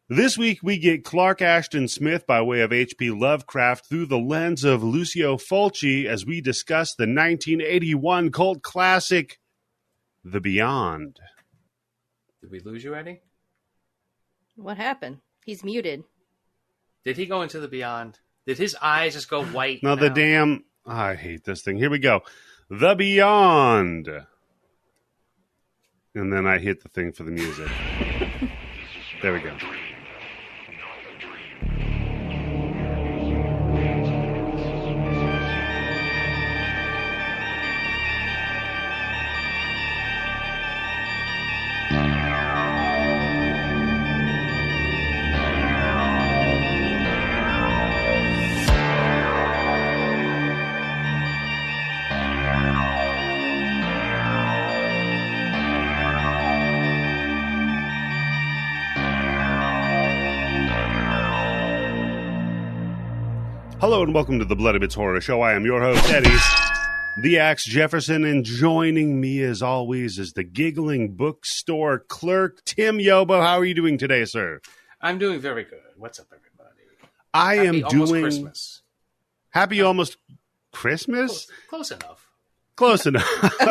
This week, we get Clark Ashton Smith by way of H.P. Lovecraft through the lens of Lucio Fulci as we discuss the 1981 cult classic, The Beyond. Did we lose you, Eddie? What happened? He's muted. Did he go into the Beyond? Did his eyes just go white? No, the damn... I hate this thing. Here we go. The Beyond. And then I hit the thing for the music. There we go. Hello and welcome to the Bloody Bits Horror Show. I am your host, Eddie, the Axe Jefferson, and joining me as always is the giggling bookstore clerk, Tim Yobo. How are you doing today, sir? I'm doing very good. What's up, everybody? Happy almost Christmas. Happy almost Christmas? Close enough. Close enough.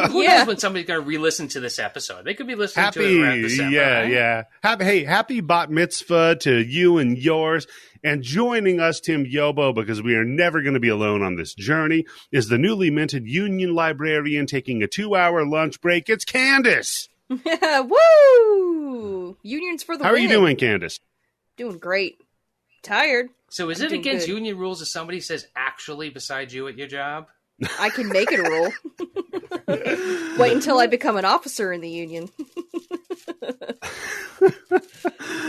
Who knows when somebody's going to re-listen to this episode? They could be listening to it around December. Yeah. Happy bat mitzvah to you and yours. And joining us, Tim Yobo, because we are never going to be alone on this journey, is the newly minted union librarian taking a 2-hour lunch break. It's Candice. Woo! Unions for the win. How are you doing, Candice? Doing great. Tired. So is it against union rules if somebody says actually beside you at your job? I can make it a rule. Wait until I become an officer in the union.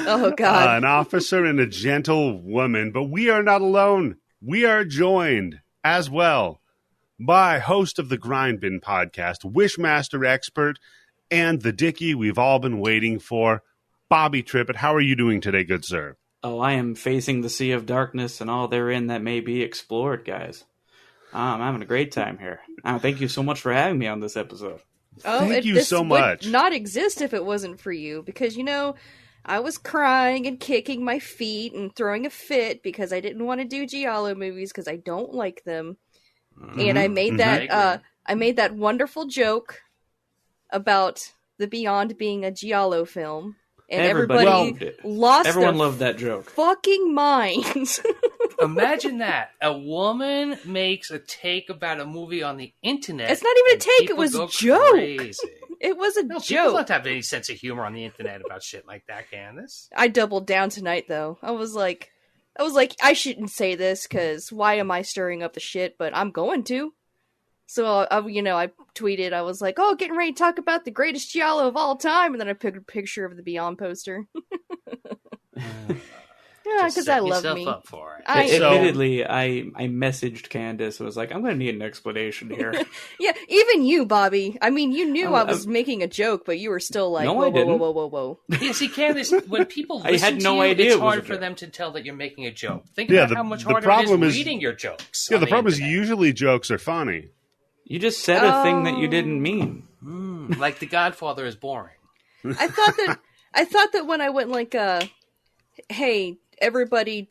Oh, God. An officer and a gentle woman. But we are not alone. We are joined as well by host of the Grindbin podcast, Wishmaster expert, and the Dickie we've all been waiting for, Bobby Trippett. How are you doing today, good sir? Oh, I am facing the sea of darkness and all therein that may be explored, guys. I'm having a great time here. Thank you so much for having me on this episode. Thank you so much. This would not exist if it wasn't for you, because, I was crying and kicking my feet and throwing a fit because I didn't want to do Giallo movies because I don't like them. Mm-hmm. And I made that I made that wonderful joke about The Beyond being a Giallo film. And everybody lost Everyone loved that joke. Fucking minds. Imagine that. A woman makes a take about a movie on the internet. It's not even a take, it was a joke. Crazy. It was a joke. People don't have any sense of humor on the internet about shit like that, Candice. I doubled down tonight, though. I was like, I shouldn't say this, because why am I stirring up the shit? But I'm going to. So, I tweeted, I was like, oh, getting ready to talk about the greatest Giallo of all time. And then I picked a picture of the Beyond poster. Yeah, because I love me. Up for it. Admittedly, I messaged Candice and was like, I'm going to need an explanation here. Yeah, even you, Bobby. I mean, you knew I was making a joke, but you were still like, whoa. Yeah, see, Candice, when people listen to you, it's hard for them to tell that you're making a joke. Think about how much harder it is reading your jokes. Yeah, the problem is usually jokes are funny. You just said a thing that you didn't mean. Like The Godfather is boring. I thought that when I went like, hey, everybody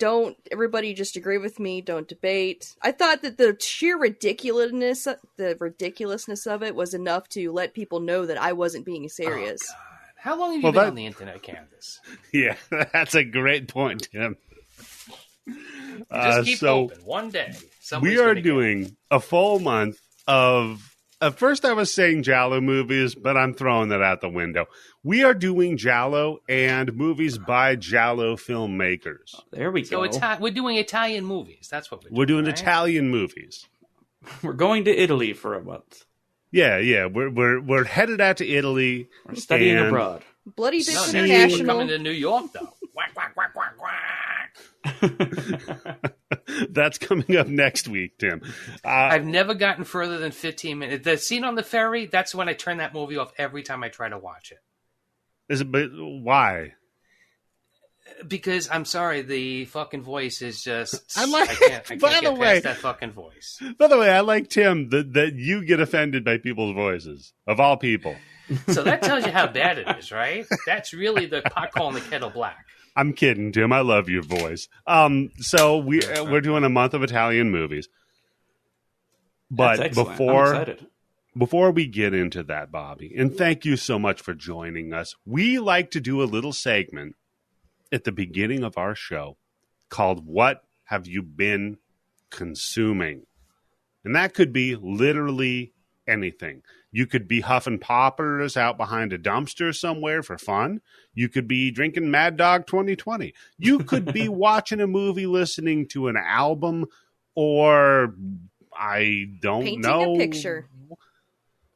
just agree with me, don't debate. I thought that the sheer ridiculousness of it was enough to let people know that I wasn't being serious. Oh, God. How long have you been on the internet, Candice? Yeah, that's a great point, Tim. Just keep open. One day. We are doing a full month of... At first I was saying Giallo movies, but I'm throwing that out the window. We are doing Giallo and movies by Giallo filmmakers. There we go. So we're doing Italian movies. That's what we're doing. Right? Italian movies. We're going to Italy for a month. Yeah. We're headed out to Italy. We're studying abroad. Bloody Bits International. We're coming to New York, though. Quack, quack, quack, quack, quack. That's coming up next week, Tim. I've never gotten further than 15 minutes. The scene on the ferry, that's when I turn that movie off every time I try to watch it. But why? Because I'm sorry, the fucking voice is just. I can't get past that fucking voice. By the way, I like Tim that you get offended by people's voices of all people. So that tells you how bad it is, right? That's really the pot calling the kettle black. I'm kidding, Tim. I love your voice. So we're doing a month of Italian movies. But before we get into that, Bobby, and thank you so much for joining us, we like to do a little segment at the beginning of our show called What Have You Been Consuming? And that could be literally anything. You could be huffing poppers out behind a dumpster somewhere for fun. You could be drinking Mad Dog 2020. You could be watching a movie, listening to an album, or I don't painting know. A picture.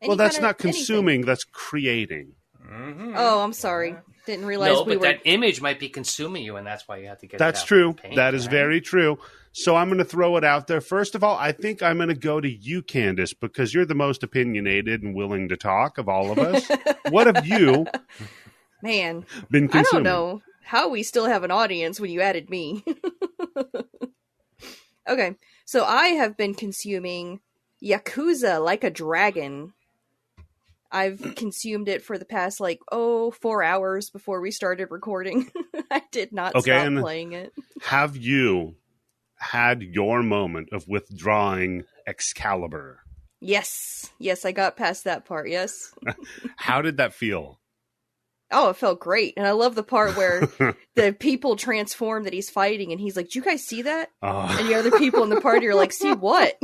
Well, that's not consuming. Anything. That's creating. Mm-hmm. Oh, I'm sorry. Didn't realize that image might be consuming you, and that's why you have to get That's true. That is very true. So I'm going to throw it out there. First of all, I think I'm going to go to you, Candice, because you're the most opinionated and willing to talk of all of us. What have you been consuming? I don't know how we still have an audience when you added me. Okay, so I have been consuming Yakuza Like a Dragon. I've consumed it for the past, 4 hours before we started recording. I did not stop playing it. Have you had your moment of withdrawing Excalibur? Yes, I got past that part, yes. How did that feel? Oh, it felt great. And I love the part where the people transform that he's fighting, and he's like, "Do you guys see that?" And the other people in the party are like, "See what?"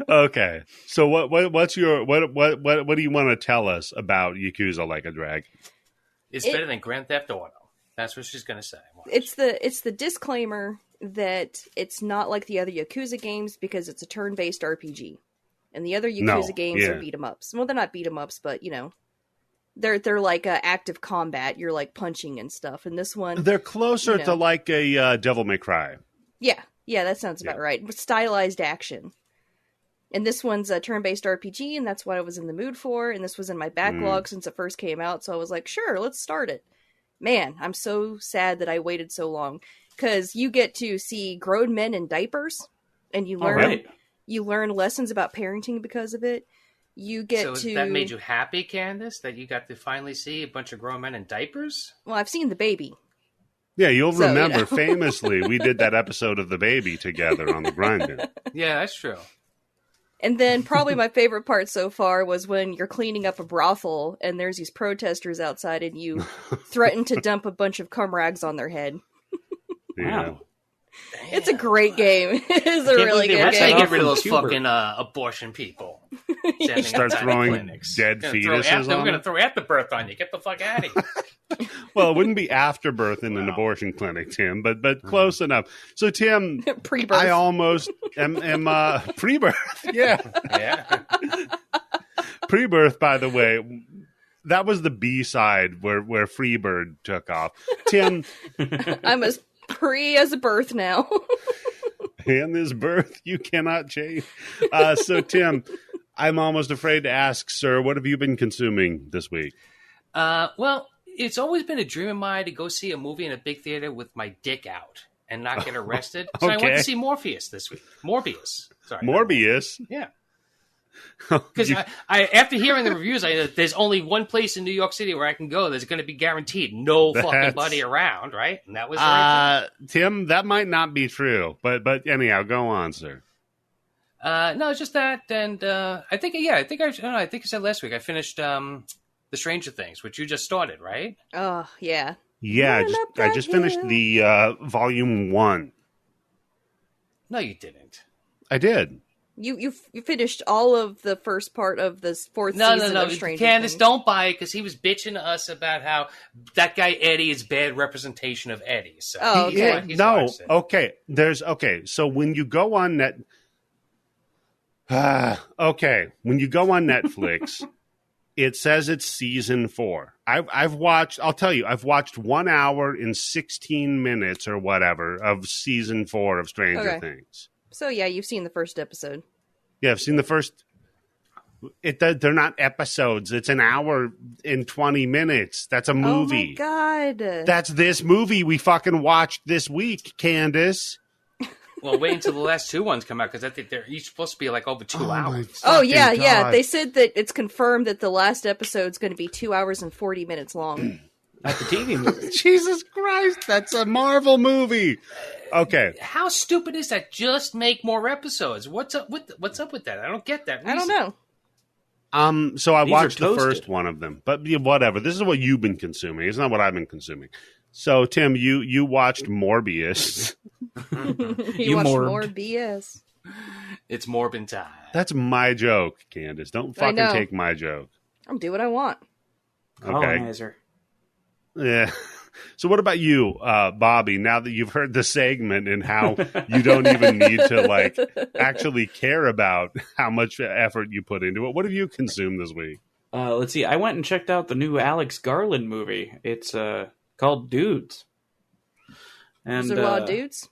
Okay. So what do you want to tell us about Yakuza Like a Dragon? It's better than Grand Theft Auto. That's what she's going to say. Watch. It's the disclaimer that it's not like the other Yakuza games because it's a turn-based RPG. And the other Yakuza games are beat 'em ups. Well, they're not beat 'em ups, but they're like active combat. You're like punching and stuff. And this one, they're closer to like a Devil May Cry. Yeah, that sounds about right. Stylized action. And this one's a turn-based RPG, and that's what I was in the mood for. And this was in my backlog since it first came out, so I was like, sure, let's start it. Man, I'm so sad that I waited so long, because you get to see grown men in diapers, and you learn lessons about parenting because of it. You get that made you happy, Candice, that you got to finally see a bunch of grown men in diapers? Well, I've seen The Baby. Yeah, you'll remember famously we did that episode of The Baby together on the Grindbin. Yeah, that's true. And then probably my favorite part so far was when you're cleaning up a brothel and there's these protesters outside and you threaten to dump a bunch of cum rags on their head. Yeah. Wow. It's a great game. It's a really good game. That's how you get rid of those fucking abortion people. Start throwing dead fetuses on We're going to throw afterbirth on you. Get the fuck out of here. Well, it wouldn't be afterbirth in an abortion clinic, Tim, but close enough. So, Tim, pre-birth. I almost am pre-birth. Yeah. Pre-birth, by the way, that was the B-side where Freebird took off. Tim. I'm as pre as a birth now. And this birth you cannot change. So, Tim, I'm almost afraid to ask, sir, what have you been consuming this week? Well, it's always been a dream of mine to go see a movie in a big theater with my dick out and not get arrested. So I went to see Morpheus this week. Morbius. Yeah. Because I after hearing the reviews, there's only one place in New York City where I can go that's going to be guaranteed no fucking buddy around, right? And that was Tim, that might not be true, but anyhow, go on, sir. No, it's just that, and I think I said last week I finished The Stranger Things, which you just started, right? Oh yeah. Yeah, I just finished the volume 1. No, you didn't. I did. You finished all of the first part of this fourth season of Stranger Things. Candice, don't buy it because he was bitching to us about how that guy Eddie is bad representation of Eddie. So So when you go on when you go on Netflix, it says it's season 4. I've watched 1 hour and 16 minutes or whatever of season 4 of Stranger Things. So, yeah, you've seen the first episode. Yeah, I've seen the first. They're not episodes. It's an hour and 20 minutes. That's a movie. Oh, my God. That's this movie we fucking watched this week, Candice. Well, wait until the last 2 ones come out, because I think they're each supposed to be like over 2 hours. Oh, yeah, God. They said that it's confirmed that the last episode's going to be 2 hours and 40 minutes long. At the TV movie. Jesus Christ, that's a Marvel movie. Okay. How stupid is that? Just make more episodes. What's up with that? I don't get that reason. I don't know. So I These watched are the toasted. first one of them, but whatever. This is what you've been consuming. It's not what I've been consuming. So Tim, you watched Morbius. You watched morbed. more BS. It's Morbin time. That's my joke, Candice. Don't fucking know. take my joke. I'll do what I want. Colonizer. Yeah. So what about you, Bobby, now that you've heard the segment and how you don't even need to actually care about how much effort you put into it, what have you consumed this week? Let's see. I went and checked out the new Alex Garland movie. It's called Dudes. And Was there a lot of dudes?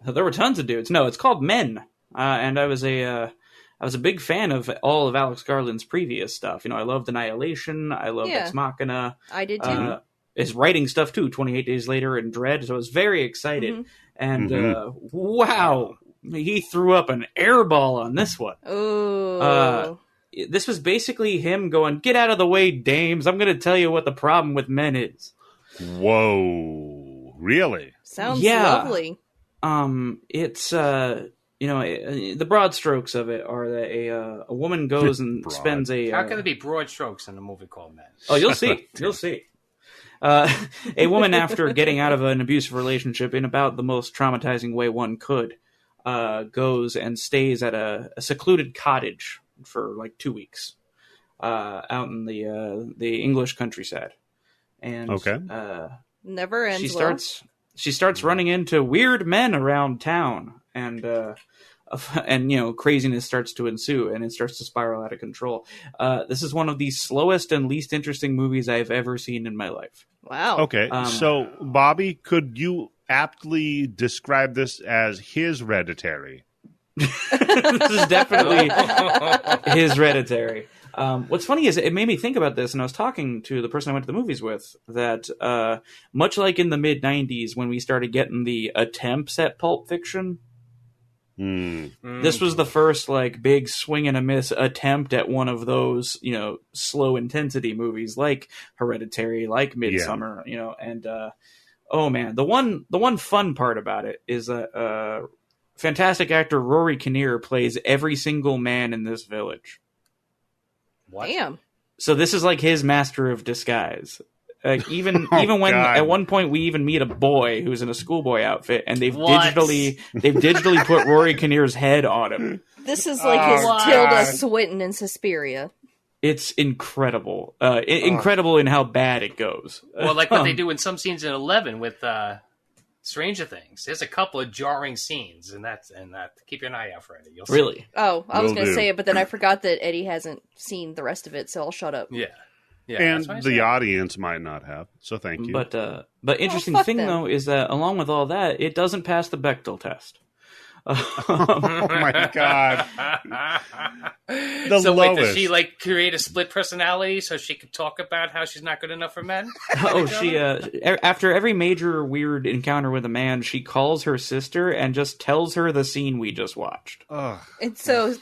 There were tons of dudes. No, it's called Men. And I was a big fan of all of Alex Garland's previous stuff. I loved Annihilation. I loved Ex Machina. I did too. His writing stuff too, 28 Days Later and Dread. So I was very excited. Mm-hmm. And wow, he threw up an airball on this one. Oh. This was basically him going, "Get out of the way, dames. I'm going to tell you what the problem with men is." Whoa. Really? Sounds Yeah. lovely. It's the broad strokes of it are that a woman goes and Broad. spends a How can there be broad strokes in a movie called Men? oh, you'll see. You'll see. A woman, after getting out of an abusive relationship in about the most traumatizing way one could, goes and stays at a secluded cottage for like 2 weeks out in the English countryside. And Never ends she starts running into weird men around town, and craziness starts to ensue, and it starts to spiral out of control. This is one of the slowest and least interesting movies I've ever seen in my life. Wow. Okay. So, Bobby, could you aptly describe this as his Hereditary? This is definitely his Hereditary. What's funny is it made me think about this, and I was talking to the person I went to the movies with, that much like in the mid-'90s when we started getting the attempts at Pulp Fiction, this was the first big swing and a miss attempt at one of those, slow intensity movies like Hereditary, like Midsommar, and oh man, the one fun part about it is that fantastic actor Rory Kinnear plays every single man in this village. What? Damn. So this is like his master of disguise. Even when God. at one point we even meet a boy who's in a schoolboy outfit, and they've digitally put Rory Kinnear's head on him. This is like his Tilda Swinton in Suspiria. It's incredible. Incredible in how bad it goes. Well, like what they do in some scenes in 11 with Stranger Things. There's a couple of jarring scenes, and that keep an eye out for it. You'll see. Really? Oh, I was Will going to do. say it, but then I forgot that Eddie hasn't seen the rest of it, so I'll shut up. Yeah. And that's what I the said. audience might not have. So thank you. But interesting fuck thing them. though is that along with all that, it doesn't pass the Bechdel test. Oh my God. The So wait, does lowest. she create a split personality so she could talk about how she's not good enough for men? Oh, she after every major weird encounter with a man, she calls her sister and just tells her the scene we just watched. Ugh. And so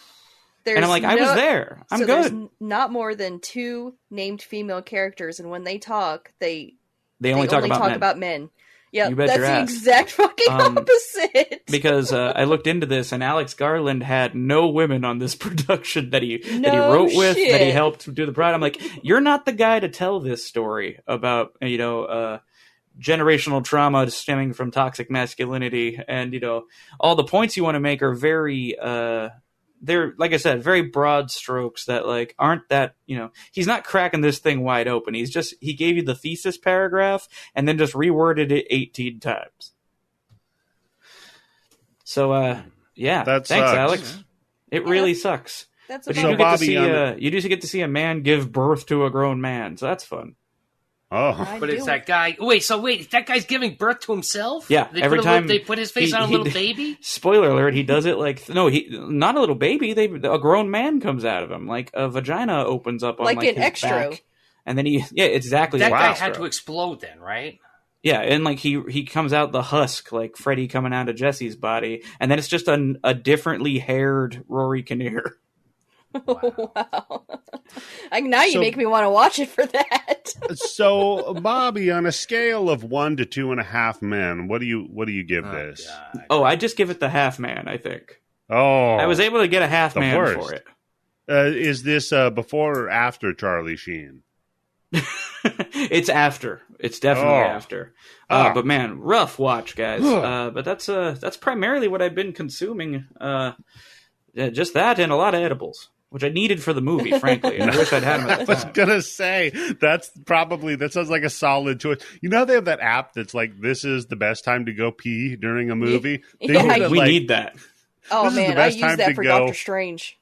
there's And I'm like, I was there. I'm so good. There's not more than 2 named female characters, and when they talk, they They only talk about men. Yeah, You bet that's your the ass. exact fucking opposite. Because I looked into this, and Alex Garland had no women on this production that he No wrote with, shit. that he helped do the product. I'm like, you're not the guy to tell this story about generational trauma stemming from toxic masculinity, and all the points you want to make are very they're, like I said, very broad strokes that aren't that, he's not cracking this thing wide open. He gave you the thesis paragraph and then just reworded it 18 times. So, yeah, That thanks, sucks. Alex. It really sucks. That's But about you do get to see a man give birth to a grown man, so that's fun. Oh. But it's that guy. Wait, that guy's giving birth to himself? Yeah, They every put time they put his face on a little baby? Spoiler alert, he does it not a little baby, a grown man comes out of him. Like a vagina opens up on Like an his extra. back. And then exactly. That like guy an had extra. to explode then, right? Yeah, and he comes out the husk, like Freddy coming out of Jesse's body, and then it's just a differently haired Rory Kinnear. Wow. Wow. Now you make me want to watch it for that. So, Bobby, on a scale of 1 to 2.5 men, what do you give this? God. Oh, I just give it the half man, I think. Oh, I was able to get a half the man worst. for it. Is this before or after Charlie Sheen? It's after. It's definitely after. But man, rough watch, guys. But that's primarily what I've been consuming. Just that and a lot of edibles, which I needed for the movie, frankly. I wish I'd had them at the I was time. gonna say that sounds like a solid choice. You know, they have that app that's like, this is the best time to go pee during a movie. They Yeah, use it We like, need that. Oh This is the man, I best use time that to for go. Doctor Strange.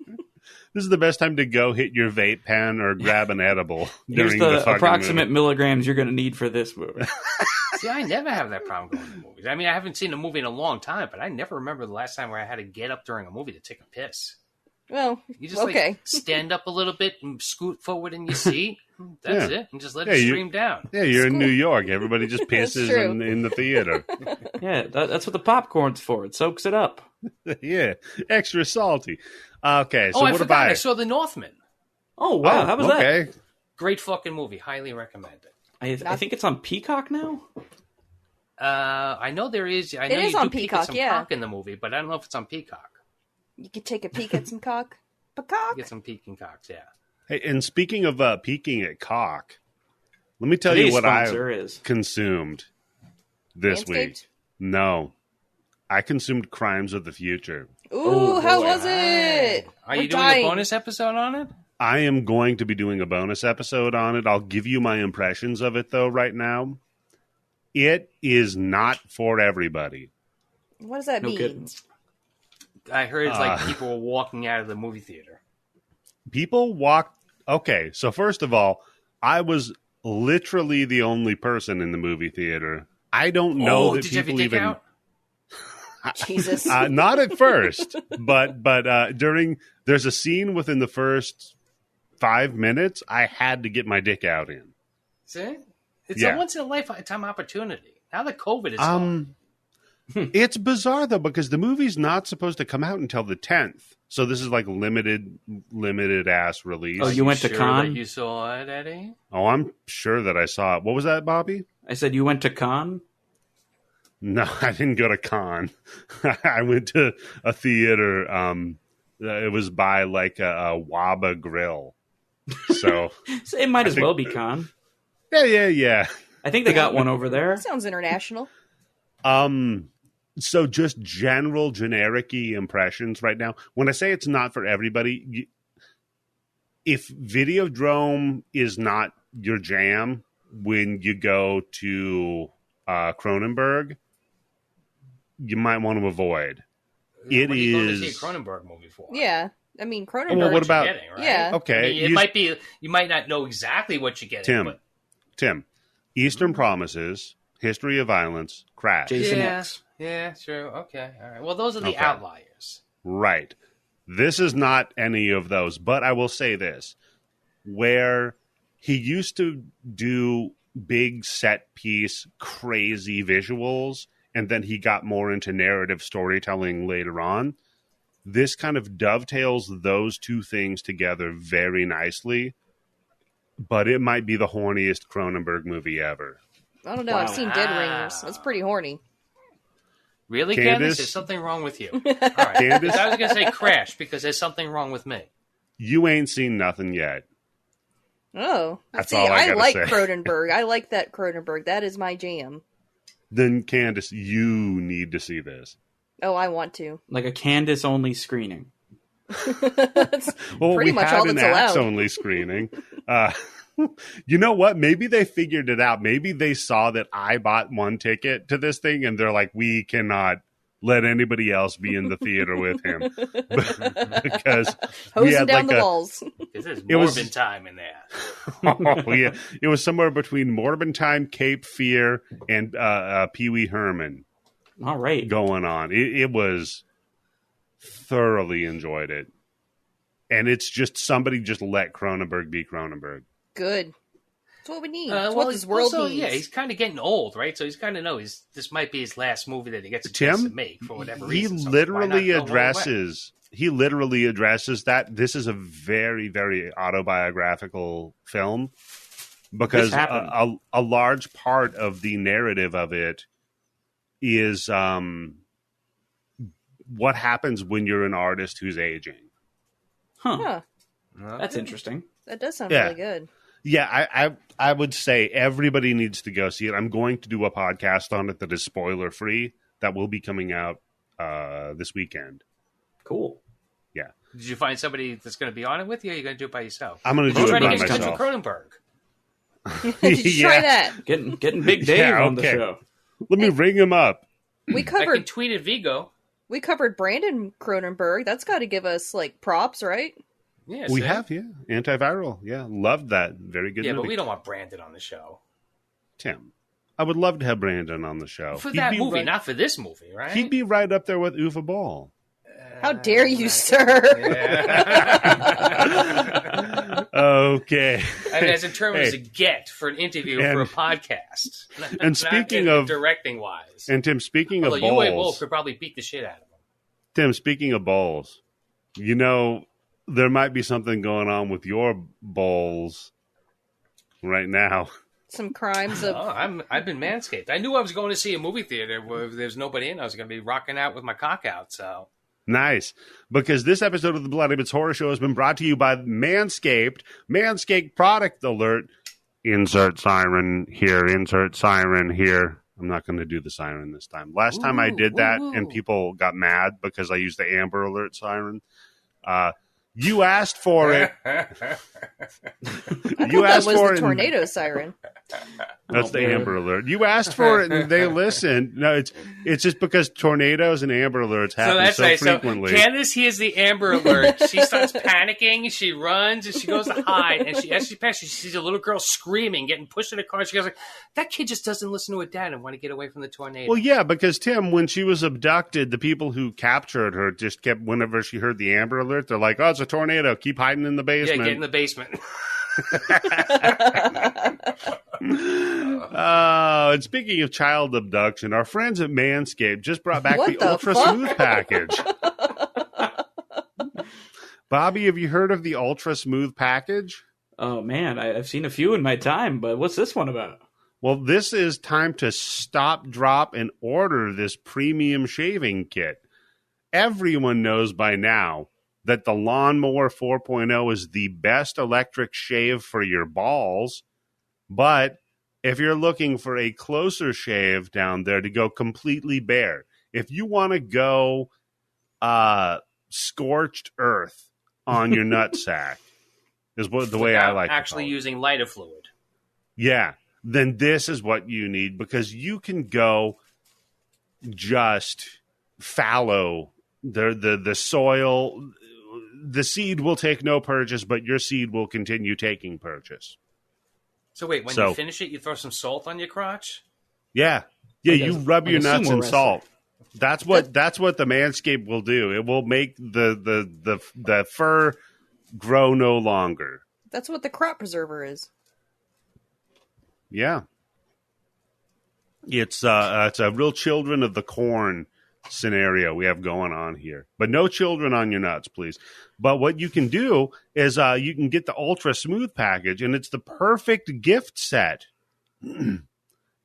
This is the best time to go hit your vape pen or grab an edible Here's during the fucking approximate movie. milligrams you're going to need for this movie. See, I never have that problem going to movies. I mean, I haven't seen a movie in a long time, but I never remember the last time where I had to get up during a movie to take a piss. Well, You just okay. like stand up a little bit and scoot forward in your seat. That's Yeah. it, and just let Yeah, it you- stream down. Yeah, you're in New York. Everybody just That's pisses true. in the theater. Yeah, that's what the popcorn's for. It soaks it up. Yeah, extra salty. Okay, so I what forgot. I about? saw The Northman. Oh, wow. How was that? Okay. Great fucking movie. Highly recommend it. I think it's on Peacock now. I know there is. I know It is you on do peek Peacock, at some yeah. cock in the movie, but I don't know if it's on Peacock. You could take a peek at some cock. Peacock. Get some peeking cocks, yeah. Hey, and speaking of peeking at cock, let me tell Today's you what I sponsor is. consumed this week. Manscaped? No, I consumed Crimes of the Future. Ooh, Oh, how boy. was it? Are We're you doing dying. a bonus episode on it? I am going to be doing a bonus episode on it. I'll give you my impressions of it, though, right now. It is not for everybody. What does that No mean? kidding. I heard it's like people were walking out of the movie theater. People walk. Okay, so first of all, I was literally the only person in the movie theater. I don't know that did you have your people dick even. out? Jesus. Not at first, but during there's a scene within the first 5 minutes. I had to get my dick out in. See? It's Yeah. a once in a lifetime opportunity. Now that COVID is gone. It's bizarre though because the movie's not supposed to come out until the 10th. So this is like limited ass release. Oh, you went to sure con? that you saw it, Eddie? Oh, I'm sure that I saw it. What was that, Bobby? I said you went to con? No, I didn't go to con. I went to a theater. It was by like a Waba Grill. So It might as think- well be con. yeah. I think they got one over there. Sounds international. So just general generic-y impressions right now. When I say it's not for everybody, if Videodrome is not your jam when you go to Cronenberg, you might want to avoid. It What are you going to is- see a Cronenberg movie for? Yeah. I mean, Cronenberg. Well, what about- You're getting, right? Yeah. Okay, I mean, it might be you might not know exactly what you're getting. Tim, Eastern Promises, History of Violence, Crash. Jason Yeah. X. Yeah, sure. Okay. All right. Well, those are the Okay. outliers. Right. This is not any of those, but I will say this. Where he used to do big set piece, crazy visuals, and then he got more into narrative storytelling later on, this kind of dovetails those two things together very nicely, but it might be the horniest Cronenberg movie ever. I don't know. Wow. I've seen Dead Ringers. That's pretty horny. Really, Candice? Candice? There's something wrong with you. All right. Candice? I was going to say Crash because there's something wrong with me. You ain't seen nothing yet. Oh. That's See, all I I gotta like say. Cronenberg. I like that Cronenberg. That is my jam. Then, Candice, you need to see this. Oh, I want to. Like a Candice only screening. That's Well, pretty we much had all an that's allowed. Axe-only screening. You know what? Maybe they figured it out. Maybe they saw that I bought one ticket to this thing, and they're like, we cannot let anybody else be in the theater with him. Because we Hosing had down like the a... walls. Because there's It was- Morbin time in there. Oh, yeah. It was somewhere between Morbin Time, Cape Fear, and Pee Wee Herman All right. going on. It was... thoroughly enjoyed it. And it's just somebody just let Cronenberg be Cronenberg. Good. That's what we need. That's what this world needs. Yeah, he's kind of getting old, right? So he's kind of this might be his last movie that he gets a chance to make for whatever reason. He literally addresses that this is a very, very autobiographical film because a large part of the narrative of it is what happens when you're an artist who's aging. Huh. That's interesting. That does sound really good. Yeah, I would say everybody needs to go see it. I'm going to do a podcast on it that is spoiler free that will be coming out this weekend. Cool. Yeah. Did you find somebody that's going to be on it with you, or are you going to do it by yourself? I'm going to do it by myself. myself. Try to get Cronenberg. Did you try that? Getting Big Dave on the show. Let me ring him up. We I covered can tweet at Vigo. We covered Brandon Cronenberg. That's got to give us like props, right? Yeah, we have, Antiviral. Yeah, loved that. Very good movie. But we don't want Brandon on the show. Tim, I would love to have Brandon on the show. For that movie, not for this movie, right? He'd be right up there with Uwe Ball. How dare you, sir? Okay. I mean, as in terms as a get for an interview for a podcast. And speaking of directing wise, and Tim, speaking of Uwe balls, Boll could probably beat the shit out of him. Tim, speaking of balls, there might be something going on with your balls right now. Some crimes of. I've been manscaped. I knew I was going to see a movie theater where there's nobody in. I was going to be rocking out with my cock out. So nice, because this episode of the Bloody Bits Horror Show has been brought to you by Manscaped. Manscaped product alert. Insert siren here. Insert siren here. I'm not going to do the siren this time. Last time I did that, and people got mad because I used the Amber Alert siren. You asked for it. You asked for it. The tornado siren. That's the Amber Alert. You asked for it, and they listened. No, it's just because tornadoes and Amber Alerts happen so frequently. So Candice hears the Amber Alert. She starts panicking. She runs and she goes to hide. And as she passes, she sees a little girl screaming, getting pushed in a car. She goes like, "That kid just doesn't listen to her dad and want to get away from the tornado." Well, yeah, because Tim, when she was abducted, the people who captured her just kept. Whenever she heard the Amber Alert, they're like, "Oh, it's a tornado. Keep hiding in the basement." Yeah, get in the basement. And speaking of child abduction, our friends at Manscaped just brought back the Ultra Smooth package. Bobby, have you heard of the Ultra Smooth package? Oh man, I've seen a few in my time, but what's this one about? Well, this is time to stop, drop, and order this premium shaving kit. Everyone knows by now that the Lawnmower 4.0 is the best electric shave for your balls. But if you're looking for a closer shave down there to go completely bare, if you want to go scorched earth on your nutsack, is the way I like actually using lighter fluid. Yeah, then this is what you need, because you can go just fallow the soil. The seed will take no purchase, but your seed will continue taking purchase. So wait, when you finish it, you throw some salt on your crotch? Yeah. You rub your nuts in salt. That's what the Manscaped will do. It will make the fur grow no longer. That's what the crop preserver is. Yeah. It's a real children of the corn scenario we have going on here. But no children on your nuts, please. But what you can do is you can get the Ultra Smooth package, and it's the perfect gift set. Tim,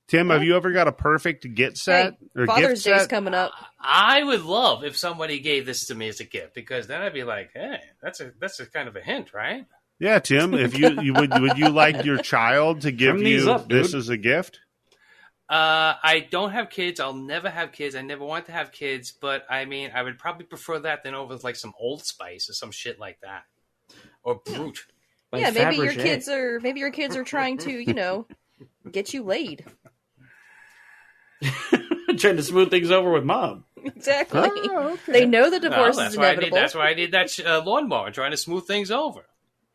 have you ever got a perfect gift set? Hey, or Father's gift Day's set? coming up. I would love if somebody gave this to me as a gift, because then I'd be like, hey, that's a kind of a hint, right? Yeah, Tim, if you would you like your child to give you this as a gift? I don't have kids. I'll never have kids. I never want to have kids. But I mean, I would probably prefer that than over like some Old Spice or some shit like that, or Brute. Yeah, maybe your kids are trying to, get you laid. Trying to smooth things over with mom. Exactly. Oh, okay. They know the divorce is inevitable. That's why I need that lawnmower, trying to smooth things over.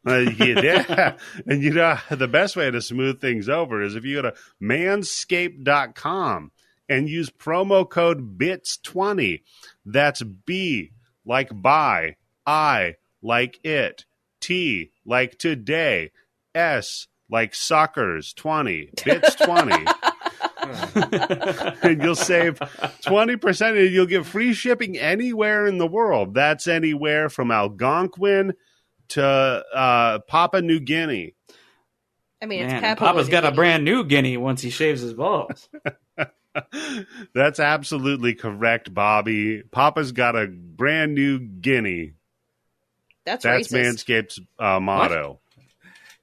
Yeah. And the best way to smooth things over is if you go to manscaped.com and use promo code BITS20. That's B like buy, I like it, T like today, S like suckers 20, bits 20. And you'll save 20%, and you'll get free shipping anywhere in the world. That's anywhere from Algonquin to Papua New Guinea. I mean, it's Man, Papua Papa's New got a Guinea. brand new guinea once he shaves his balls. That's absolutely correct, Bobby. Papa's got a brand new guinea. That's That's racist. Manscaped's motto.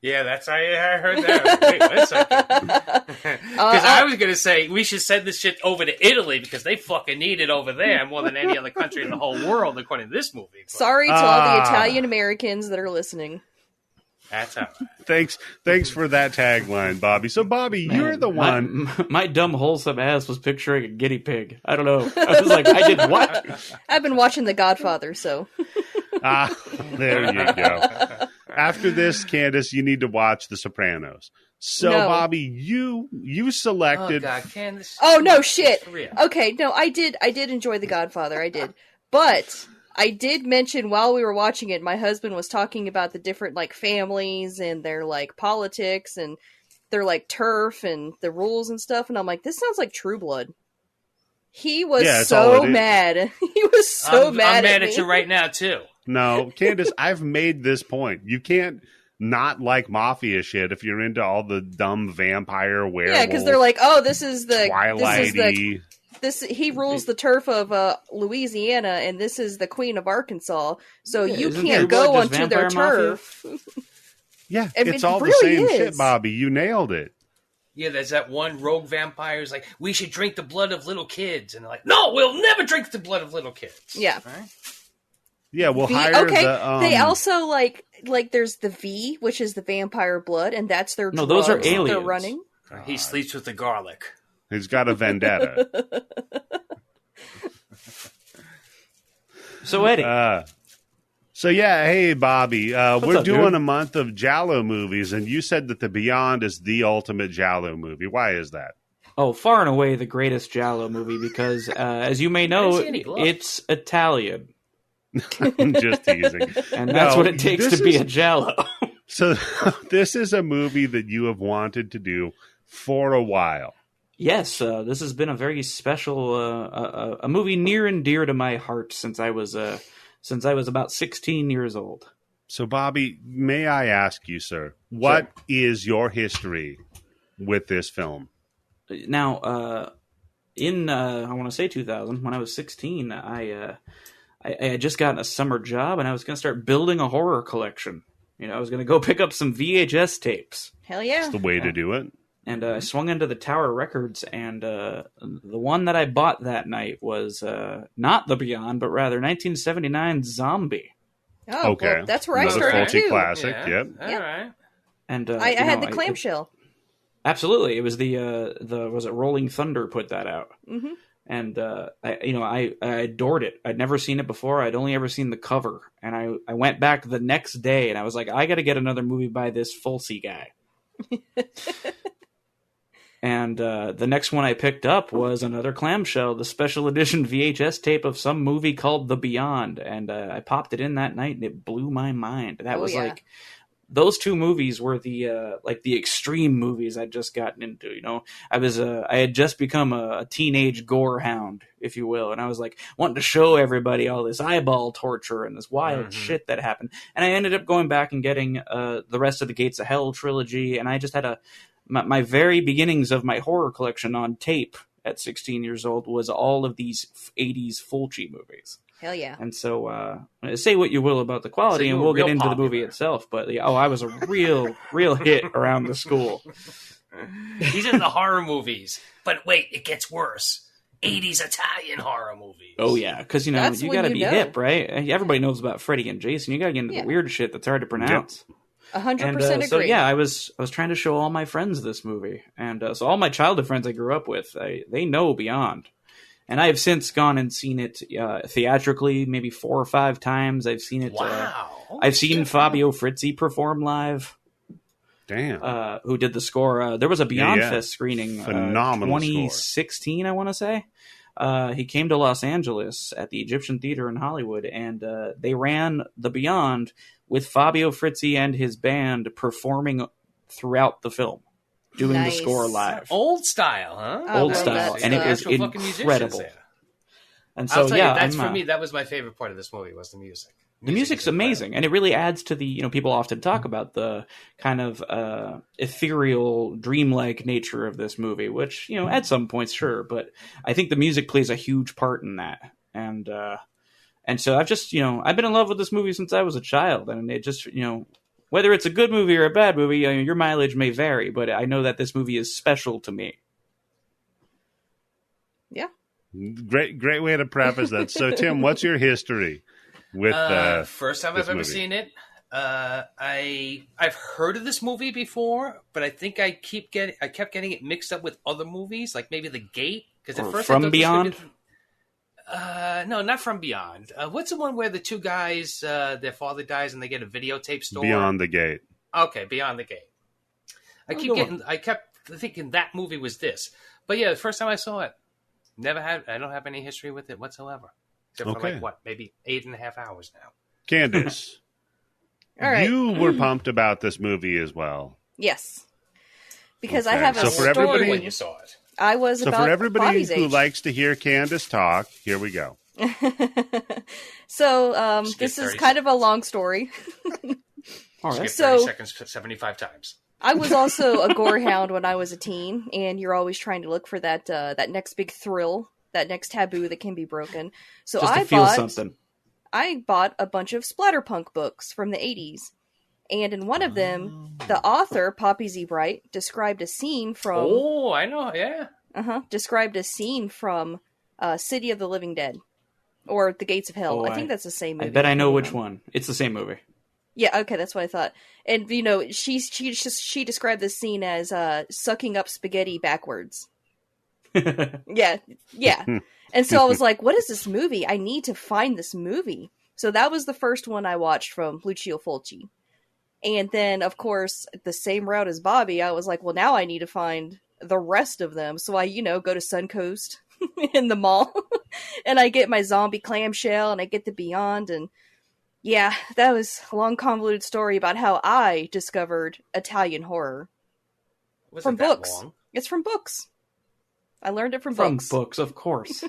Yeah, that's I heard that. Wait, wait a second. Because I was going to say we should send this shit over to Italy because they fucking need it over there more than any other country in the whole world, according to this movie. But Sorry to all the Italian Americans that are listening. that's all right. Thanks for that tagline, Bobby. So, Bobby, you're the one. My dumb wholesome ass was picturing a guinea pig. I don't know. I was like, I did what? I've been watching The Godfather, so. There you go. After this, Candice, you need to watch The Sopranos. So, No. Bobby, you Oh, selected. God, Candice. Oh, no, shit. For real. Okay, no, I did enjoy The Godfather, I did. But I did mention while we were watching it, my husband was talking about the different, like, families and their, like, politics and their, like, turf and the rules and stuff, and I'm like, this sounds like True Blood. He was Yeah, it's all so it is. mad. He was so I'm mad mad at at me. you right now, too. No, Candice, I've made this point. You can't not like mafia shit if you're into all the dumb vampire werewolf. Yeah, because they're like, oh, this is the Twilight-y. he rules the turf of Louisiana, and this is the Queen of Arkansas. So Yeah, you isn't can't True Blood go just onto their vampire turf. Yeah, I mean, it's all it the really same is. shit, Bobby. You nailed it. Yeah, there's that one rogue vampire who's like, we should drink the blood of little kids. And they're like, no, we'll never drink the blood of little kids. Yeah. Right? Yeah, we'll V- hire okay, the. they also like there's the V, which is the vampire blood, and that's their No, those are drugs that they're aliens. running. He sleeps with the garlic. He's got a vendetta. So, Eddie. So yeah, hey Bobby, we're up, doing dude? a month of Giallo movies, and you said that The Beyond is the ultimate Giallo movie. Why is that? Oh, far and away the greatest Giallo movie because, as you may know, I didn't see any gloves. it's Italian. I'm just teasing. And that's No, what it takes this to be is- a Giallo. So this is a movie that you have wanted to do for a while. Yes, this has been a very special, a movie near and dear to my heart since I was about 16 years old. So Bobby, may I ask you, sir, what is your history with this film? Now, in I want to say 2000, when I was 16, I had just gotten a summer job, and I was going to start building a horror collection. You know, I was going to go pick up some VHS tapes. Hell yeah! It's the way to do it. And I swung into the Tower Records, and the one that I bought that night was not The Beyond, but rather 1979 Zombie. Oh, Okay, well, that's where I another started Fulci too. classic. Yeah. Yep. All Yep. right. And I had the clamshell. Absolutely, it was the was it Rolling Thunder put that out, Mm-hmm. and I adored it. I'd never seen it before. I'd only ever seen the cover, and I went back the next day, and I was like, I got to get another movie by this Fulci guy. And the next one I picked up was another clamshell, the special edition VHS tape of some movie called The Beyond, and I popped it in that night, and it blew my mind. That was yeah. like. Those two movies were the extreme movies I'd just gotten into. You know, I had just become a teenage gore hound, if you will, and I was like wanting to show everybody all this eyeball torture and this wild shit that happened. And I ended up going back and getting the rest of the Gates of Hell trilogy, and I just had my very beginnings of my horror collection on tape at 16 years old was all of these 80s Fulci movies. Hell yeah! And so, say what you will about the quality, So you and were we'll get real into the movie popular. itself. But I was a real hit around the school. He's in the horror movies. But wait, it gets worse. 80s Italian horror movies. Oh yeah, because That's you when got to you be know. hip, right? Everybody knows about Freddy and Jason. You got to get into Yeah. the weird shit that's hard to pronounce. 100% And agree. so yeah, I was trying to show all my friends this movie, and so all my childhood friends I grew up with, they know Beyond. And I have since gone and seen it theatrically, maybe 4 or 5 times. I've seen it. Wow. I've seen Fabio Frizzi perform live, Damn. who did the score. There was a Beyond Yeah. Fest screening, Phenomenal 2016, I want to say. He came to Los Angeles at the Egyptian Theater in Hollywood, and they ran The Beyond with Fabio Frizzi and his band performing throughout the film, doing the Nice. score live. Old style, huh? Old love style, that and it stuff. was Actual fucking musicians incredible. there. And so, I'll tell yeah, you, that's I'm, for me. That was my favorite part of this movie was the music. the music's is incredible. amazing, and it really adds to the, people often talk about the kind of ethereal, dreamlike nature of this movie, which, at some points, sure, but I think the music plays a huge part in that. And so I've just, I've been in love with this movie since I was a child, and it just, whether it's a good movie or a bad movie, your mileage may vary, but I know that this movie is special to me. Yeah. Great way to preface that. So, Tim, what's your history with first time this I've ever movie? seen it? I've heard of this movie before, but I think I kept getting it mixed up with other movies, like maybe The Gate. Because at Or first From I thought Beyond? this would be, no, not From Beyond. What's the one where the two guys, their father dies and they get a videotape store? Beyond the Gate. Okay, Beyond the Gate. I kept thinking that movie was this, but yeah, the first time I saw it, I don't have any history with it whatsoever, except for maybe 8.5 hours now. Candice, All right. you were pumped about this movie as well. Yes. Because I Okay. have a So for story. everybody- when you saw it. I was So about for everybody Bobby's who age. likes to hear Candice talk, here we go. So Just this get is 30 kind of a long story. All Skip right. 30 So- seconds 75 times. I was also a gore hound when I was a teen, and you're always trying to look for that next big thrill, that next taboo that can be broken. So Just to I feel something. bought a bunch of splatterpunk books from the 80s. And in one of them, the author, Poppy Z. Bright, described a scene from Oh, I know, yeah. City of the Living Dead. Or The Gates of Hell. Oh, I think that's the same movie. I bet I know can't which remember. one. It's the same movie. Yeah, okay, that's what I thought. And she described this scene as sucking up spaghetti backwards. Yeah. And so I was like, what is this movie? I need to find this movie. So that was the first one I watched from Lucio Fulci. And then, of course, the same route as Bobby, I was like, well, now I need to find the rest of them. So I, go to Suncoast in the mall and I get my zombie clamshell and I get the Beyond. And yeah, that was a long, convoluted story about how I discovered Italian horror. Was From it that books. long? It's from books. I learned it from From books. books, of course.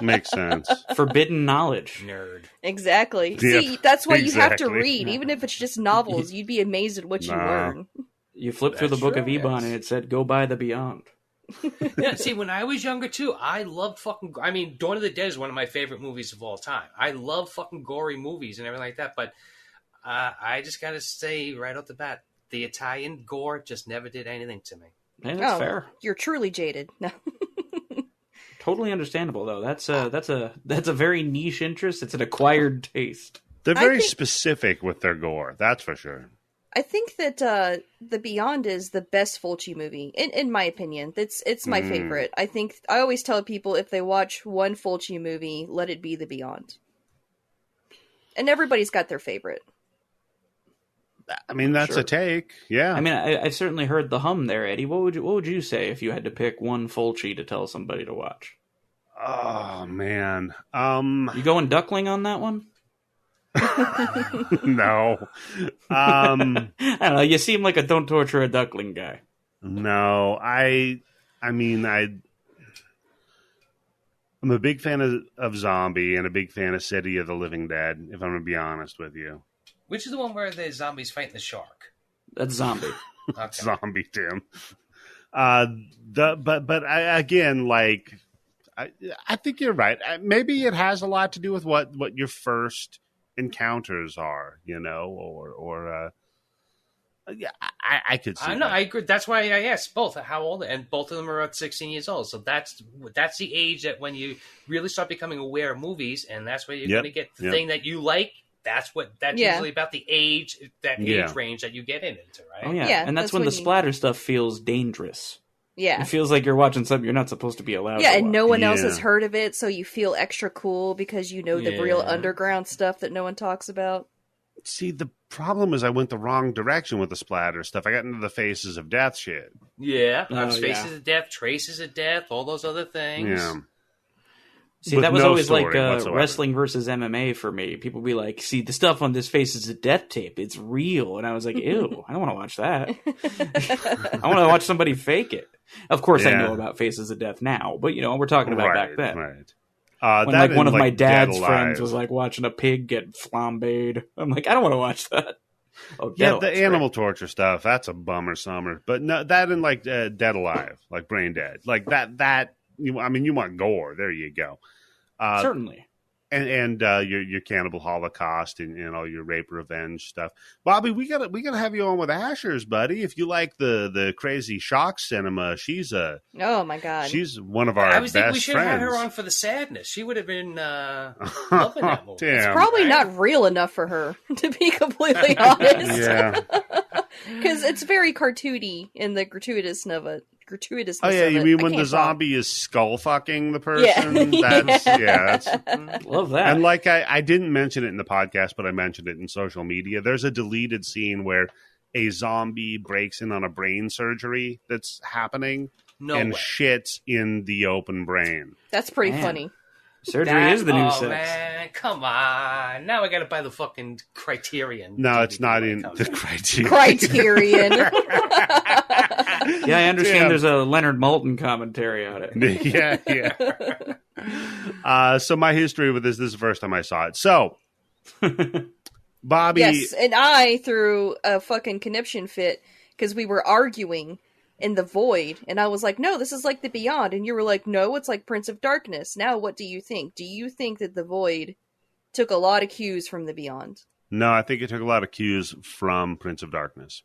Makes sense. Forbidden knowledge. Nerd. Exactly. Yep, See, that's why you have to exactly. read. Even if it's just novels, you'd be amazed at what you Nah. learn. You flip through the That's book true, of Ebon yes. and it said, go buy the Beyond. Yeah, see, when I was younger, too, I loved Dawn of the Dead is one of my favorite movies of all time. I love fucking gory movies and everything like that, but I just gotta say right off the bat, the Italian gore just never did anything to me. Hey, that's Oh, fair. You're truly jaded. No. Totally understandable, though. That's a very niche interest. It's an acquired taste. They're I very think- specific with their gore, that's for sure. I think that The Beyond is the best Fulci movie, in my opinion. It's my favorite. I always tell people if they watch one Fulci movie, let it be The Beyond. And everybody's got their favorite. I mean, that's Sure. a take. Yeah. I mean, I've certainly heard the hum there, Eddie. What would you say if you had to pick one Fulci to tell somebody to watch? Oh, man. You going duckling on that one? No. I don't know. You seem like a don't torture a duckling guy. No. I'm a big fan of Zombie and a big fan of City of the Living Dead, if I'm going to be honest with you. Which is the one where the zombies fighting the shark? That's zombie. Okay. Zombie, Tim. But I, again, like, I think you're right. Maybe it has a lot to do with what your first encounters are, or yeah, I could see. I know, that. I agree. That's why I asked both how old, and both of them are about 16 years old. So that's the age that when you really start becoming aware of movies, and that's where you're Yep, going to get the yep. thing that you like. That's Yeah. usually about the age, Yeah. age range that you get into, right? Oh, yeah. Yeah, And that's when when the you- splatter stuff feels dangerous. Yeah. It feels like you're watching something you're not supposed to be allowed Yeah, to and watch. no one else Yeah. has heard of it, so you feel extra cool because you know the real Yeah. underground stuff that no one talks about. See, the problem is I went the wrong direction with the splatter stuff. I got into the Faces of Death shit. Yeah, Oh, Faces yeah. of Death, Traces of Death, all those other things. Yeah. See, with that was no always like story whatsoever. wrestling versus MMA for me. People be like, see, the stuff on this face is a death tape. It's real. And I was like, ew, I don't want to watch that. I want to watch somebody fake it. Of course, I Yeah. know about Faces of Death now, but, we're talking about back then. Right. When that like one and, of my Dead dad's Alive. friends was like watching a pig get flambéed. I'm like, I don't want to watch that. Oh, Dead Yeah, Alive's the great. animal torture stuff, that's a bummer summer. But no, that and like Dead Alive, like Brain Dead. Like that you want gore. There you go. Certainly. And your Cannibal Holocaust and all your rape revenge stuff. Bobby, we gotta have you on with Asher's, buddy. If you like the crazy shock cinema, she's Oh my god. she's one of our I was best thinking we should have had friends. her on for the sadness. She would have been loving that movie. Damn. It's probably right? not real enough for her, to be completely honest. Yeah. Because it's very cartoony in the gratuitousness of it. Oh yeah, you mean I when the can't talk. zombie is skull fucking the person? Yeah. That's Love that. And like I didn't mention it in the podcast, but I mentioned it in social media. There's a deleted scene where a zombie breaks in on a brain surgery that's happening No and way. shits in the open brain. That's pretty Man. funny. Surgery is the new oh, sex. man, come on. Now I got to buy the fucking Criterion. No, DVD it's not when it in comes the out. criteria. Criterion. Yeah, I understand Damn. there's a Leonard Maltin commentary on it. yeah. So my history with this is the first time I saw it. So, Bobby, Yes, and I threw a fucking conniption fit because we were arguing in the void, and I was like, no, this is like the Beyond, and you were like, no, it's like Prince of Darkness. Now what do you think? Do you think that the void took a lot of cues from the Beyond? no, I think it took a lot of cues from Prince of Darkness.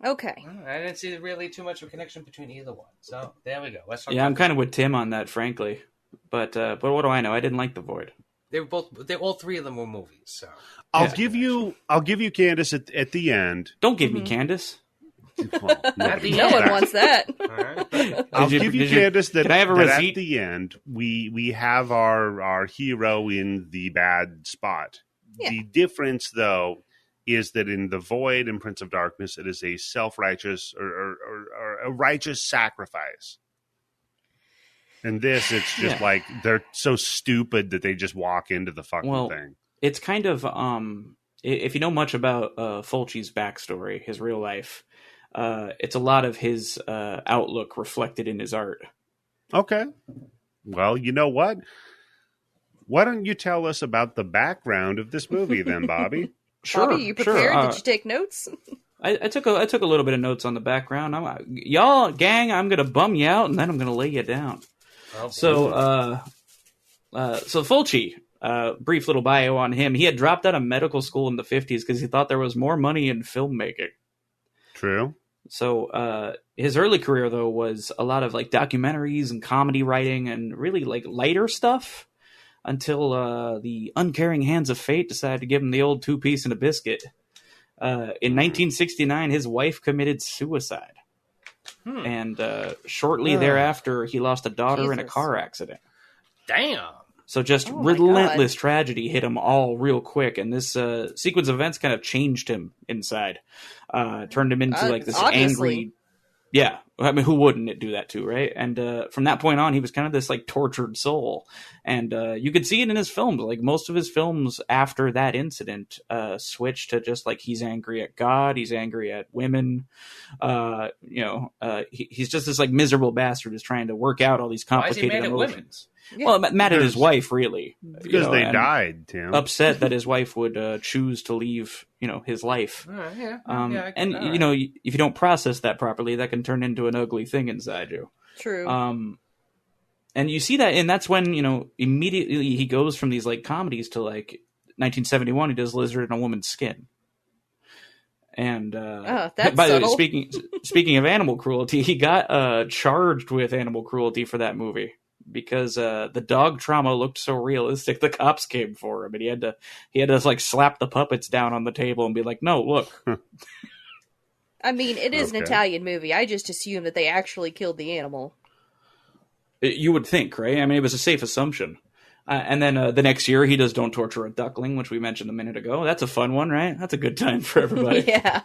Okay. I didn't see really too much of a connection between either one. So there we go. Let's talk Yeah, about I'm kind of with Tim on that, frankly. But what do I know? I didn't like The Void. all three of them were movies. So I'll Yeah. give you Candice at the end. Don't give me Candice. Well, nobody No wants one that. wants that. all right. I'll Did give you, did Candice, that, can I have a that receipt? at the end, we have our hero in the bad spot. Yeah. The difference, though, is that in The Void and Prince of Darkness, it is a self-righteous or a righteous sacrifice. In this, it's just Yeah. like they're so stupid that they just walk into the fucking thing. It's kind of if you know much about Fulci's backstory, his real life, it's a lot of his outlook reflected in his art. Okay. Well, you know what? Why don't you tell us about the background of this movie then, Bobby? Sure, Bobby, you prepared? Sure. Did you take notes? I took a little bit of notes on the background. Y'all, gang, I'm gonna bum you out and then I'm gonna lay you down. Oh, So Fulci, brief little bio on him. He had dropped out of medical school in the 50s because he thought there was more money in filmmaking. True. So his early career, though, was a lot of like documentaries and comedy writing and really like lighter stuff until the uncaring hands of fate decided to give him the old 2-piece and a biscuit. In 1969, his wife committed suicide. And shortly thereafter, he lost a daughter in a Jesus. car accident. damn. So just Oh my relentless tragedy hit him all real quick, and this sequence of events kind of changed him inside, turned him into like this obviously. angry. Yeah, I mean, who wouldn't it do that to, right? And from that point on, he was kind of this like tortured soul, and you could see it in his films. Like most of his films after that incident switched to just like he's angry at God, he's angry at women. He's just this like miserable bastard who's trying to work out all these Why is he complicated mad at women? emotions. Yeah. Well, mad at his Because- wife, really, Because they and died, Tim. upset that his wife would choose to leave, his life. All right, yeah. And all right. if you don't process that properly, that can turn into an ugly thing inside you. True. And you see that, and that's when immediately he goes from these like comedies to like 1971. He does Lizard in a Woman's Skin. And that's by the subtle. way, speaking of animal cruelty, he got charged with animal cruelty for that movie because the dog trauma looked so realistic. The cops came for him, and he had to like slap the puppets down on the table and be like, "No, look." I mean, it is an Okay. Italian movie. I just assumed that they actually killed the animal. You would think, right? I mean, it was a safe assumption. And then the next year, he does "Don't Torture a Duckling," which we mentioned a minute ago. That's a fun one, right? That's a good time for everybody. Yeah.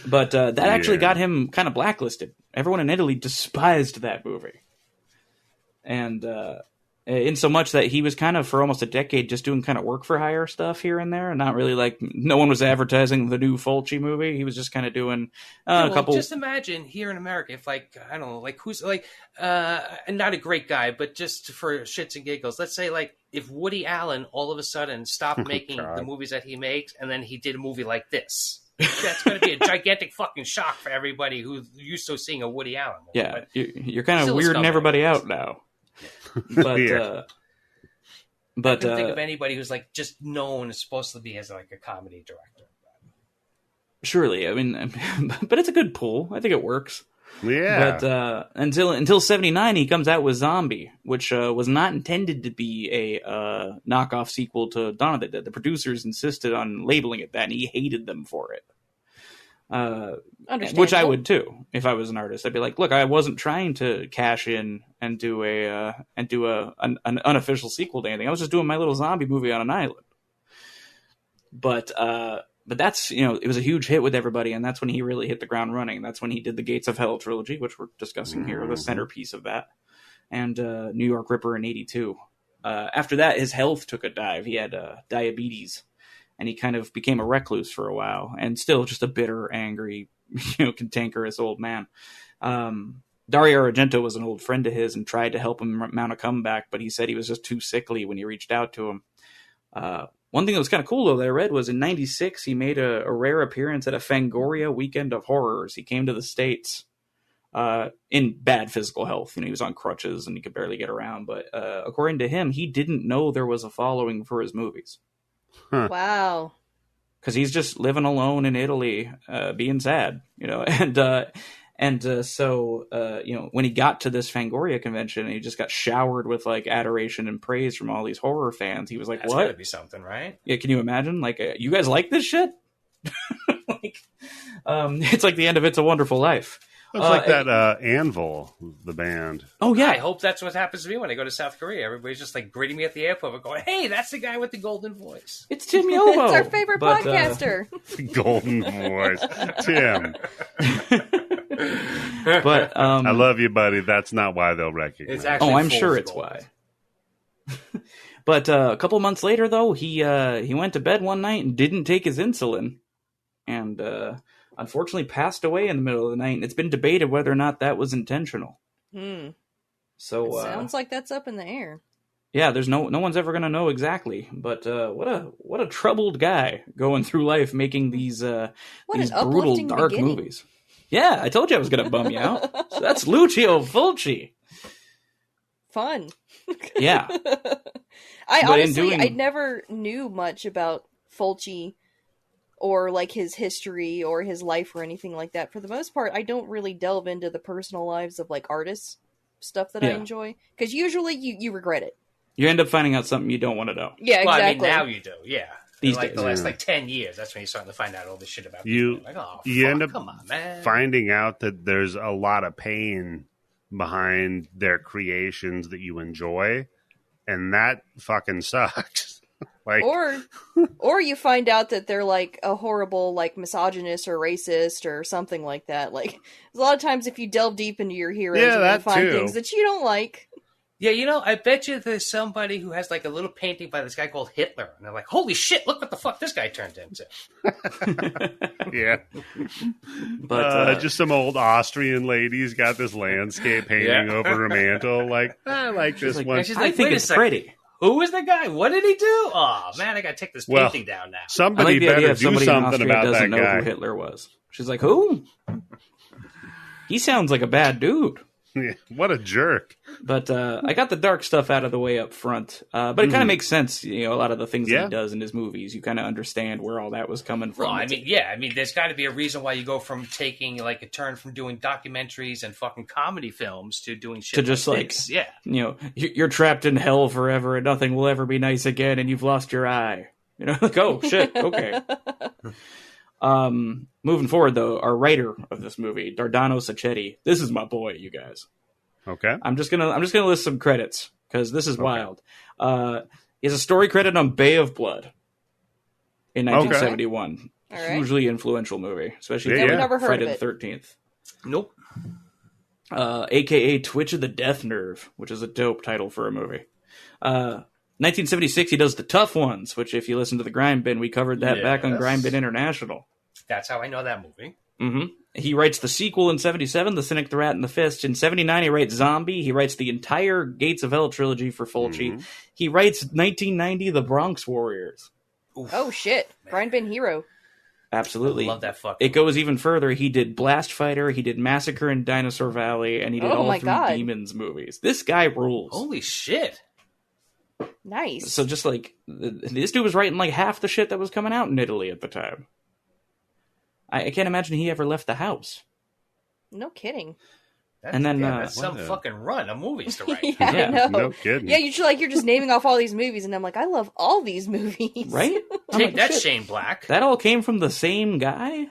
But that actually Yeah. got him kind of blacklisted. Everyone in Italy despised that movie. And in so much that he was kind of for almost a decade just doing kind of work for hire stuff here and there, and not really like no one was advertising the new Fulci movie. He was just kind of doing a couple. Just imagine here in America if like I don't know, like who's like not a great guy, but just for shits and giggles, let's say like if Woody Allen all of a sudden stopped making the movies that he makes, and then he did a movie like this. That's going to be a gigantic fucking shock for everybody who's used to seeing a Woody Allen movie. Yeah, you're kind of weirding everybody out now. But I can think of anybody who's like just known is supposed to be as like a comedy director. Surely, I mean, but it's a good pull. I think it works. Yeah. But until 79, he comes out with Zombie, which was not intended to be a knockoff sequel to Dawn of the Dead. The producers insisted on labeling it that, and he hated them for it. Which I would too if I was an artist. I'd be like, look, I wasn't trying to cash in and do an unofficial sequel to anything. I was just doing my little zombie movie on an island. But that's, it was a huge hit with everybody, and that's when he really hit the ground running. That's when he did the Gates of Hell trilogy, which we're discussing here, the centerpiece of that, and New York Ripper in '82. After that, his health took a dive. He had diabetes. And he kind of became a recluse for a while, and still just a bitter, angry, cantankerous old man. Dario Argento was an old friend of his and tried to help him mount a comeback, but he said he was just too sickly when he reached out to him. One thing that was kind of cool, though, that I read was in '96, he made a rare appearance at a Fangoria Weekend of Horrors. He came to the States in bad physical health. He was on crutches and he could barely get around. But according to him, he didn't know there was a following for his movies. Huh. Wow. Because he's just living alone in Italy, being sad, so when he got to this Fangoria convention, he just got showered with like adoration and praise from all these horror fans. He was like, That's "What? Gotta be something, right?" Yeah, can you imagine? Like, you guys like this shit? It's like the end of It's a Wonderful Life. It's like that Anvil, the band. Oh, yeah. I hope that's what happens to me when I go to South Korea. Everybody's just like greeting me at the airport and going, "Hey, that's the guy with the golden voice." It's Tim Yobo. It's our favorite podcaster. Golden voice. Tim. But I love you, buddy. That's not why they'll recognize. It's actually I'm sure it's why. But a couple months later, though, he went to bed one night and didn't take his insulin. And unfortunately passed away in the middle of the night, and it's been debated whether or not that was intentional. So sounds like that's up in the air. Yeah, there's no one's ever going to know exactly. But what a troubled guy going through life making these brutal, dark movies. Yeah, I told you I was going to bum you out. So that's Lucio Fulci. Fun. Yeah. I never knew much about Fulci or like his history or his life or anything like that. For the most part, I don't really delve into the personal lives of like artists, stuff that I enjoy, because usually you regret it. You end up finding out something you don't want to know. Yeah, well, exactly. I mean, now you do, yeah. These like days. the last 10 years, that's when you're starting to find out all this shit about You. people. Like, oh, You fuck, end up come on, man. finding out that there's a lot of pain behind their creations that you enjoy, and that fucking sucks. Like, or you find out that they're like a horrible like misogynist or racist or something like that. Like a lot of times, if you delve deep into your heroes, you're gonna find things that you don't like. Yeah, I bet you there's somebody who has like a little painting by this guy called Hitler, and they're like, "Holy shit! Look what the fuck this guy turned into." yeah, but just some old Austrian lady's got this landscape painting over her mantle. Like, I like this one. She's I like, think it's pretty. Who is the guy? What did he do? Oh man, I gotta take this painting down now. Somebody better do something about that doesn't know guy. Who Hitler was? She's like, who? He sounds like a bad dude. Yeah, what a jerk. But I got the dark stuff out of the way up front. But it kind of makes sense, a lot of the things that he does in his movies. You kind of understand where all that was coming from. Well, I mean, there's got to be a reason why you go from taking like a turn from doing documentaries and fucking comedy films to doing shit to just like this. You're trapped in hell forever and nothing will ever be nice again and you've lost your eye. Like, oh, shit, okay. Moving forward, though, our writer of this movie, Dardano Sacchetti, this is my boy, you guys. Okay. I'm just gonna list some credits because this is wild. He has a story credit on Bay of Blood in 1971. All right. Hugely influential movie, especially never heard Friday of the it. 13th. Nope. a.k.a. Twitch of the Death Nerve, which is a dope title for a movie. 1976, he does The Tough Ones, which if you listen to the Grindbin, we covered that back on Grindbin International. That's how I know that movie. Mm-hmm. He writes the sequel in 77, The Cynic, the Rat, and the Fist. In 79, he writes Zombie. He writes the entire Gates of Hell trilogy for Fulci. Mm-hmm. He writes 1990, The Bronx Warriors. Oof. Oh shit, Grindbin hero. Absolutely. I love that fucking It goes even further. He did Blast Fighter, he did Massacre in Dinosaur Valley, and he did all three Demons movies. This guy rules. Holy shit. Nice. So just like, this dude was writing like half the shit that was coming out in Italy at the time. I can't imagine he ever left the house. No kidding. That's some fucking run of movies to write. I know. No kidding. Yeah, you're just naming off all these movies, and I'm like, I love all these movies. Right? Take that, Shane Black. That all came from the same guy?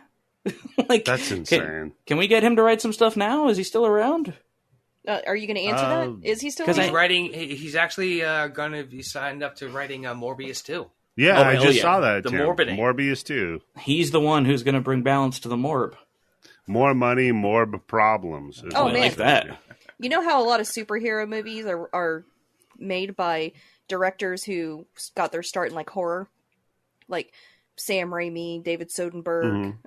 Like, that's insane. Can we get him to write some stuff now? Is he still around? Are you going to answer that? Is he still? He's around? writing. He's actually going to be signed up to writing Morbius 2. Yeah, I just saw that. The Tim. Morbidating. Morbius 2. He's the one who's going to bring balance to the Morb. More money, more problems. Oh, man. I like that. You know how a lot of superhero movies are made by directors who got their start in like horror, like Sam Raimi, David Soderbergh,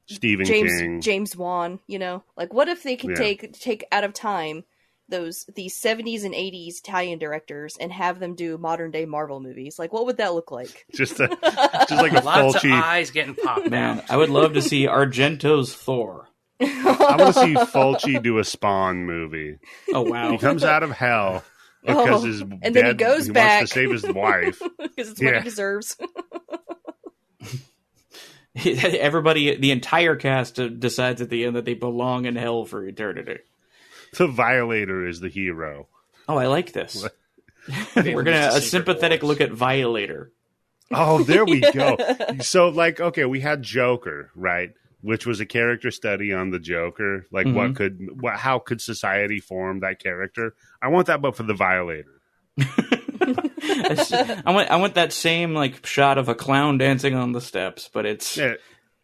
Stephen King, James Wan. You know, like what if they could take out of time these 70s and 80s Italian directors and have them do modern day Marvel movies? Like, what would that look like? just like a Lots Fulci. of eyes getting popped Man, out. I would love to see Argento's Thor. I want to see Fulci do a Spawn movie. Oh, wow. He comes out of hell because his and dad, then he goes back wants to save his wife. because it's what he deserves. Everybody, the entire cast decides at the end that they belong in hell for eternity. The Violator is the hero. Oh, I like this. We're going to a sympathetic look at Violator. Oh, there we go. So, like, okay, we had Joker, right? Which was a character study on the Joker. Like, how could society form that character? I want that, but for the Violator. I want that same like shot of a clown dancing on the steps, but it's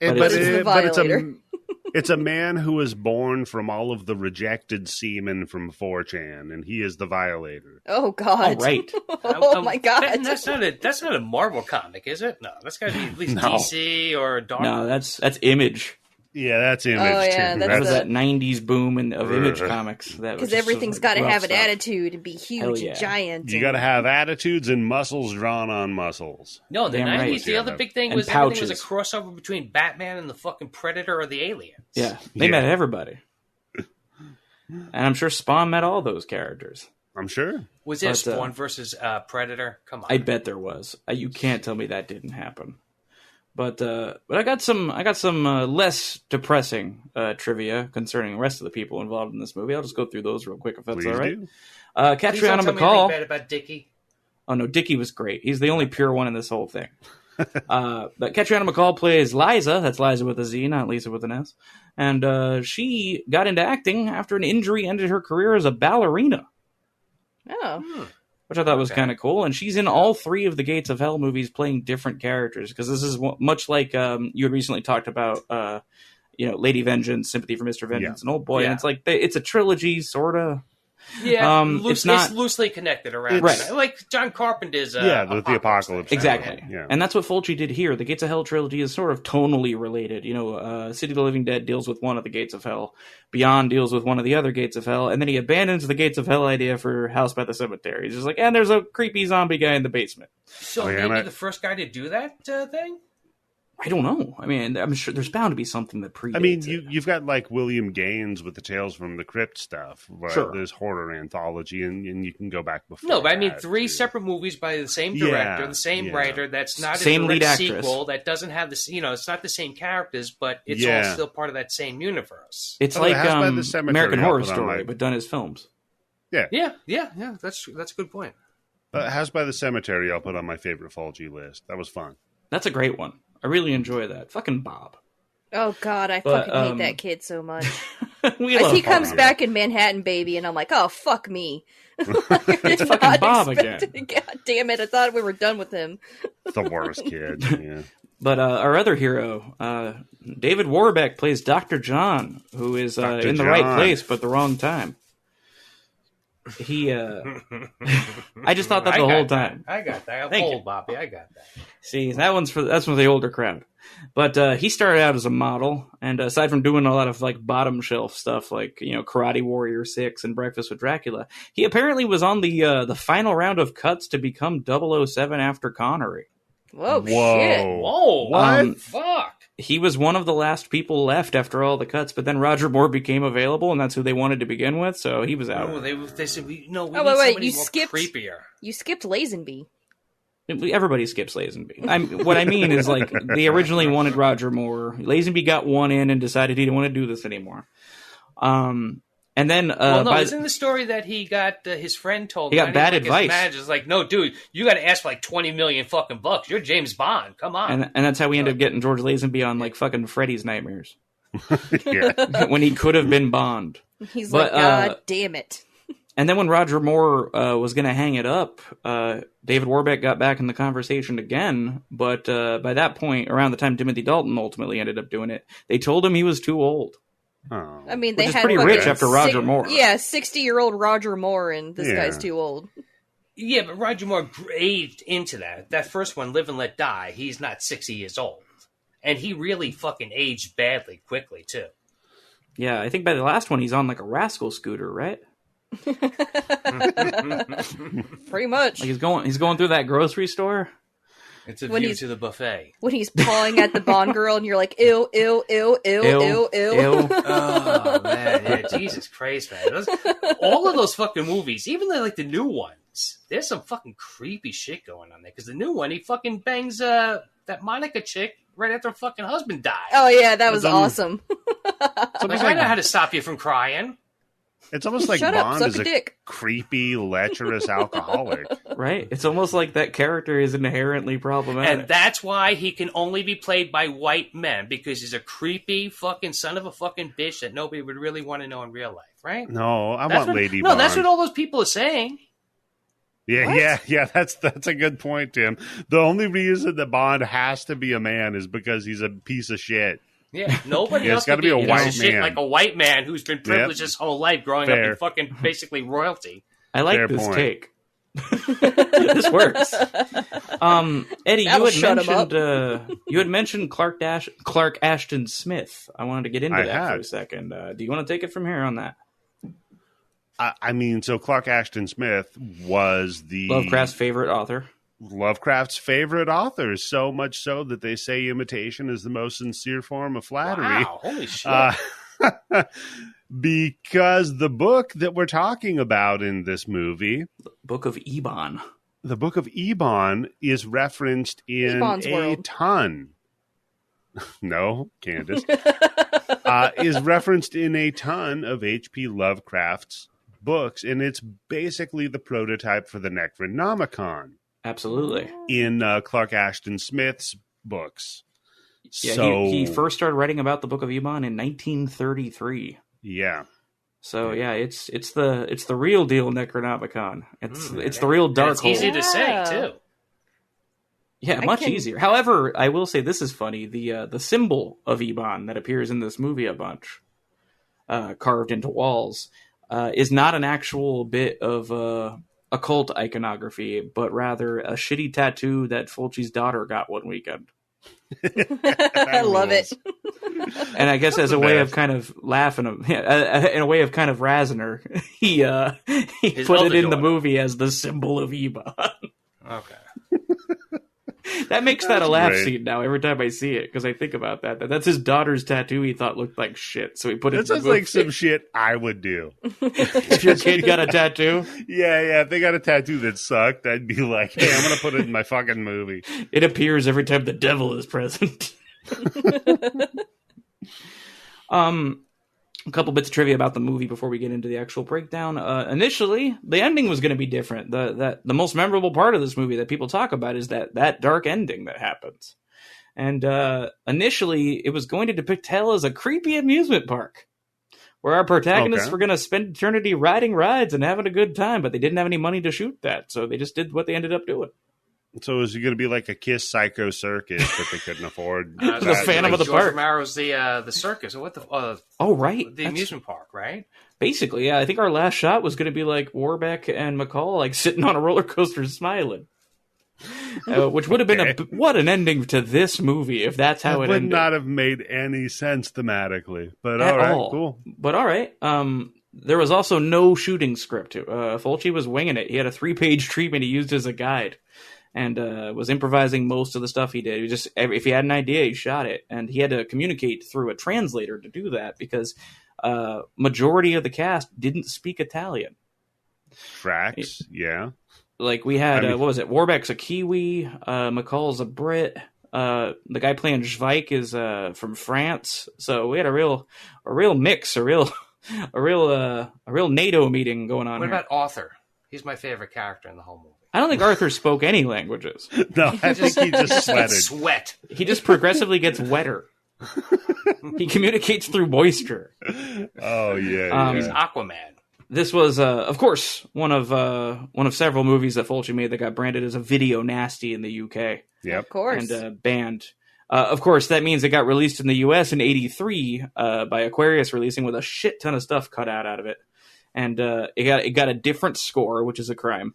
it's a man who was born from all of the rejected semen from 4chan, and he is the Violator. Oh God! Oh, right. Oh my God! That's not a Marvel comic, is it? No, that's got to be at least DC or Dark. No, that's Image. Yeah, that's Image. Oh, yeah, too. That's that 90s boom of Image comics. Because everything's got to have an stuff. attitude and be huge and giant. You got to have attitudes and muscles drawn on muscles. No, the Damn 90s, right. the other big thing And was everything was a pouches. crossover between Batman and the fucking Predator or the Aliens. Yeah, they met everybody. And I'm sure Spawn met all those characters. I'm sure. Was it But, Spawn versus Predator? Come on. I bet there was. You can't tell me that didn't happen. But I got some less depressing trivia concerning the rest of the people involved in this movie. I'll just go through those real quick if that's Please all right. do. Please don't Catriona tell me anything McCall. bad about Dickie. Oh no, Dickie was great. He's the only pure one in this whole thing. But Catriona McCall plays Liza. That's Liza with a Z, not Lisa with an S. And she got into acting after an injury ended her career as a ballerina. Oh. Which I thought was kind of cool. And she's in all three of the Gates of Hell movies playing different characters. Because this is much like you had recently talked about, Lady Vengeance, Sympathy for Mr. Vengeance, and Old Boy. Yeah. And it's like, it's a trilogy, sort of. Yeah, it's not it's loosely connected around. Right. Like John Carpenter's with the Apocalypse. Exactly. Yeah. And that's what Fulci did here. The Gates of Hell trilogy is sort of tonally related. City of the Living Dead deals with one of the Gates of Hell. Beyond deals with one of the other Gates of Hell. And then he abandons the Gates of Hell idea for House by the Cemetery. He's just like, and there's a creepy zombie guy in the basement. So maybe the first guy to do that thing? I don't know. I mean, I'm sure there's bound to be something that predates. I mean, it. you've got like William Gaines with the Tales from the Crypt stuff. Where Sure. There's horror anthology, and you can go back before. No, but I mean that, three too. separate movies by the same director, the same writer. That's not Same a direct lead actress. sequel. That doesn't have this. It's not the same characters, but it's all still part of that same universe. It's Oh, like House by the Cemetery American I'll Horror put on Story, my- but done as films. Yeah. That's a good point. House by the Cemetery, I'll put on my favorite Fulci list. That was fun. That's a great one. I really enjoy that. Fucking Bob. Oh God, I But, fucking hate that kid so much. We As love he comes Bob. back in Manhattan Baby, and I'm like, oh fuck me. It's fucking Bob again. God damn it! I thought we were done with him. The worst kid. Yeah. But our other hero, David Warbeck, plays Dr. John, who is in the right place but the wrong time. He, I just thought that the whole time. I got that. I'm old, Bobby. I got that. See, that's for the older crowd. But he started out as a model, and aside from doing a lot of like bottom shelf stuff, like Karate Warrior 6 and Breakfast with Dracula, he apparently was on the final round of cuts to become 007 after Connery. Whoa, shit! Whoa, what? Fuck! He was one of the last people left after all the cuts, but then Roger Moore became available, and that's who they wanted to begin with, so he was out. Oh, they said, we need somebody more creepier. You skipped Lazenby. Everybody skips Lazenby. What I mean is, like, they originally wanted Roger Moore. Lazenby got one in and decided he didn't want to do this anymore. And then, isn't the story that he got his friend told he got bad advice? His manager's like, no, dude, you got to ask for like $20 million fucking bucks. You're James Bond. Come on. And that's how we ended up getting George Lazenby on like fucking Freddy's Nightmares. Yeah. When he could have been Bond. He's like, God damn it. And then when Roger Moore was going to hang it up, David Warbeck got back in the conversation again. But by that point, around the time Timothy Dalton ultimately ended up doing it, they told him he was too old. Oh. I mean, they Which is had pretty rich after Roger Moore. Yeah, 60-year-old Roger Moore, and this guy's too old. Yeah, but Roger Moore aged into that. That first one, Live and Let Die, he's not 60 years old. And he really fucking aged badly quickly, too. Yeah, I think by the last one, he's on like a rascal scooter, right? Pretty much. Like he's going through that grocery store. It's a view to the buffet. When he's pawing at the Bond girl and you're like, ew, ew, ew, ew, ew, ew. Oh, man. Yeah, Jesus Christ, man. All of those fucking movies, even the new ones, there's some fucking creepy shit going on there. Because the new one, he fucking bangs that Monica chick right after her fucking husband died. Oh, yeah, that was awesome. I know how to stop you from crying. It's almost like Bond is a creepy, lecherous alcoholic. Right? It's almost like that character is inherently problematic. And that's why he can only be played by white men, because he's a creepy fucking son of a fucking bitch that nobody would really want to know in real life, right? No, I want Lady Bond. No, that's what all those people are saying. Yeah, that's a good point, Tim. The only reason that Bond has to be a man is because he's a piece of shit. Yeah, nobody else can be a white man. Like a white man who's been privileged his whole life growing up in fucking basically royalty. I like this take. This works. Eddie, you had mentioned Clark Ashton Smith. I wanted to get into that for a second. Do you want to take it from here on that? I mean, so Clark Ashton Smith was the Lovecraft's favorite author. So much so that they say imitation is the most sincere form of flattery. Wow, holy shit. Because the book that we're talking about in this movie, Book of Ebon. The Book of Ebon is referenced in Ebon's a World. ton. No, Candice. Is referenced in a ton of H.P. Lovecraft's books, and it's basically the prototype for the Necronomicon. Absolutely. In Clark Ashton Smith's books. Yeah, so, he first started writing about the Book of Ebon in 1933. Yeah. So yeah, it's the real deal Necronomicon. It's the real dark hole. It's easy to say too. Yeah, much easier. However, I will say this is funny. The symbol of Ebon that appears in this movie a bunch, carved into walls, is not an actual bit of occult iconography, but rather a shitty tattoo that Fulci's daughter got one weekend. I love it. And I guess as a way of kind of laughing, in a way of kind of razzing her, he put it in the movie as the symbol of Ebon. Okay. That makes that a laugh scene now every time I see it, because I think about that. That's his daughter's tattoo he thought looked like shit, so he put it in the movie. That sounds like some shit I would do. If your kid got a tattoo? Yeah, if they got a tattoo that sucked, I'd be like, hey, I'm going to put it in my fucking movie. It appears every time the devil is present. A couple bits of trivia about the movie before we get into the actual breakdown. Initially, the ending was going to be different. The most memorable part of this movie that people talk about is that dark ending that happens. And initially, it was going to depict hell as a creepy amusement park, where our protagonists were going to spend eternity riding rides and having a good time, but they didn't have any money to shoot that, so they just did what they ended up doing. So is it going to be like a Kiss Psycho Circus that they couldn't afford? The Phantom of the George Park. Romero's the circus, or what the Oh, right. the amusement park, right? Basically, yeah. I think our last shot was going to be like Warbeck and McCall, like sitting on a roller coaster smiling. Which would have been what an ending to this movie if that's how it would ended. not have made any sense thematically. But At all right, all. cool. But all right. There was also no shooting script. Fulci was winging it. He had a 3-page treatment he used as a guide, and was improvising most of the stuff he did. He just, if he had an idea, he shot it, and he had to communicate through a translator to do that because majority of the cast didn't speak Italian. Tracks, yeah. Like we had, what was it? Warbeck's a Kiwi, McCall's a Brit. The guy playing Zweig is from France. So we had a real mix, a real NATO meeting going on. What here. about Arthur? He's my favorite character in the whole movie. I don't think Arthur spoke any languages. No, I think he just sweated. Sweat. He just progressively gets wetter. He communicates through moisture. Oh yeah, He's yeah. Aquaman. This was, of course, one of several movies that Fulci made that got branded as a video nasty in the UK. Yep. Of course. And banned. Of course, that means it got released in the US in '83 by Aquarius, releasing with a shit ton of stuff cut out of it, and it got a different score, which is a crime.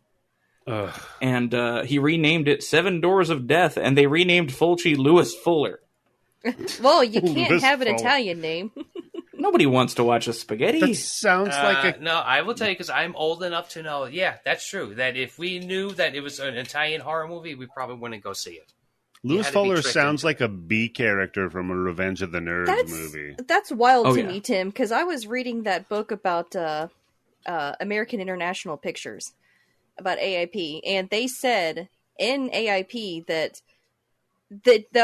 Ugh. And he renamed it Seven Doors of Death, and they renamed Fulci Louis Fuller. Well, you can't Louis have an Fuller. Italian name. Nobody wants to watch a spaghetti. That sounds like a No, I will tell you because I'm old enough to know. Yeah, that's true. That if we knew that it was an Italian horror movie, we probably wouldn't go see it. Louis had to be Fuller tricked sounds into like a B character from a Revenge of the Nerds movie. That's wild Oh, to yeah. me, Tim, because I was reading that book about American International Pictures, about AIP, and they said in AIP that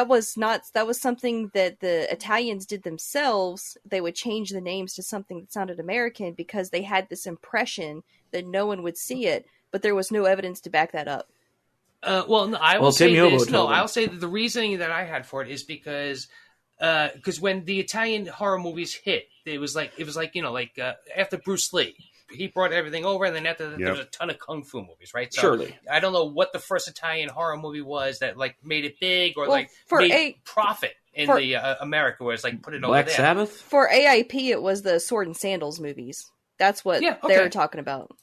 was something that the Italians did themselves. They would change the names to something that sounded American because they had this impression that no one would see it, but there was no evidence to back that up. Well, no, I will Tim say Yobo this. No, told him. I'll say that the reasoning that I had for it is because when the Italian horror movies hit, it was like after Bruce Lee, he brought everything over, and then after that, there was a ton of kung fu movies, right? So Surely. I don't know what the first Italian horror movie was that like made it big or Well, made profit in the America, where it's like put it Black over there. Sabbath? For AIP, it was the Sword and Sandals movies. That's what Yeah, they okay. were talking about.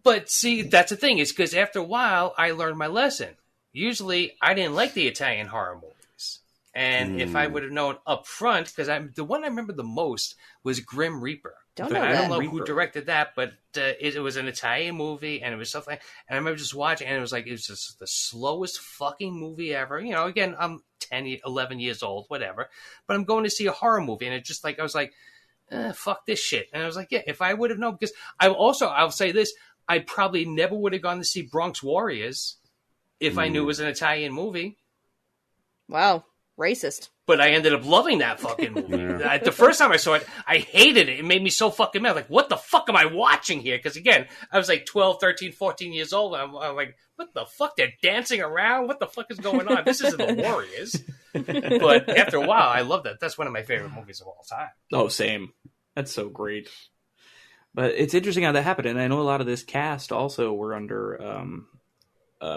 But see, that's the thing, is because after a while, I learned my lesson. Usually, I didn't like the Italian horror movies. And if I would have known up front, because the one I remember the most was Grim Reaper. Don't But know I that. don't know who Reaper. directed that, but it was an Italian movie, and it was something. And I remember just watching, and it was just the slowest fucking movie ever. You know, again, I'm 10, 11 years old, whatever. But I'm going to see a horror movie, and it just like, I was like, fuck this shit. And I was like, yeah, if I would have known, because I'll say this, I probably never would have gone to see Bronx Warriors if I knew it was an Italian movie. Wow, racist. But I ended up loving that fucking movie. Yeah. The first time I saw it, I hated it. It made me so fucking mad. Like, what the fuck am I watching here? Because, again, I was like 12, 13, 14 years old. And I'm like, what the fuck? They're dancing around? What the fuck is going on? This isn't the Warriors. But after a while, I loved that. That's one of my favorite movies of all time. Oh, same. That's so great. But it's interesting how that happened. And I know a lot of this cast also were under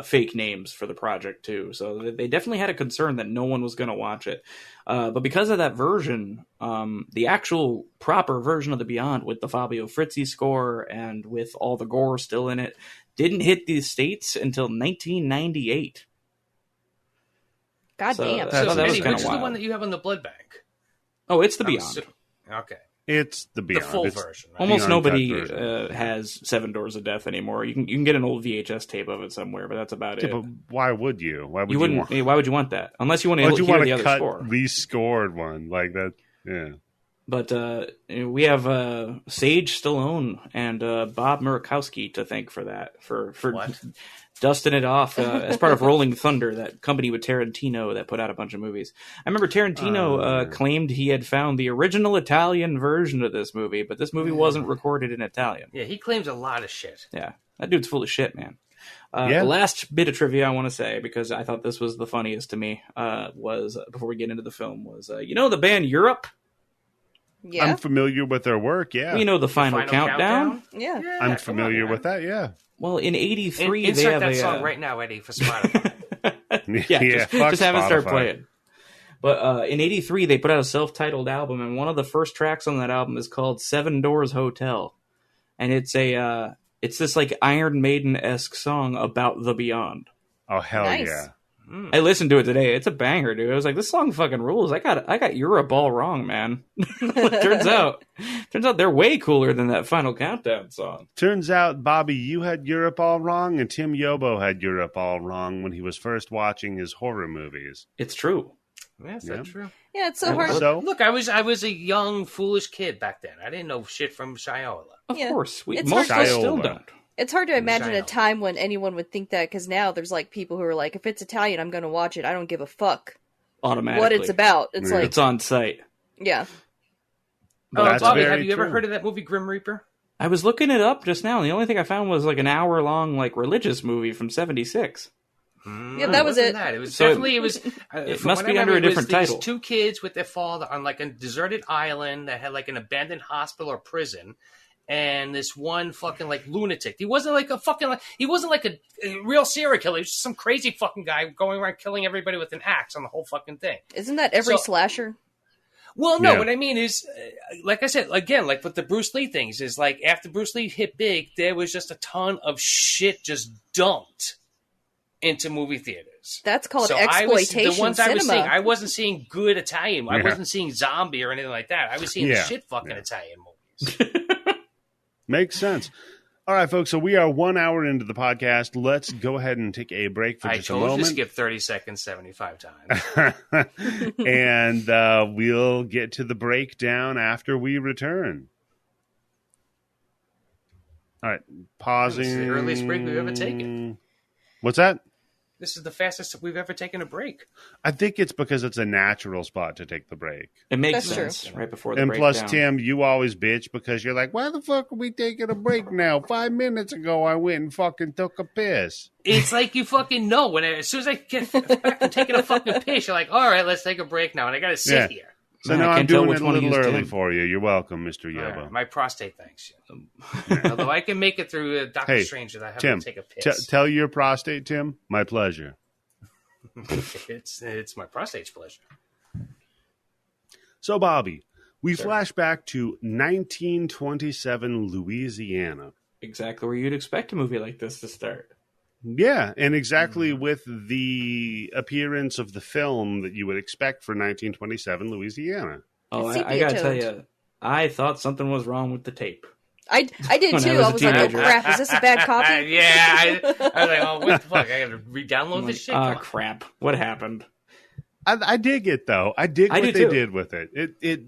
fake names for the project, too. So they definitely had a concern that no one was going to watch it. But because of that version, the actual proper version of The Beyond with the Fabio Frizzi score and with all the gore still in it didn't hit the States until 1998. God So, damn. I thought So, that was Eddie, kinda which is the wild. one that you have on the blood bank? Oh, it's The I'm Beyond. Okay. It's the Beyond. The full It's version. Right? Almost The uncut nobody version. has Seven Doors of Death anymore. You can get an old VHS tape of it somewhere, but that's about Yeah, it. but why would you? Why would You wouldn't. want? Why would you want that? Unless you want Why would to you hear want the to other cut score. rescored one like that? Yeah. But we have Sage Stallone and Bob Murakowski to thank for that, for What? dusting it off as part of Rolling Thunder, that company with Tarantino that put out a bunch of movies. I remember Tarantino claimed he had found the original Italian version of this movie, but this movie wasn't recorded in Italian. Yeah, he claims a lot of shit. Yeah, that dude's full of shit, man. Yeah. The last bit of trivia I want to say, because I thought this was the funniest to me, was, before we get into the film, was, the band Europe? Yeah. I'm familiar with their work. Yeah. You know the Final Countdown? Yeah. I'm come on, familiar man. with that. Yeah. Well, in '83, they Insert have that a song right now, Eddie, for Spotify. just have it start Spotify. playing. But in '83, they put out a self-titled album, and one of the first tracks on that album is called "Seven Doors Hotel," and it's this like Iron Maiden-esque song about the beyond. Oh hell Nice. yeah! I listened to it today. It's a banger, dude. I was like, this song fucking rules. I got Europe all wrong, man. turns out they're way cooler than that Final Countdown song. Turns out, Bobby, you had Europe all wrong, and Tim Yobo had Europe all wrong when he was first watching his horror movies. It's true. Yes, that's true. Yeah, it's so hard. So, Look, I was a young, foolish kid back then. I didn't know shit from Shyamalan. Of Yeah. course, It's most of hard us to- still don't. It's hard to imagine a China. time when anyone would think that, because now there's like people who are like, if it's Italian, I'm going to watch it. I don't give a fuck Automatically, what it's about. It's Yeah. like, It's on site. yeah. Oh, That's Bobby, very have you ever true. heard of that movie Grim Reaper? I was looking it up just now, and the only thing I found was like an hour-long like religious movie from '76. Yeah, that was wasn't it. That. It was So definitely it was. it from must what be I under a remember, it was different these title. Two kids with their father on like a deserted island that had like an abandoned hospital or prison, and this one fucking like lunatic. He wasn't like a fucking like he wasn't like a real serial killer. He was just some crazy fucking guy going around killing everybody with an axe on the whole fucking thing. Isn't that every So- slasher? Well, no, Yeah. what I mean is, like I said, again, like with the Bruce Lee things, is like after Bruce Lee hit big, there was just a ton of shit just dumped into movie theaters. That's called So exploitation the ones cinema. I was seeing, I wasn't seeing good Italian. I Yeah. wasn't seeing zombie or anything like that. I was seeing Yeah. shit fucking Yeah. Italian movies. makes sense. All right, folks. So we are 1 hour into the podcast. Let's go ahead and take a break for I just a told you to moment. skip 30 seconds 75 times. And we'll get to the breakdown after we return. All right, pausing. This is the earliest break we've ever taken. What's that? This is the fastest we've ever taken a break. I think it's because it's a natural spot to take the break. It makes That's true. sense right before the And plus, breakdown. Tim, you always bitch because you're like, why the fuck are we taking a break now? 5 minutes ago, I went and fucking took a piss. It's like you fucking know when as soon as I get back from taking a fucking piss, you're like, all right, let's take a break now, and I got to sit Yeah. here. So Man, I now I'm can't tell doing which it a one to little use early Tim. for you. You're welcome, Mr. All Yobo. right, my prostate thanks. Although I can make it through Doctor Hey, Strange without having Tim, to take a piss. tell your prostate, Tim. My pleasure. It's my prostate's pleasure. So, Bobby, we Sure. flash back to 1927 Louisiana. Exactly where you'd expect a movie like this to start. Yeah, and exactly with the appearance of the film that you would expect for 1927 Louisiana. Oh, I Sepia gotta tell toned. you, I thought something was wrong with the tape. I did When I too. was I a was like, oh teenager. crap, is this a bad copy? Yeah, I was like, oh, what the fuck? I got to re-download I'm this like, shit. ah, Come on. crap. What happened? I dig it though. I dig I what do they too. did with it. It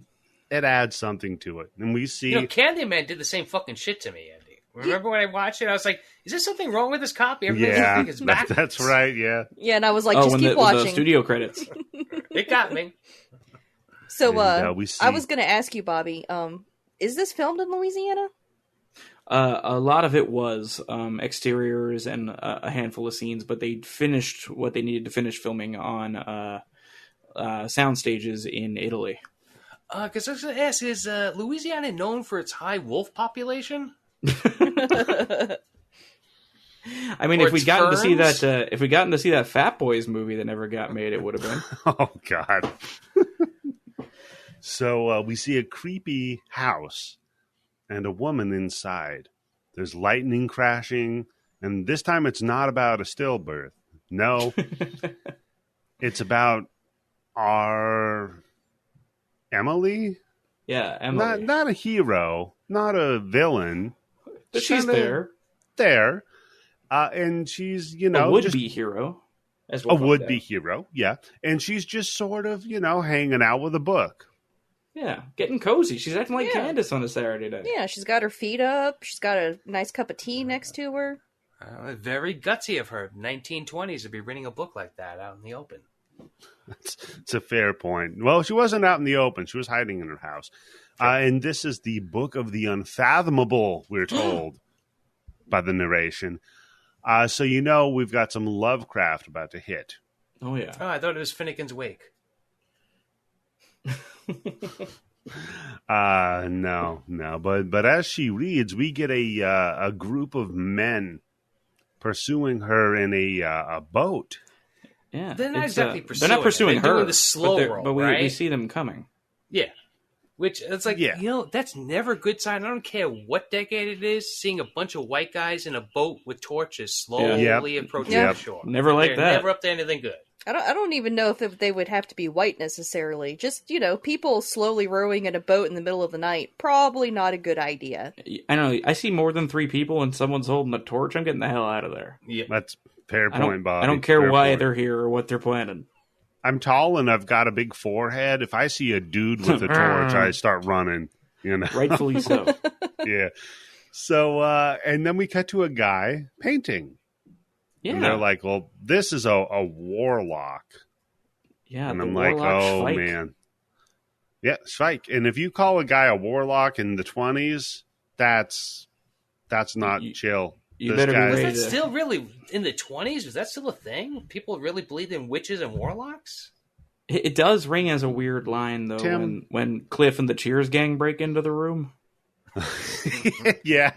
adds something to it, and we see. You know, Candyman did the same fucking shit to me, Andy. Remember when I watched it? I was like, is there something wrong with this copy? Everything yeah, is backwards. that's right. Yeah, Yeah, and I was like, oh, just when keep the watching. studio credits. It got me. So, And, we see. I was going to ask you, Bobby, is this filmed in Louisiana? A lot of it was exteriors and a handful of scenes, but they finished what they needed to finish filming on sound stages in Italy. Because I was going to ask, is Louisiana known for its high wolf population? I mean, Or if we'd its gotten to see ferns? that, if we gotten to see that Fat Boys movie that never got made, it would have been. Oh God. So we see a creepy house and a woman inside. There's lightning crashing, and this time it's not about a stillbirth. No, it's about our Emily. Yeah, Emily. Not a hero, not a villain. but she's kinda there, and she's a just would-be hero. As a we'll find would-be out. hero, yeah, and she's just sort of hanging out with a book. Yeah, getting cozy. She's acting like Yeah. Candice on a Saturday night. Yeah, she's got her feet up. She's got a nice cup of tea next to her. Very gutsy of her, 1920s, to be reading a book like that out in the open. It's a fair point. Well, she wasn't out in the open. She was hiding in her house. And this is the Book of the Unfathomable, we're told, by the narration. So we've got some Lovecraft about to hit. Oh yeah. Oh, I thought it was Finnegan's Wake. No. But as she reads, we get a group of men pursuing her in a boat. Yeah, They're not exactly pursuing. They're not pursuing They're her. doing the slow roll, but we right? see them coming. Yeah. Which, it's like, that's never a good sign. I don't care what decade it is, seeing a bunch of white guys in a boat with torches slowly approaching the shore. Never like They're that. never up to anything good. I don't even know if they would have to be white necessarily. Just, people slowly rowing in a boat in the middle of the night. Probably not a good idea. I know. I see more than 3 people and someone's holding a torch. I'm getting the hell out of there. Yep. That's fair point, Bob. I don't care why they're here or what they're planning. I'm tall and I've got a big forehead. If I see a dude with a torch, I start running. Rightfully so. Yeah. So, and then we cut to a guy painting. Yeah. And they're like, well, this is a warlock. Yeah. And I'm like, oh, Schweik. man. Yeah, Schweik. And if you call a guy a warlock in the 20s, that's not chill. You better be ready. Is that still really in the 20s? Is that still a thing? People really believe in witches and warlocks? It does ring as a weird line, though, Tim. when Cliff and the Cheers gang break into the room. Yeah,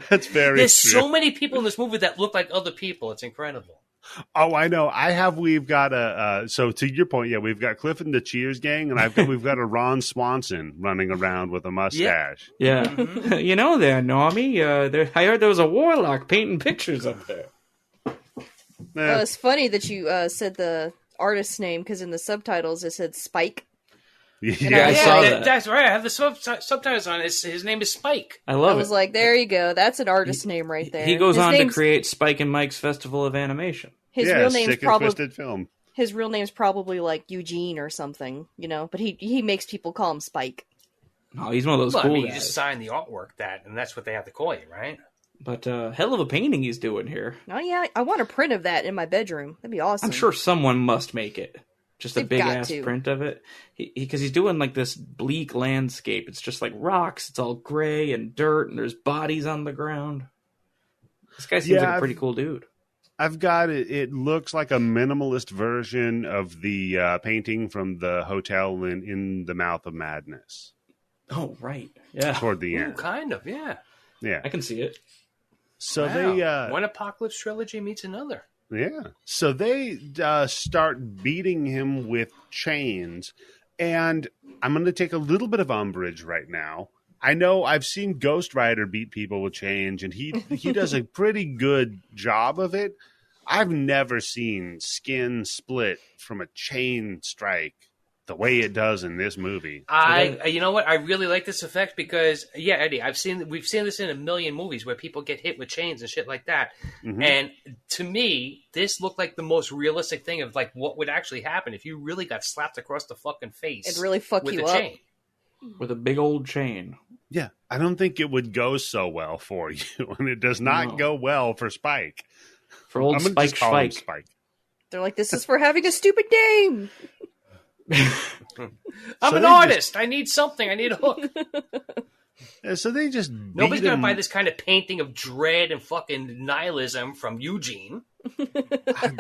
that's very There's true. so many people in this movie that look like other people. It's incredible. Oh, I know. We've got so to your point, yeah, we've got Cliff and the Cheers gang, and we've got a Ron Swanson running around with a mustache. Yeah. Mm-hmm. You know there, Normie. I heard there was a warlock painting pictures up there. It's funny that you said the artist's name, because in the subtitles it said Spike. Yeah, I saw that. That's right. I have the subtitles on. His name is Spike. I love it. I was like, there you go. That's an artist's name right there. He goes His on to name's- create Spike and Mike's Festival of Animation. His real name's Sick and probably Twisted Film. his real name's probably like Eugene or something, but he makes people call him Spike. Oh, he's one of those Well, cool I mean, you guys. just sign the artwork and that's what they have to call you, right? But hell of a painting he's doing here. Oh yeah, I want a print of that in my bedroom. That'd be awesome. I'm sure someone must make it. Just a They've big got ass to. print of it. Because he's doing like this bleak landscape. It's just like rocks. It's all gray and dirt, and there's bodies on the ground. This guy seems like a pretty cool dude. I've got it. It looks like a minimalist version of the painting from the hotel in the Mouth of Madness. Oh, right. Yeah. Toward the Ooh, end. kind of, yeah. Yeah. I can see it. So Wow. One apocalypse trilogy meets another. So they start beating him with chains. And I'm going to take a little bit of umbrage right now. I know I've seen Ghost Rider beat people with chains, and he does a pretty good job of it. I've never seen skin split from a chain strike the way it does in this movie. You know what? I really like this effect because, yeah, Eddie, we've seen this in a million movies where people get hit with chains and shit like that. Mm-hmm. And to me, this looked like the most realistic thing of like what would actually happen if you really got slapped across the fucking face. It'd really fuck with you a up. chain. With a big old chain. Yeah, I don't think it would go so well for you, and it does not go well for Spike. For old Spike Spike. They're like, this is for having a stupid name. I'm an artist. I need something. I need a hook. So they just Nobody's going to buy this kind of painting of dread and fucking nihilism from Eugene.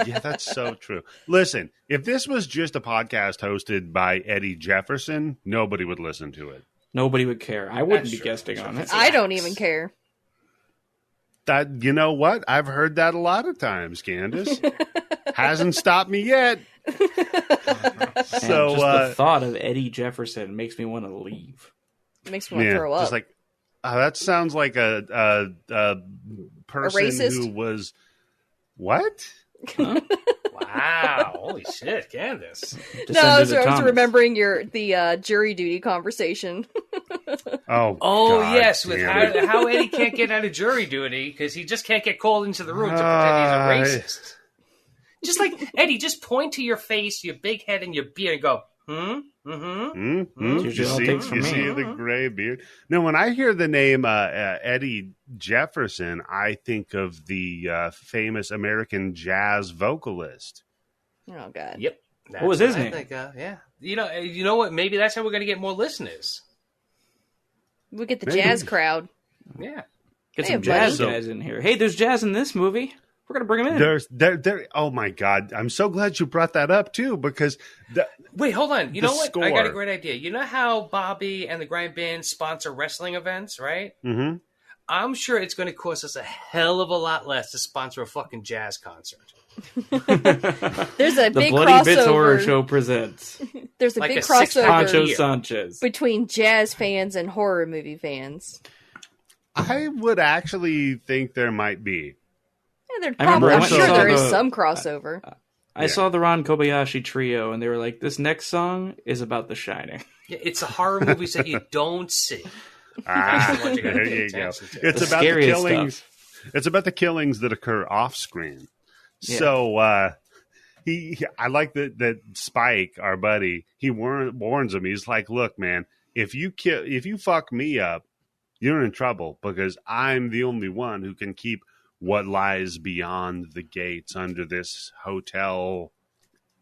Yeah, that's so true. Listen, if this was just a podcast hosted by Eddie Jefferson, nobody would listen to it. Nobody would care. I wouldn't be guesting on it. I don't even care. That, you know what? I've heard that a lot of times, Candice. Hasn't stopped me yet. So just the thought of Eddie Jefferson makes me want to leave. It makes me want to throw up. Just like, that sounds like a person who was what? Huh? Wow! Holy shit, Candice. No, I was remembering the jury duty conversation. Oh, God, yes, with how Eddie can't get out of jury duty because he just can't get called into the room to pretend he's a racist. Just like Eddie, just point to your face, your big head, and your beard, and go, You see the gray beard? No, when I hear the name Eddie Jefferson, I think of the famous American jazz vocalist. Oh God! Yep. What was his name? Yeah. You know what? Maybe that's how we're going to get more listeners. We get the jazz crowd. Yeah. Get some jazz guys in here. Hey, there's jazz in this movie. We're going to bring them in. There. Oh, my God. I'm so glad you brought that up, too, because... Wait, hold on. You know what? Score. I got a great idea. You know how Bobby and the Grindbin sponsor wrestling events, right? Mm-hmm. I'm sure it's going to cost us a hell of a lot less to sponsor a fucking jazz concert. There's a The big Bloody Bits Horror crossover. Show presents There's a Like big a six-pack Pancho crossover year. Sanchez. between jazz fans and horror movie fans. I would actually think there might be. Yeah, I remember I'm I sure saw there is the- some crossover. I saw the Ron Kobayashi trio, and they were like, "This next song is about The Shining." Yeah, it's the horror movies that you don't see. Ah, That's the one you gotta there pay you go. attention to. It's The about the scariest killings. stuff. It's about the killings that occur off screen. Yeah. So I like that Spike, our buddy, he warns him. He's like, "Look, man, if you fuck me up, you're in trouble because I'm the only one who can keep what lies beyond the gates under this hotel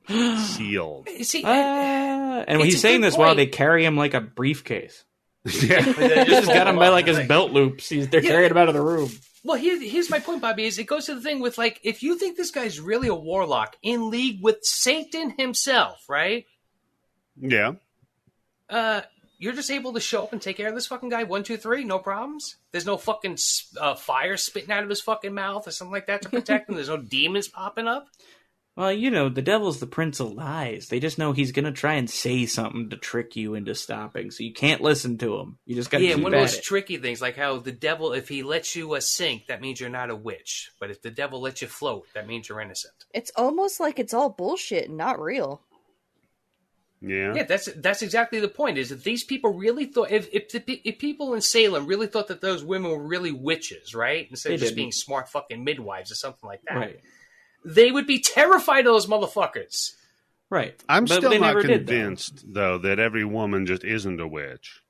sealed." See, And It's he's a saying good this while point. they carry him like a briefcase. Yeah. They just got him by like his belt loops. They're carrying him out of the room. Well, here's my point, Bobby, is it goes to the thing with, like, if you think this guy's really a warlock in league with Satan himself, right? Yeah. You're just able to show up and take care of this fucking guy 1, 2, 3, no problems. There's no fucking fire spitting out of his fucking mouth or something like that to protect him. There's no demons popping up. Well, the devil's the prince of lies. They just know he's going to try and say something to trick you into stopping, so you can't listen to him. You just got to Yeah, keep one of at those it. tricky things, like how the devil, if he lets you sink, that means you're not a witch. But if the devil lets you float, that means you're innocent. It's almost like it's all bullshit and not real. Yeah. Yeah, that's exactly the point. Is that these people really thought if people in Salem really thought that those women were really witches, right? Instead of They just didn't. being smart fucking midwives or something like that, Right. they would be terrified of those motherfuckers. Right. I'm But still they not never did, though. convinced, though, that every woman just isn't a witch.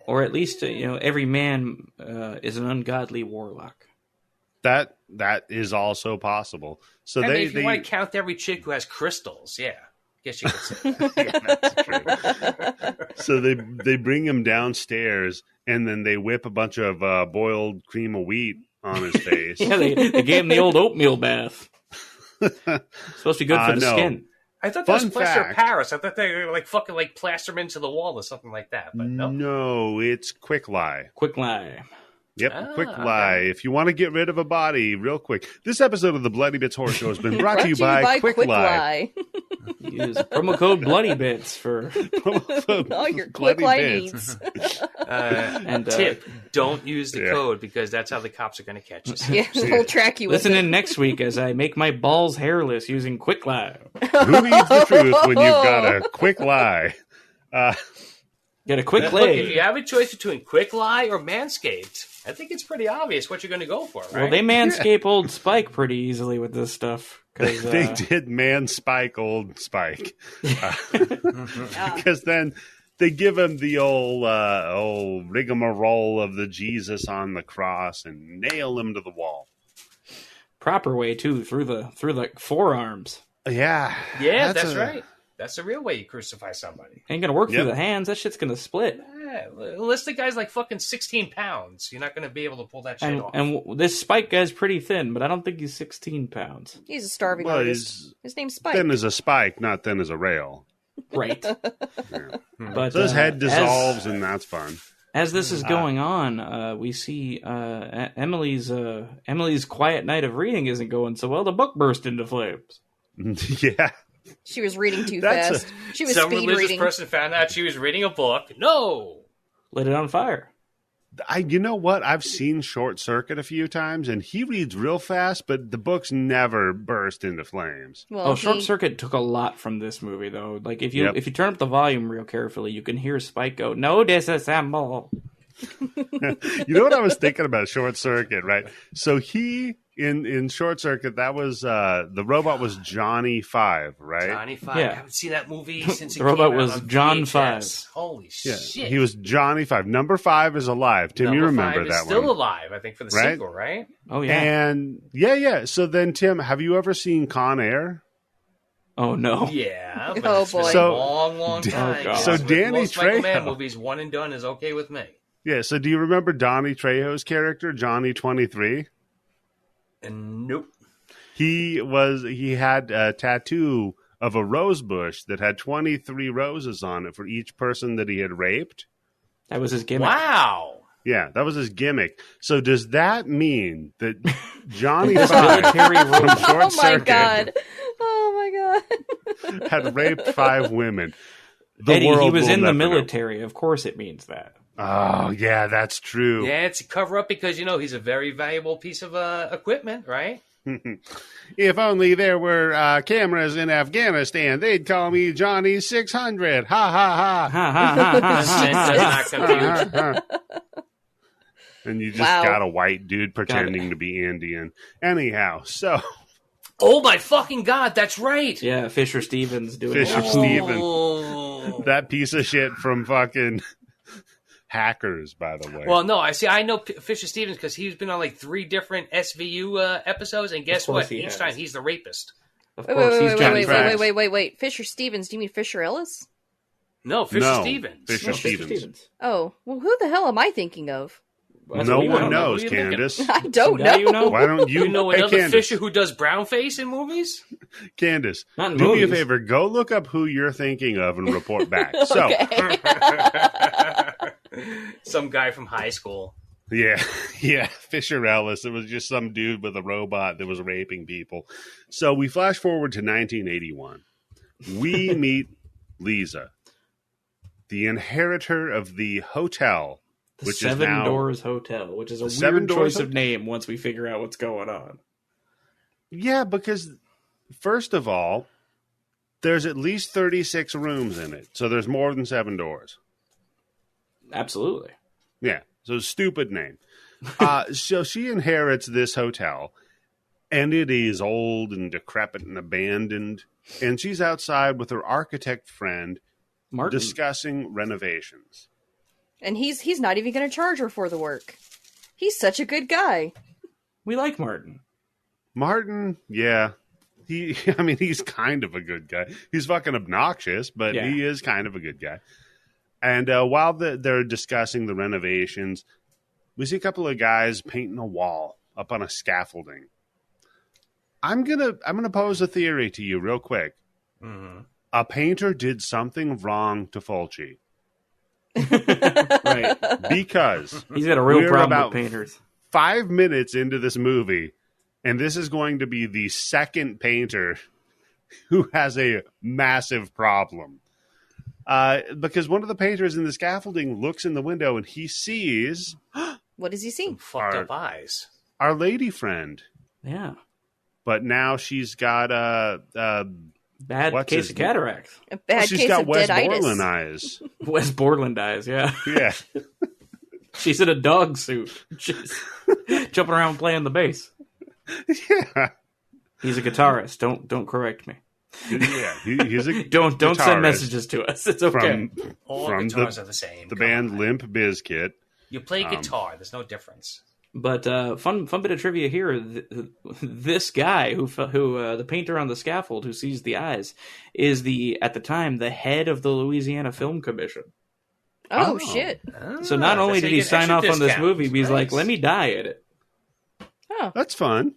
Or at least, every man is an ungodly warlock. That is also possible. So I mean, they if you want to count every chick who has crystals, yeah, I guess you could say that. Yeah, that's true. So they bring him downstairs, and then they whip a bunch of boiled cream of wheat on his face. Yeah, they gave him the old oatmeal bath. Supposed to be good for the No. skin. I thought that was Fun plaster of fact. Paris. I thought they were like fucking like plaster them into the wall or something like that. But no. No, it's quick lie. Quick lie. Yep, quick okay. lie. If you want to get rid of a body real quick. This episode of the Bloody Bits Horror Show has been brought to you by Quick Lie. Use promo code Bloody Bits for All your quick Bloody lie Bits. needs. and Tip: don't use the Yeah. code because that's how the cops are going to catch us. Yeah, they'll track you with listen it. in next week as I make my balls hairless using Quick Lie. Who needs the truth when you've got a quick lie? Get a quick Look, lay. if you have a choice between Quick Lie or Manscaped, I think it's pretty obvious what you're going to go for, right? Well, they manscape old Spike pretty easily with this stuff. 'Cause, They did man Spike old Spike. Because then they give him the old rigmarole of the Jesus on the cross and nail him to the wall. proper way too, through the forearms. Yeah. Yeah, that's right. That's the real way you crucify somebody. Ain't gonna work Yep. through the hands. That shit's gonna split. Yeah, unless the guy's like fucking 16 pounds, you're not going to be able to pull that shit off. And this Spike guy's pretty thin, but I don't think he's 16 pounds. He's a starving Well, artist. His name's Spike. Thin as a spike, not thin as a rail. Right. Yeah. But So his head as- dissolves, and that's fun. As this is going on, we see Emily's quiet night of reading isn't going so well. The book burst into flames. Yeah. She was reading too That's fast. She was Some speed religious reading. person found out she was reading a book. No! Lit it on fire. You know what? I've seen Short Circuit a few times, and he reads real fast, but the books never burst into flames. Well, Short he- Circuit took a lot from this movie, though. Like if Yep. you turn up the volume real carefully, you can hear Spike go, "No disassemble." You know what I was thinking about Short Circuit, right? So he in Short Circuit, that was the robot was Johnny Five, right? Johnny Five. Yeah. I haven't seen that movie since The it robot came out was on John VHS. 5. Holy Yeah, shit. he was Johnny Five. Number 5 is alive. Tim, Number you remember 5 is that still one? alive, I think, for the Right? sequel, right? Oh yeah. And yeah. So then, Tim, have you ever seen Con Air? Oh no. Yeah. But Oh, it's been boy. a So- long time. God. So With Danny most Michael Mann Trejo- movies, one and done is okay with me. Yeah. So do you remember Donnie Trejo's character, Johnny 23? And nope. He had a tattoo of a rose bush that had 23 roses on it for each person that he had raped. That was his gimmick. Wow. Yeah, that was his gimmick. So does that mean that Johnny This Five military from robot. Short Oh my Circuit god. Oh my god. had raped 5 women? The Eddie, he world was will in the never know. military. Of course it means that. Oh, yeah, that's true. Yeah, it's a cover up because he's a very valuable piece of equipment, right? If only there were cameras in Afghanistan, they'd call me Johnny 600. Ha ha Ha ha ha ha. Does not compute. ha. And you just Wow. got a white dude pretending to be Indian. Anyhow, so Oh my fucking god, that's right. Yeah, Fisher Stevens doing Fisher it. Stevens. Oh. that piece of shit from fucking Hackers, by the way. Well, no, I know Fisher Stevens because he's been on like 3 different SVU episodes, and guess course what? he Each has. time he's the rapist. Of Wait, course, he's Johnny Five. wait. Fisher Stevens, do you mean Fisher Ellis? No, Fisher No, Stevens. Fisher No, Stevens. Oh, well, who the hell am I thinking of? That's No what we one don't know. knows, Who you thinking? Candice. I don't Some guy know. you know? Why don't you, You know hey, another Candice, Fisher who does brownface in movies? Candice, Not in do me a movies. favor. Go look up who you're thinking of and report back. So, Okay. Some guy from high school. yeah, Fisher Ellis. It was just some dude with a robot that was raping people. So we flash forward to 1981. We meet Lisa, the inheritor of the hotel, The which is Seven now Doors Hotel, which is a Seven weird Doors choice of Hotel? name once we figure out what's going on. Yeah, because first of all, there's at least 36 rooms in it, so there's more than 7 doors. Absolutely. Yeah, so stupid name. So she inherits this hotel, and it is old and decrepit and abandoned. And she's outside with her architect friend Martin. discussing renovations. And he's not even going to charge her for the work. He's such a good guy. We like Martin. Martin, yeah, he's kind of a good guy. He's fucking obnoxious, but Yeah. he is kind of a good guy. And while they're discussing the renovations, we see a couple of guys painting a wall up on a scaffolding. I'm gonna pose a theory to you real quick. Mm-hmm. A painter did something wrong to Fulci Right. because He's got a real We're problem about- with painters. 5 minutes into this movie, and this is going to be the second painter who has a massive problem. Because one of the painters in the scaffolding looks in the window and he sees What does he see? Fucked up eyes. our lady friend. Yeah. But now she's got Bad What's case his of name? cataract. A bad she's case got of Wes deaditis. Borland eyes. West Borland eyes, yeah. Yeah. She's in a dog suit. She's jumping around playing the bass. Yeah. He's a guitarist. Don't correct me. Yeah. He's a Don't send guitarist messages to us. It's okay. All From guitars are the same. the Come band on. Limp Bizkit. You play guitar. There's no difference. But fun bit of trivia here. This guy who the painter on the scaffold who sees the eyes is at the time the head of the Louisiana Film Commission. Oh, Oh. shit. So not only did he sign off on this movie, but he's like, Nice. "Let me die in it." Oh. That's fun.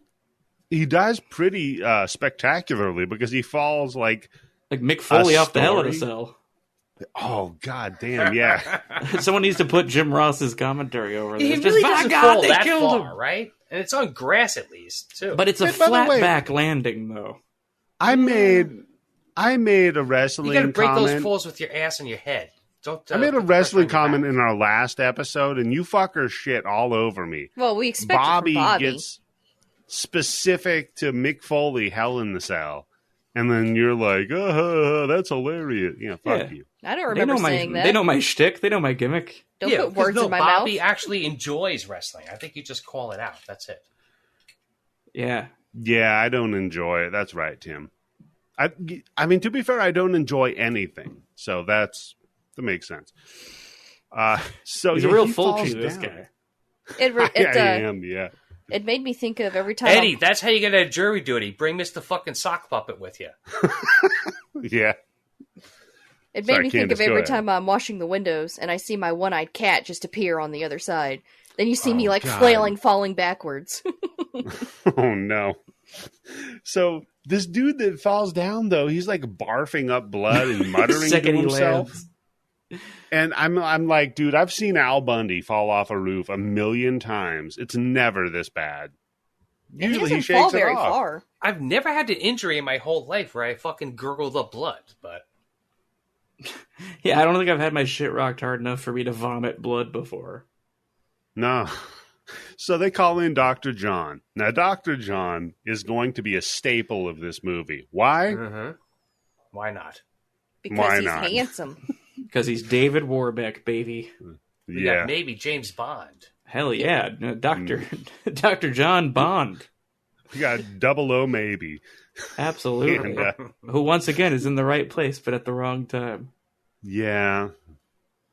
He dies pretty spectacularly because he falls like, Like Mick Foley A off the Hell in a story? Cell. oh, god damn, yeah. Someone needs to put Jim Ross's commentary over He this. really Just, doesn't "My fall God, they that killed far, him." right? And it's on grass at least, too. But it's a Hey, by the flat way- back landing, though. I made a you wrestling got to break those comment. falls with your ass on your head. Don't. I made a put the wrestling pressure on your comment back. in our last episode, and you fuckers shit all over me. Well, we expect Bobby it from Bobby. gets specific to Mick Foley, Hell in the Cell, and then you're like, "Oh, that's hilarious." Yeah, fuck Yeah. you. I don't They remember know my saying that. they know my shtick. They know my gimmick. Don't Yeah, put because words no, in my Bobby mouth. actually enjoys wrestling. I think you just call it out. That's it. Yeah. Yeah, I don't enjoy it. That's right, Tim. I mean, to be fair, I don't enjoy anything, so that makes sense. So He's yeah, a real he Fulci, falls this down. guy. It I am, yeah. it made me think of every time. Eddie, that's how you get a jury duty. Bring Mr. fucking Sock Puppet with you. Yeah. It made Sorry, me think Candice, of go every ahead. time I'm washing the windows and I see my one-eyed cat just appear on the other side. Then you see me Oh, like God. flailing, falling backwards. Oh no. So this dude that falls down though, he's like barfing up blood and muttering to Second he himself. lands. And I'm like, dude, I've seen Al Bundy fall off a roof 1,000,000 times. It's never this bad. Usually he shakes it off. Far. I've never had an injury in my whole life where I fucking gurgled up blood, but Yeah, I don't think I've had my shit rocked hard enough for me to vomit blood before. No. So they call in Dr. John. Now, Dr. John is going to be a staple of this movie. Why? Why not? Because Why he's not? handsome. Because he's David Warbeck, baby. We Yeah. got maybe James Bond. Hell yeah. Dr. John Bond. We got 00 maybe. Absolutely. And, Who, once again, is in the right place, but at the wrong time. yeah,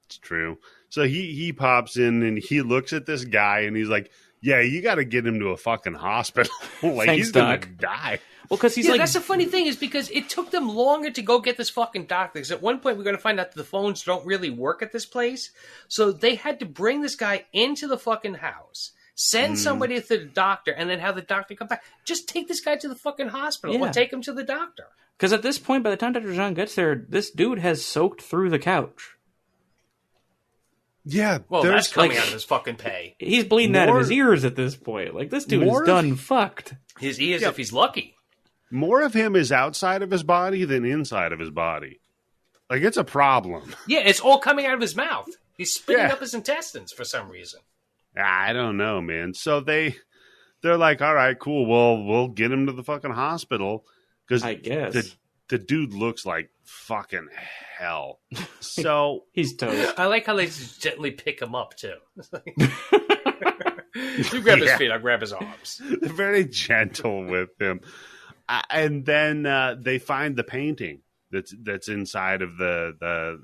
it's true. So he pops in and he looks at this guy and he's like, yeah, you got to get him to a fucking hospital. Like, Thanks, he's going to Doc. die. Well, because he's Yeah, like... that's the funny thing is because it took them longer to go get this fucking doctor. Because at one point we're going to find out that the phones don't really work at this place. So they had to bring this guy into the fucking house, send somebody to the doctor, and then have the doctor come back. Just take this guy to the fucking hospital or Yeah. take him to the doctor. Because at this point, by the time Dr. John gets there, this dude has soaked through the couch. Yeah. Well, there's that's coming like- out of his fucking pay. He's bleeding out of More- his ears at this point. Like, this dude is More- done fucked. His ears, Yeah. if he's lucky. more of him is outside of his body than inside of his body. Like, it's a problem. Yeah, it's all coming out of his mouth. He's spitting Yeah. up his intestines for some reason. I don't know, man. So they're like, all right, cool. Well, we'll get him to the fucking hospital because I guess. the dude looks like fucking hell. So He's toast. I like how they just gently pick him up, too. It's like- you grab his Yeah. feet, I'll grab his arms. they're very gentle with him. And then they find the painting that's inside of the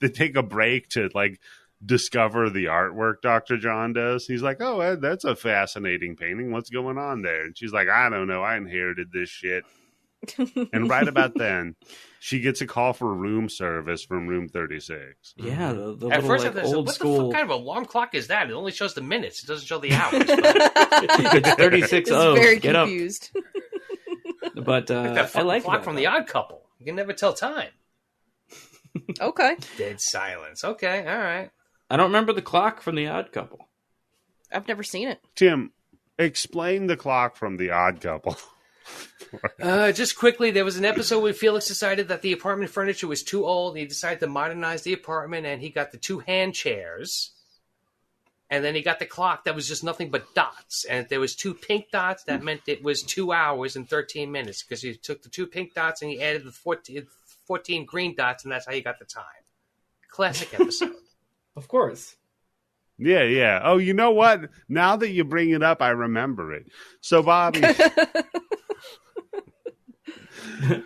they take a break to like discover the artwork Dr. John does. He's like, oh, that's a fascinating painting. What's going on there? And she's like, I don't know. I inherited this shit. And right about then, she gets a call for room service from room 36. Yeah, the At little, first, I like, thought, old what school... the fuck kind of alarm clock is that? It only shows the minutes. It doesn't show the hours. It's 36 Is oh, very get up. confused. But That I fucking like clock that. from The Odd Couple. You can never tell time. Okay. Dead silence. Okay, all right. I don't remember the clock from The Odd Couple. I've never seen it. Tim, explain the clock from The Odd Couple. Just quickly, there was an episode where Felix decided that the apartment furniture was too old. He decided to modernize the apartment, and he got the 2 hand chairs. And then he got the clock that was just nothing but dots. And if there was 2 pink dots, that meant it was 2 hours and 13 minutes. Because he took the 2 pink dots and he added the 14 green dots, and that's how you got the time. Classic episode. Of course. Yeah. Oh, you know what? Now that you bring it up, I remember it. So, Bobby...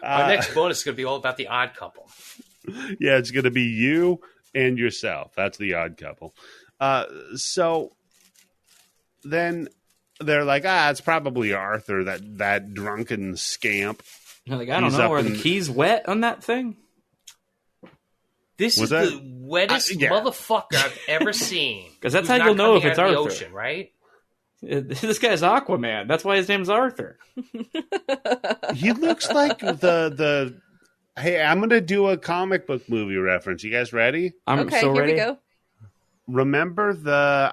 Our next bonus is going to be all about the Odd Couple. Yeah, it's going to be you and yourself. That's the Odd Couple. So then they're like, it's probably Arthur, that drunken scamp. You're like, I don't He's know. up Are the in- keys wet on that thing? This Was is that- the wettest yeah. motherfucker I've ever seen. 'Cause that's Who's how not you'll know if coming it's out of the Arthur. ocean, right? This guy's Aquaman. That's why his name's Arthur. He looks like the. Hey, I'm going to do a comic book movie reference. You guys ready? I'm Okay, so here ready. we go. Remember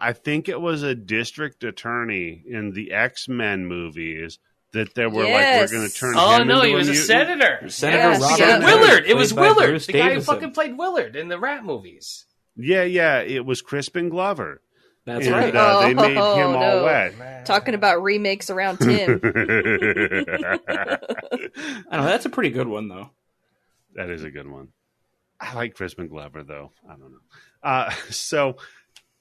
I think it was a district attorney in the X-Men movies that they were like, Yes. we're going to turn Oh him no, into he was a mutant? senator. Senator Yes, Robert yeah. Millard, Willard. It was played by Willard, Bruce the guy who Davison. fucking played Willard in the Rat movies. Yeah, it was Crispin Glover. That's And, right. they made him all no. wet. Talking about remakes around Tim. I don't know. That's a pretty good one, though. That is a good one. I like Crispin Glover, though. I don't know. So,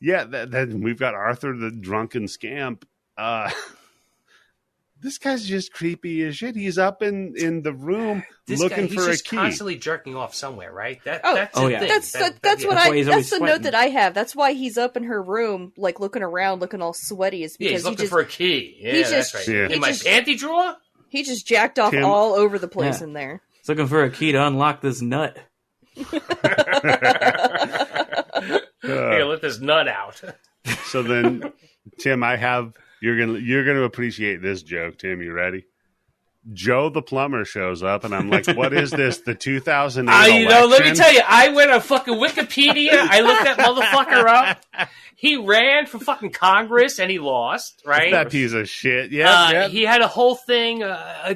yeah, then we've got Arthur the drunken scamp. This guy's just creepy as shit. He's up in the room This looking guy, for he's a just key. constantly jerking off somewhere, right? That's Oh, the yeah. thing. That's yeah. what That's why he's always that's the note sweating. that I have. That's why he's up in her room, like looking around, looking all sweaty. Is Yeah, because he's looking for a key. Yeah, he that's just- right. Yeah. In my just- panty drawer? he just jacked off Tim- all over the place Yeah. in there. He's looking for a key to unlock this nut. Here, let this nut out. So then, Tim, you're gonna appreciate this joke. Tim, you ready? Joe the plumber shows up, and I'm like, what is this? The 2008 election? Let me tell you, I went on fucking Wikipedia. I looked that motherfucker up. He ran for fucking Congress, and he lost, right? That piece of shit. Yeah. He had a whole thing.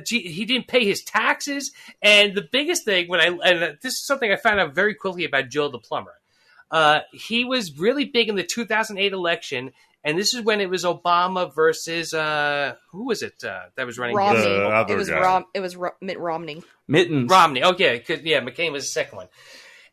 He didn't pay his taxes. And the biggest thing, this is something I found out very quickly about Joe the plumber. He was really big in the 2008 election. And this is when it was Obama versus who was it that was running? Romney. It was Mitt Romney. Mittens. Romney. Okay, McCain was the second one.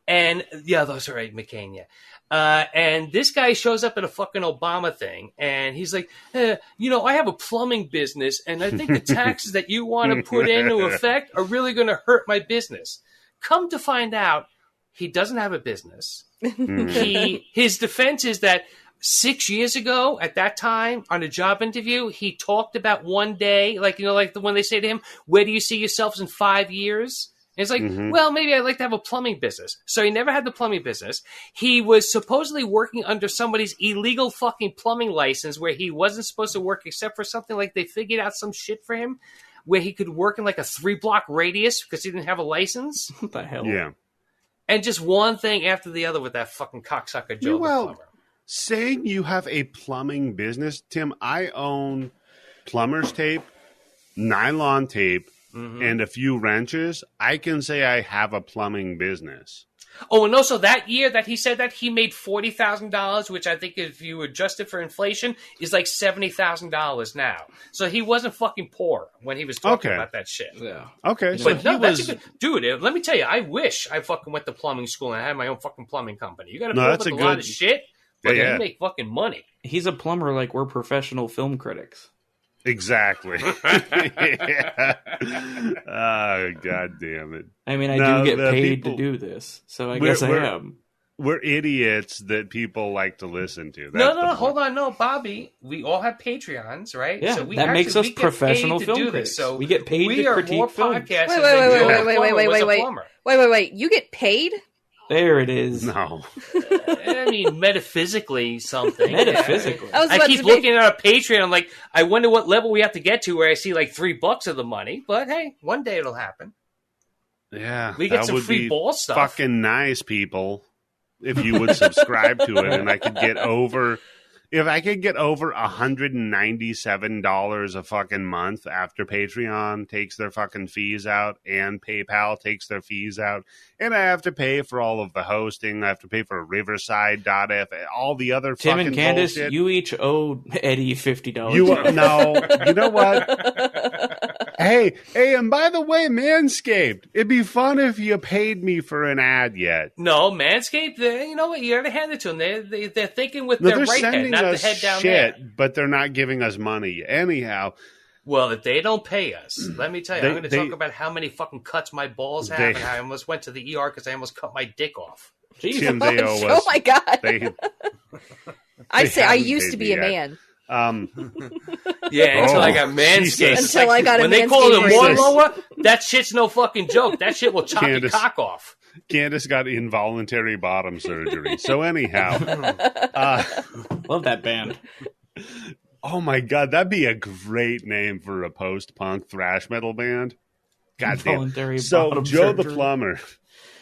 And those are right, McCain. Yeah. And this guy shows up at a fucking Obama thing, and he's like, I have a plumbing business, and I think the taxes that you want to put into effect are really going to hurt my business. Come to find out, he doesn't have a business. His defense is that 6 years ago, at that time, on a job interview, he talked about one day, like when they say to him, where do you see yourselves in 5 years? And it's like, well, maybe I'd like to have a plumbing business. So he never had the plumbing business. He was supposedly working under somebody's illegal fucking plumbing license where he wasn't supposed to work except for something like they figured out some shit for him where he could work in like a 3-block radius because he didn't have a license. What the hell? Yeah. And just one thing after the other with that fucking cocksucker Joe the plumber. Saying you have a plumbing business, Tim, I own plumber's tape, nylon tape, and a few wrenches. I can say I have a plumbing business. Oh, and also that year that he said that, he made $40,000, which I think if you adjust it for inflation is like $70,000 now. So he wasn't fucking poor when he was talking about that shit. Yeah. Okay. But no, that's a good dude. Let me tell you, I wish I fucking went to plumbing school and I had my own fucking plumbing company. You got to put up with a lot of shit. But you make fucking money. He's a plumber like we're professional film critics. Exactly. Yeah. Oh, God damn it. I mean, I do get paid to do this, so I guess I am. We're idiots that people like to listen to. No, hold on. No, Bobby, we all have Patreons, right? Yeah, so that makes us professional film critics. So we get paid to critique films. Wait. You get paid? There it is. No. I mean, metaphysically something. Metaphysically. I keep looking at our Patreon. I'm like, I wonder what level we have to get to where I see like $3 of the money. But hey, one day it'll happen. Yeah. We get some free ball stuff. Fucking nice, people. If you would subscribe to it and I could get over... If I could get over $197 a fucking month after Patreon takes their fucking fees out and PayPal takes their fees out, and I have to pay for all of the hosting, I have to pay for Riverside.f, all the other Tim fucking and Candice, bullshit. You each owe Eddie $50. No, you know what? Hey, and by the way, Manscaped, it'd be fun if you paid me for an ad yet. No, Manscaped, you know what? You got to hand it to them. They're thinking with their right head, not the head down there. But they're not giving us money. Anyhow. Well, if they don't pay us, let me tell you, I'm going to talk about how many fucking cuts my balls have and how I almost went to the ER because I almost cut my dick off. Tim, they owe us. Oh, my God. I'd say I used to be a man. Yeah, until I got Manscaped. Until I got a Manscaped. When they call it a lawnmower, that shit's no fucking joke. That shit will chop your cock off. Candice got involuntary bottom surgery. So anyhow. Love that band. Oh my God, that'd be a great name for a post-punk thrash metal band. Goddamn. So Joe the plumber.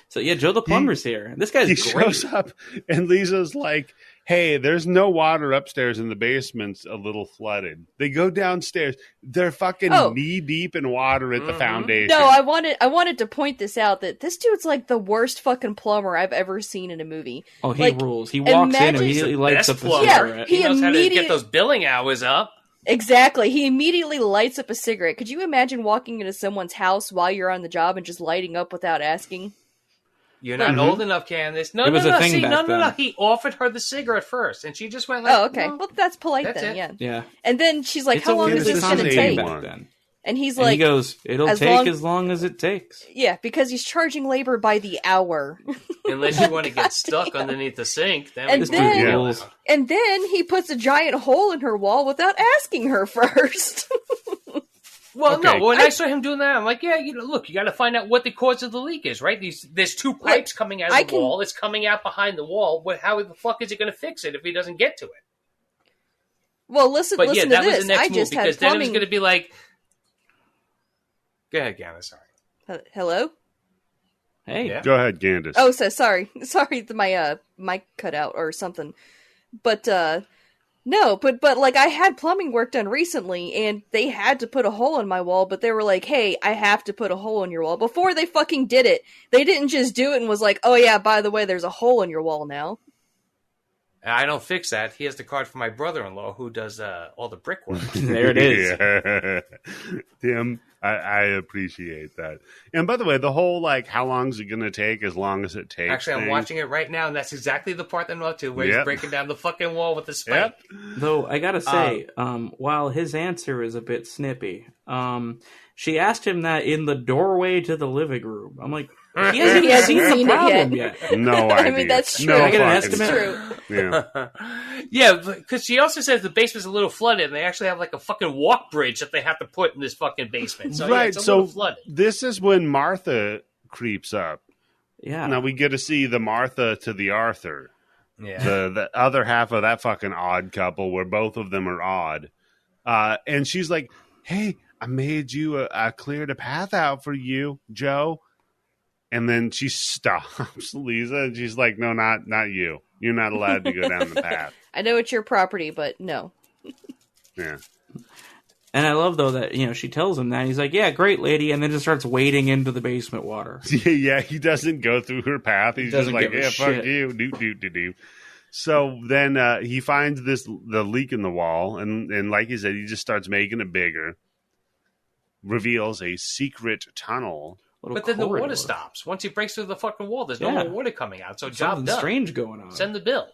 So yeah, Joe the plumber's here. This guy's he great. Shows up and Lisa's like, hey, there's no water upstairs and the basement's a little flooded. They go downstairs. They're fucking knee deep in water at the foundation. No, I wanted to point this out that this dude's like the worst fucking plumber I've ever seen in a movie. Oh, he rules. He walks in and immediately lights up the cigarette. He knows how to get those billing hours up. Exactly. He immediately lights up a cigarette. Could you imagine walking into someone's house while you're on the job and just lighting up without asking? You're not old enough, Candice. No. He offered her the cigarette first, and she just went like, "Oh, okay. Well, that's polite then." Yeah. And then she's like, "How long is this going to take?" And he's like, he goes, "It'll take as long as it takes." Yeah, because he's charging labor by the hour. Unless you want to get stuck underneath the sink, then and then he puts a giant hole in her wall without asking her first. Well, no. When I saw him doing that, I'm like, yeah, look, you got to find out what the cause of the leak is, right? There's two pipes coming out of the wall. It's coming out behind the wall. How the fuck is he going to fix it if he doesn't get to it? Well, listen to this. Was the next I move just because had then plumbing. it was going to be like, Go ahead, Candice. Sorry. Hello? Hey. Yeah. Go ahead, Candice. Oh, so sorry. Sorry, my mic cut out or something. But no, but like I had plumbing work done recently and they had to put a hole in my wall, but they were like, "Hey, I have to put a hole in your wall." Before they fucking did it, they didn't just do it and was like, "Oh yeah, by the way, there's a hole in your wall now." I don't fix that. He has the card for my brother-in-law who does all the brickwork. There it is. Yeah. Tim, I appreciate that. And by the way, the whole, like, how long is it going to take as long as it takes? Actually, I'm watching it right now, and that's exactly the part that I'm up to, where he's breaking down the fucking wall with the spike. Yep. Though, I gotta say, while his answer is a bit snippy, she asked him that in the doorway to the living room. I'm like, he hasn't even seen the problem yet. No idea. I mean, that's true. No Can I get an fucking estimate? clue. Yeah. Yeah, because she also says the basement's a little flooded, and they actually have like a fucking walk bridge that they have to put in this fucking basement. So, yeah, it's a little flooded. This is when Martha creeps up. Yeah. Now we get to see the Martha to the Arthur. Yeah. The other half of that fucking odd couple where both of them are odd. And she's like, "Hey, I made you I cleared a path out for you, Joe." And then she stops Lisa and she's like, "No, not you. You're not allowed to go down the path." I know it's your property, but no. Yeah. And I love, though, that, she tells him that. He's like, "Yeah, great, lady," and then just starts wading into the basement water. Yeah, he doesn't go through her path. He's just like, "Yeah, fuck you. Do. So then he finds the leak in the wall, and like he said, he just starts making it bigger. Reveals a secret tunnel. But then the water stops. Once he breaks through the fucking wall, there's no more water coming out. So job Something done. strange going on. Send the bill.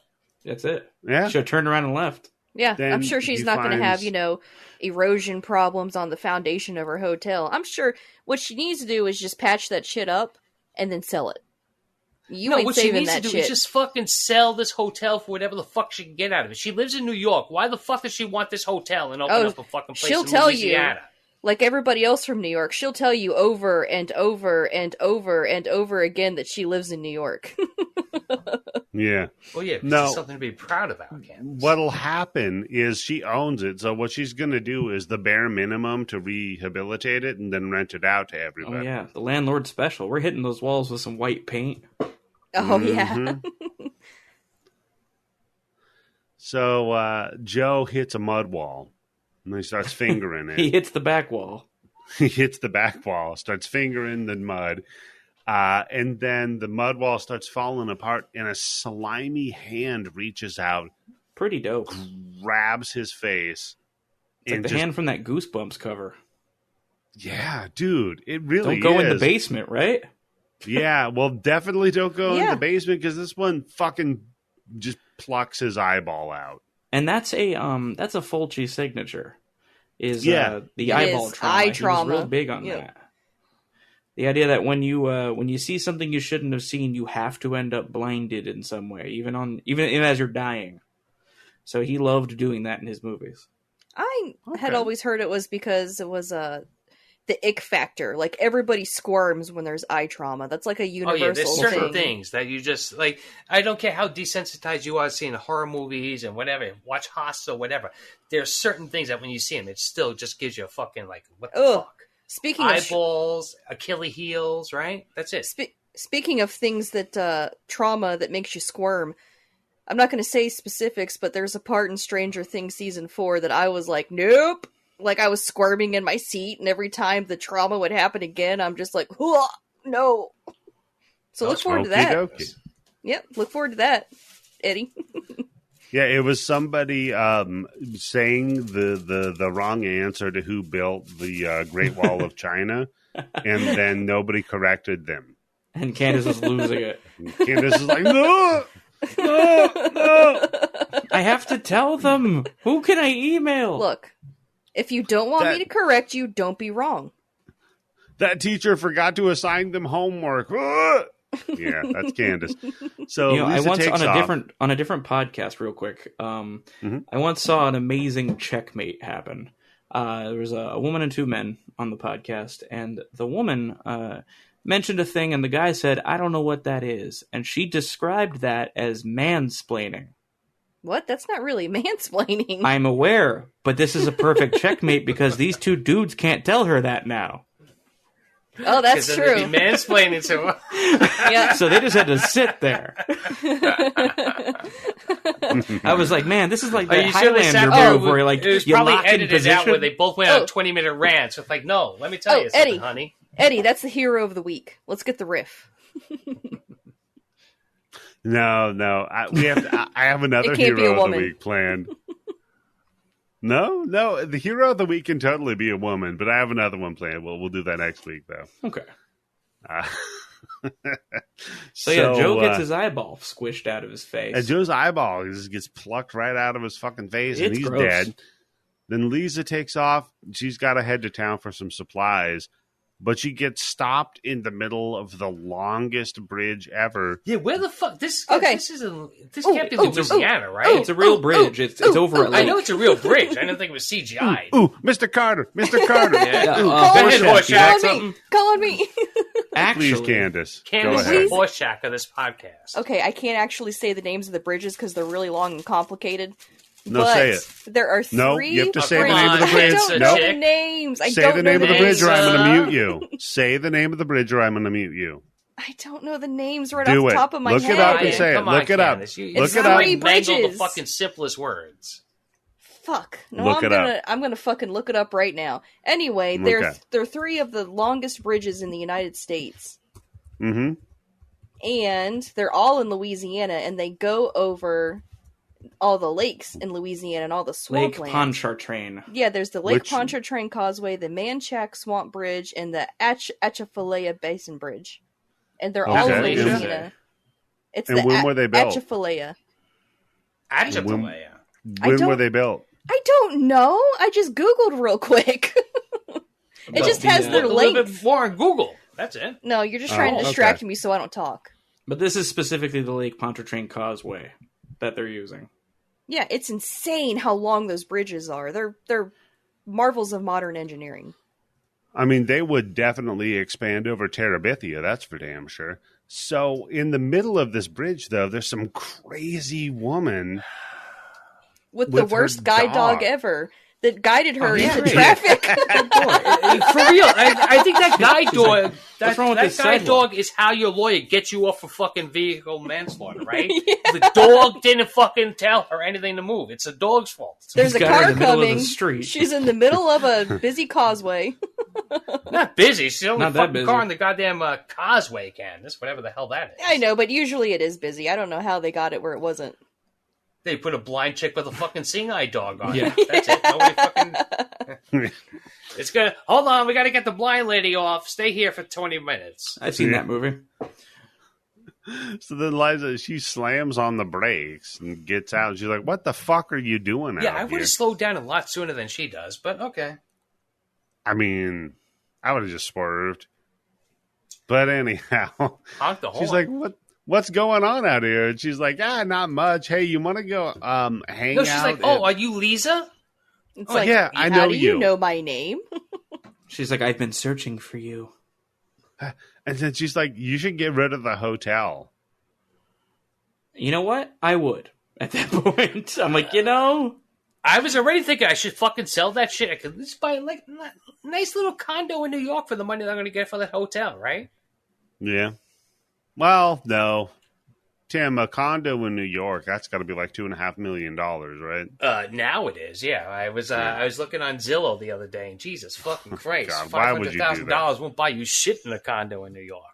That's it. Yeah. Should have turned around and left. Yeah, Then I'm sure she's he not going to have, finds- erosion problems on the foundation of her hotel. I'm sure what she needs to do is just patch that shit up and then sell it. You ain't what she saving needs that to do shit. is just fucking sell this hotel for whatever the fuck she can get out of it. She lives in New York. Why the fuck does she want this hotel and open up a fucking place she'll in tell Louisiana? Like everybody else from New York, she'll tell you over and over and over and over again that she lives in New York. Yeah. Well, yeah, No. it's something to be proud about, Candice. What'll happen is she owns it. So what she's going to do is the bare minimum to rehabilitate it and then rent it out to everybody. Oh, yeah. The landlord special. We're hitting those walls with some white paint. Oh, yeah. So Joe hits a mud wall and he starts fingering it. He hits the back wall. He hits the back wall, starts fingering the mud. And then the mud wall starts falling apart and a slimy hand reaches out, Pretty dope. grabs his face. It's like the hand from that Goosebumps cover. Yeah, dude, it really Don't go in the is. basement, right? Yeah, well, definitely don't go in Yeah. the basement because this one fucking just plucks his eyeball out. And that's a Fulci signature. Is Yeah. the It eyeball is trauma. eye He was trauma. real big on Yep. that. The idea that when you see something you shouldn't have seen, you have to end up blinded in some way, even as you're dying. So he loved doing that in his movies. I had Okay. always heard it was because it was the ick factor. Like everybody squirms when there's eye trauma. That's like a Oh, universal yeah, there's certain thing. things that you just, like, I don't care how desensitized you are to seeing horror movies and whatever, watch Hostel, whatever. There's certain things that when you see them, it still just gives you a fucking, like, what the Ugh. fuck? Speaking of Eyeballs, Achilles heels, right? That's it. speaking of things that trauma that makes you squirm, I'm not going to say specifics, but there's a part in Stranger Things season 4 that I was like, nope. Like I was squirming in my seat, and every time the trauma would happen again, I'm just like, no. So look forward to that. Okey-dokey. Yep, look forward to that, Eddie. Yeah, it was somebody saying the wrong answer to who built the Great Wall of China, and then nobody corrected them. And Candice was losing it. And Candice is like, no. I have to tell them. Who can I email? Look, if you don't want That- me to correct you, don't be wrong. That teacher forgot to assign them homework. Yeah, that's Candice. So I Lisa once takes on a off. different podcast, real quick. I once saw an amazing checkmate happen. There was a woman and two men on the podcast, and the woman mentioned a thing, and the guy said, "I don't know what that is," and she described that as mansplaining. What? That's not really mansplaining. I'm aware, but this is a perfect checkmate because these two dudes can't tell her that now. Oh, that's then true. they'd be mansplaining to her. Yeah. So they just had to sit there. I was like, man, this is like Are that you sure they Highlander sat there? move where like it was you probably lock in edited position. out where they both went on Oh. 20-minute rants. It's like, no, let me tell you something, Eddie. honey. Eddie, that's the hero of the week. Let's get the riff. No. I have another It can't be a hero of the woman. week planned. No. The hero of the week can totally be a woman, but I have another one planned. We'll do that next week, though. Okay. Uh, So yeah, Joe gets his eyeball squished out of his face. and Joe's eyeball just gets plucked right out of his fucking face, and It's he's gross. dead. Then Lisa takes off. She's got to head to town for some supplies, but she gets stopped in the middle of the longest bridge ever. Yeah, where the fuck? This Okay. this can't be Louisiana, right? It's a real bridge. It's over a lake. I know it's a real bridge. I didn't think it was CGI. Ooh, Mr. Carter! Mr. Carter! Yeah, Go Calling ahead, me. Horseshack. Calling me. Calling me. Please, Actually, Candice. Go Candice ahead. is the Horseshack of this podcast. Okay, I can't actually say the names of the bridges because they're really long and complicated. No, but say it. There are No, three. you have to say the name of the I bridge. don't No. know Chick. the names. I Say don't the know name of the bridge, or I'm names. going to mute you. Say the name of the bridge, or I'm going to mute you. I don't know the names right Do off it. the top of my Look head. it up and Ryan, say it. come on, Look it up. Candice. Look It's it up. three Mangle the bridges. fucking simplest words. Fuck. No, Look it up. I'm gonna fucking look it up right now. Anyway, Okay. they're three of the longest bridges in the United States. Mm-hmm. And they're all in Louisiana, and they go over all the lakes in Louisiana and all the Lake swampland. Pontchartrain. Yeah, there's the Lake Which- Pontchartrain Causeway, the Manchac Swamp Bridge, and the Atchafalaya Basin Bridge. And they're all in Okay. Louisiana. It's And the when were they built? Atchafalaya. Atchafalaya. When don't- were they built? I don't know. I just Googled real quick. It just has their Look a little length. bit more on Google. That's it. No, you're just trying to Oh, distract okay. me so I don't talk. But this is specifically the Lake Pontchartrain Causeway that they're using. Yeah, it's insane how long those bridges are. They're marvels of modern engineering. I mean, they would definitely expand over Terabithia, that's for damn sure. So, in the middle of this bridge, though, there's some crazy woman. With the With her worst guide dog dog. ever that guided her yeah, into great. traffic. For real, I think that guide dog. What's wrong with that this guide sidewalk? dog is how your lawyer gets you off for fucking vehicle manslaughter, right? The dog didn't fucking tell her anything to move. It's the dog's fault. There's a He's got her car in the middle of the coming. street. She's in the middle of a busy causeway. Not busy. She's the only Not that fucking busy. car on the goddamn causeway, Candice. Whatever the hell that is. I know, but usually it is busy. I don't know how they got it where it wasn't. They put a blind chick with a fucking seeing eye dog on. Yeah. It. That's it. Nobody fucking. It's gonna. Hold on, we got to get the blind lady off. Stay here for 20 minutes. I've seen that movie. So then Liza, she slams on the brakes and gets out. She's like, what the fuck are you doing Yeah, out I would here? have slowed down a lot sooner than she does, but okay. I mean, I would have just swerved. But anyhow, Honk the horn. she's like, what's going on out here? And she's like, not much. Hey, you want to go hang no, out? she's like, at- oh, are you Lisa? It's Oh, like, yeah, I how know do you you. know my name? She's like, I've been searching for you. And then she's like, you should get rid of the hotel. You know what? I would at that point. I'm like, I was already thinking I should fucking sell that shit. I could just buy like a nice little condo in New York for the money that I'm going to get for that hotel, right? Yeah. Well, no. Tim, a condo in New York, that's got to be like $2.5 million, right? Now it is, yeah. I was looking on Zillow the other day, and Jesus fucking Christ, God, why would you do $500,000 won't buy you shit in a condo in New York.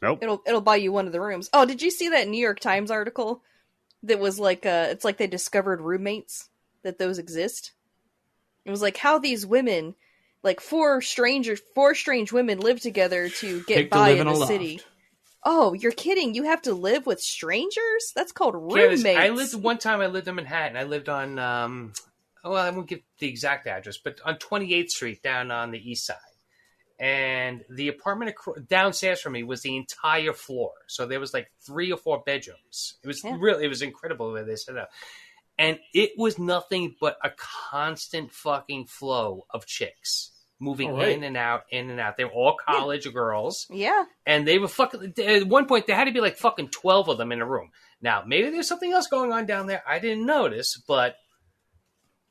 Nope. It'll buy you one of the rooms. Oh, did you see that New York Times article that was like it's like they discovered roommates, that those exist? It was like how these women, like four strange women live together to get Pick to by live in in the a city. loft. Oh, you're kidding. You have to live with strangers? That's called Candice, roommates. one time I lived in Manhattan. I lived on well, I won't give the exact address, but on 28th Street down on the east side. And the apartment downstairs from me was the entire floor. So there was like 3 or 4 bedrooms. It was really, it was incredible the way they set it up. And it was nothing but a constant fucking flow of chicks moving in and out, in and out. They were all college girls. Yeah. And they were fucking, at one point, there had to be like fucking 12 of them in a room. Now, maybe there's something else going on down there. I didn't notice, but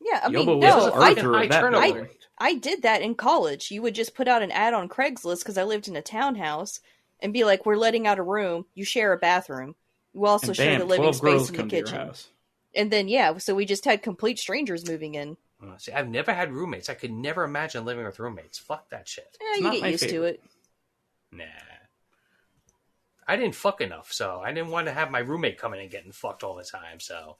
Yeah, I mean, Yobo was no, just Arthur high at that turnover point. rate. I did that in college. You would just put out an ad on Craigslist because I lived in a townhouse and be like, we're letting out a room. You share a bathroom. You also And share bam, the living 12 space girls in the come to your kitchen. house. And then, yeah, so we just had complete strangers moving in. See, I've never had roommates. I could never imagine living with roommates. Fuck that shit. You not get my used to favorite. it. Nah. I didn't fuck enough, so I didn't want to have my roommate coming and getting fucked all the time, so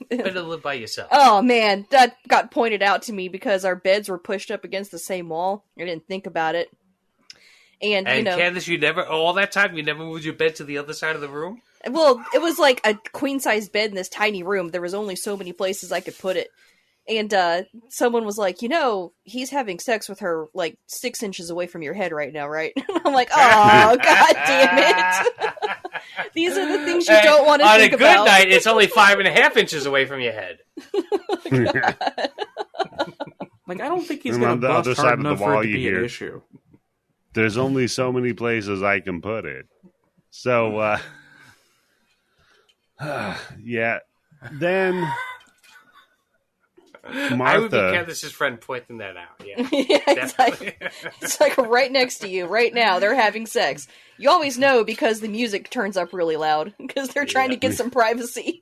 better live by yourself. Oh, man, that got pointed out to me because our beds were pushed up against the same wall. I didn't think about it. And Candice, you never, all that time, you never moved your bed to the other side of the room? Well, it was like a queen-size bed in this tiny room. There was only so many places I could put it. And someone was like, he's having sex with her like 6 inches away from your head right now, right? I'm like, oh, god damn it. These are the things you don't want to think about. On a good night, it's only 5.5 inches away from your head. Like, I don't think he's And going on to the bust other hard side of the enough for wall, it to you be an hear- issue. There's only so many places I can put it. So, yeah. Then I would be Martha, Candice's friend pointing that out. Yeah, Yeah, definitely. it's like right next to you, right now. They're having sex. You always know because the music turns up really loud because they're trying to get some privacy.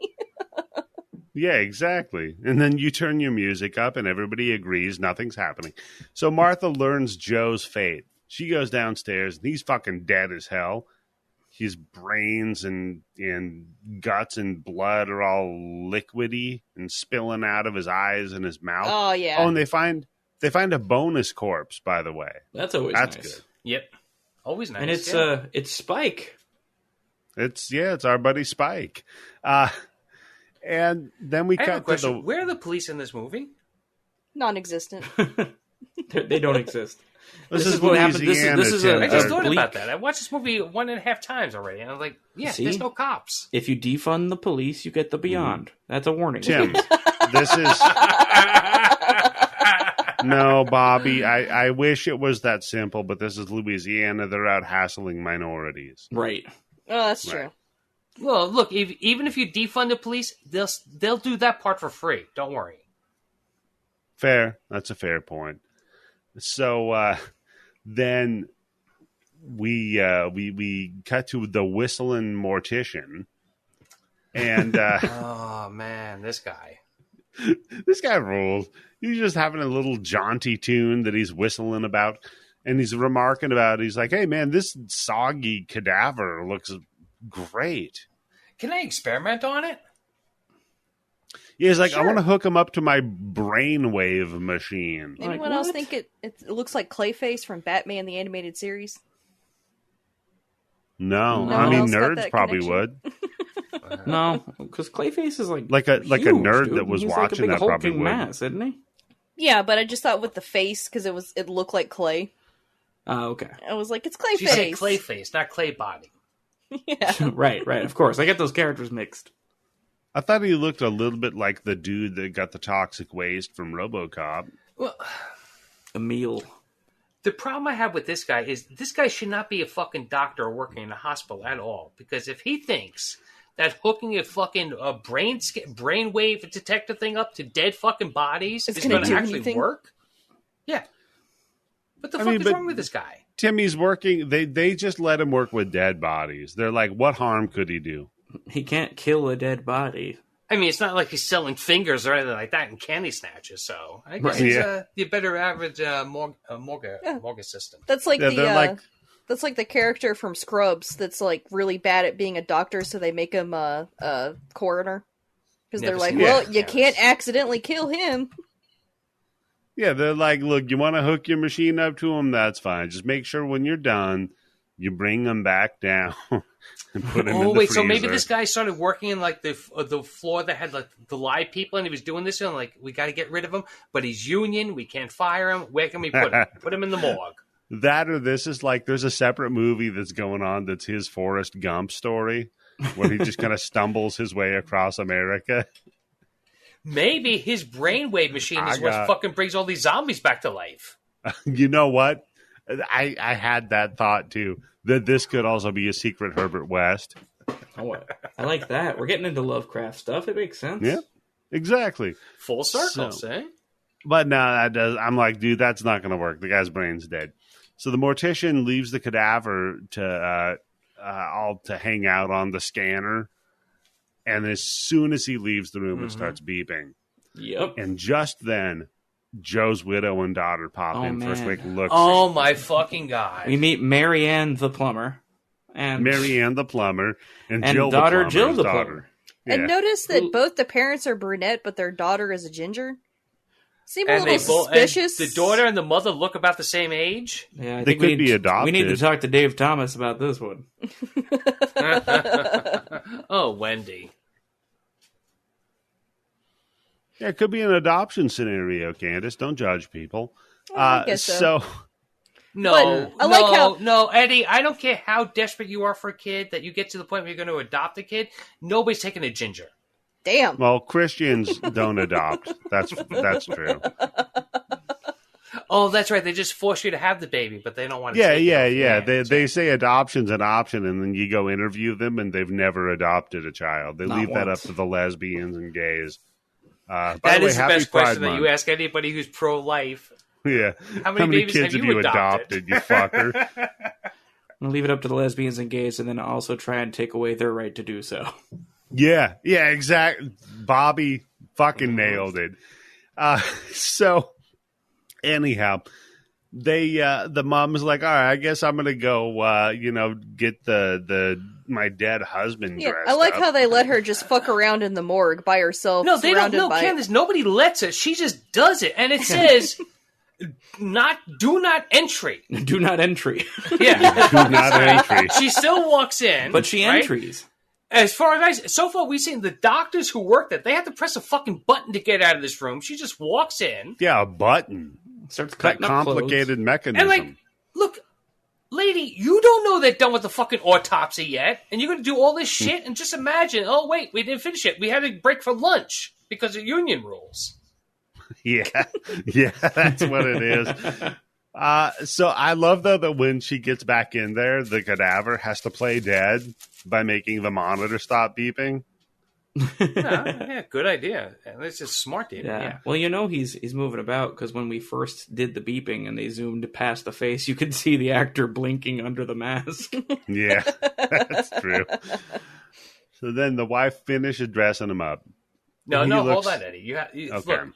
yeah, exactly. And then you turn your music up and everybody agrees nothing's happening. So Martha learns Joe's fate. She goes downstairs and he's fucking dead as hell. His brains and guts and blood are all liquidy and spilling out of his eyes and his mouth. Oh yeah. Oh, and they find a bonus corpse, by the way. That's always That's nice. good. Yep, always nice. And it's yeah. it's Spike. It's our buddy Spike. And then we I have a cut to question. the Where are the police in this movie? Non-existent. They don't exist. This is what happened. Louisiana, This is a- Tim. I just Uh, thought bleak. about that. I watched this movie 1.5 times already, and I was like, yeah, See? there's no cops. If you defund the police, you get the beyond. That's a warning. Tim, this is no, Bobby. I wish it was that simple, but this is Louisiana. They're out hassling minorities. Right. Oh, that's Right. true. Well, look, even if you defund the police, they'll do that part for free. Don't worry. Fair. That's a fair point. So then we cut to the whistling mortician, and Oh man, this guy. this guy rules. He's just having a little jaunty tune that he's whistling about, and he's remarking about. He's like, "Hey man, this soggy cadaver looks great." Can I experiment on it? Yeah, he's like, Sure. "I want to hook him up to my brainwave machine." Anyone Like, else what? think it looks like Clayface from Batman the Animated Series? No, No I one mean else got nerds that probably connection? would. No, because Clayface is like Like a huge, nerd dude. that was He's watching like a that big probably hulking would. mass, isn't he? Yeah, but I just thought with the face because it looked like clay. Oh, okay. I was like, it's She said Clayface. clay face, not clay body. Yeah. right. Of course, I get those characters mixed. I thought he looked a little bit like the dude that got the toxic waste from RoboCop. Well, Emil. the problem I have with this guy is this guy should not be a fucking doctor or working in a hospital at all. Because if he thinks that hooking a fucking brainwave detector thing up to dead fucking bodies It's is gonna going to do actually anything? work, yeah. What the I fuck mean, is but- wrong with this guy? Timmy's working. They just let him work with dead bodies. They're like, what harm could he do? He can't kill a dead body. I mean, it's not like he's selling fingers or anything like that in candy snatches. So I guess Right. he's Yeah. the better average morgue assistant. That's like Yeah, the they're like- that's like the character from Scrubs that's like really bad at being a doctor, so they make him a coroner because Never they're like, seen well, that. you Yeah. can't accidentally kill him. Yeah, they're like, look, you want to hook your machine up to him? That's fine. Just make sure when you're done, you bring him back down and put him in the Oh wait, so freezer. maybe this guy started working in like the floor that had like the live people, and he was doing this, and like we got to get rid of him, but he's union, we can't fire him. Where can we put him? Put him in the morgue. That or this is like, there's a separate movie that's going on that's his Forrest Gump story where he just kind of stumbles his way across America. Maybe his brainwave machine is I what got- fucking brings all these zombies back to life. You know what? I had that thought too, that this could also be a secret Herbert West. Oh, I like that. We're getting into Lovecraft stuff. It makes sense. Yeah. Exactly. Full circle, So- see? But no, that does. I'm like, dude, that's not going to work. The guy's brain's dead. So the mortician leaves the cadaver to hang out on the scanner, and as soon as he leaves the room, it starts beeping. Yep. And just then, Joe's widow and daughter pop in for a quick look. Oh my fucking god! We meet Marianne the plumber, and Marianne the plumber, and Jill daughter the plumber, Jill the daughter. plumber. Yeah. And notice that both the parents are brunette, but their daughter is a ginger. Seem a little suspicious. The daughter and the mother look about the same age. Yeah, I They think could be adopted. We need to talk to Dave Thomas about this one. Oh, Wendy. Yeah, it could be an adoption scenario, Candice. Don't judge people. I guess so. No, But I like how- no, Eddie, I don't care how desperate you are for a kid that you get to the point where you're going to adopt a kid. Nobody's taking a ginger. Damn. Well, Christians don't adopt. That's true. Oh, that's right. They just force you to have the baby, but they don't want to. Yeah. They say adoption's an option, and then you go interview them, and they've never adopted a child. They leave that up to the lesbians and gays. That is the best question that you ask anybody who's pro-life. Yeah. How many babies kids have you adopted? You fucker? I'll leave it up to the lesbians and gays, and then also try and take away their right to do so. Yeah, exactly. Bobby fucking nailed it. So, anyhow, the mom's like, all right, I guess I'm gonna go, get my dead husband dressed I like up. how they let her just fuck around in the morgue by herself. No, they don't. No, by... Candice, nobody lets her. She just does it, and it says, "Do not entry." Do not entry. Yeah, Do not entry. She still walks in, But she right? entries. As far as so far, we've seen the doctors who work there. They have to press a fucking button to get out of this room. She just walks in. Yeah, a button. Starts That cutting up complicated mechanism. And look, lady, you don't know they're done with the fucking autopsy yet, and you're going to do all this shit. And just imagine, oh wait, we didn't finish it. We had to break for lunch because of union rules. Yeah, that's what it is. So I love, though, that when she gets back in there, the cadaver has to play dead by making the monitor stop beeping. Yeah, good idea. That's just smart, David. Yeah. Well, he's moving about because when we first did the beeping and they zoomed past the face, you could see the actor blinking under the mask. Yeah, that's true. So then the wife finishes dressing him up. No, hold on, Eddie. Okay. Look,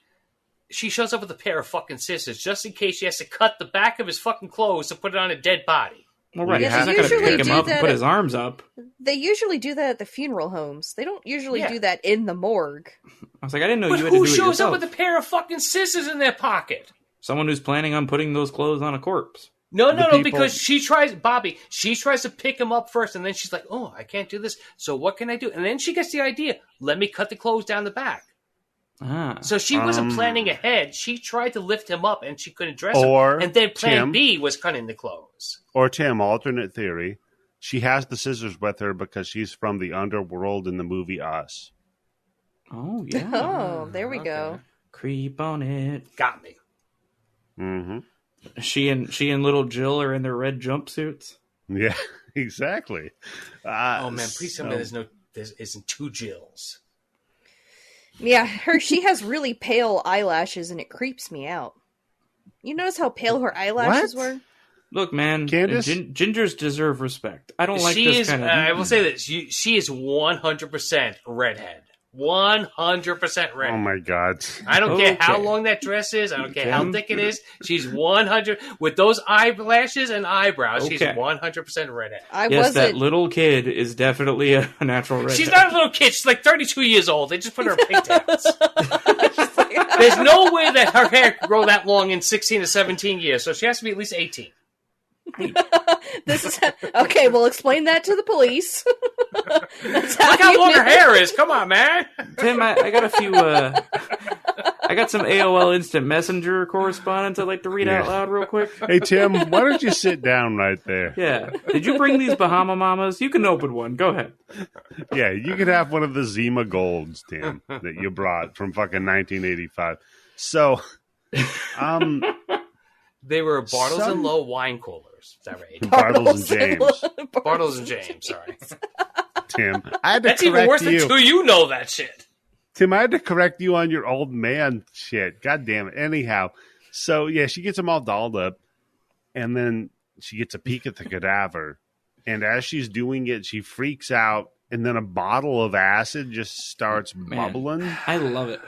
she shows up with a pair of fucking scissors just in case she has to cut the back of his fucking clothes to put it on a dead body. Well, right. Yeah, She's not going to pick him up and that put his arms up. They usually do that at the funeral homes. They don't usually do that in the morgue. I was like, I didn't know But you had to do who it shows yourself. up with a pair of fucking scissors in their pocket? Someone who's planning on putting those clothes on a corpse. No, because she tries to pick him up first, and then she's like, oh, I can't do this, so what can I do? And then she gets the idea, let me cut the clothes down the back. So she wasn't planning ahead. She tried to lift him up, and she couldn't dress him. And then plan B was cutting the clothes. Or Tim, alternate theory, she has the scissors with her because she's from the underworld in the movie Us. Oh, yeah. Oh, there we go. Creep on it. Got me. Mm-hmm. She and little Jill are in their red jumpsuits. Yeah, exactly. Oh man, please tell me there isn't two Jills. Yeah, she has really pale eyelashes, and it creeps me out. You notice how pale her eyelashes were? Look, man, Candice? gingers deserve respect. I don't like this kind of... I will say this. She is 100% redhead. 100% redhead. Oh, my God. I don't care how long that dress is. I don't care how thick it is. She's 100... With those eyelashes and eyebrows, she's 100% redhead. That little kid is definitely a natural redhead. She's not a little kid. She's like 32 years old. They just put her in pigtails. There's no way that her hair could grow that long in 16 to 17 years, so she has to be at least 18. This is okay. We'll explain that to the police. Look how long her hair is. Come on, man. Tim, I got a few. I got some AOL Instant Messenger correspondence I'd like to read out loud real quick. Hey, Tim, why don't you sit down right there? Yeah. Did you bring these Bahama Mamas? You can open one. Go ahead. Yeah, you could have one of the Zima Golds, Tim, that you brought from fucking 1985. So, they were Bartles and Lowe wine coolers. Is that right? Bartles and James. Bartles and James, sorry. Tim, I had to That's even worse than you. two. You know that shit. Tim, I had to correct you on your old man shit. God damn it. Anyhow, so yeah, she gets them all dolled up, and then she gets a peek at the cadaver. And as she's doing it, she freaks out, and then a bottle of acid just starts bubbling. I love it.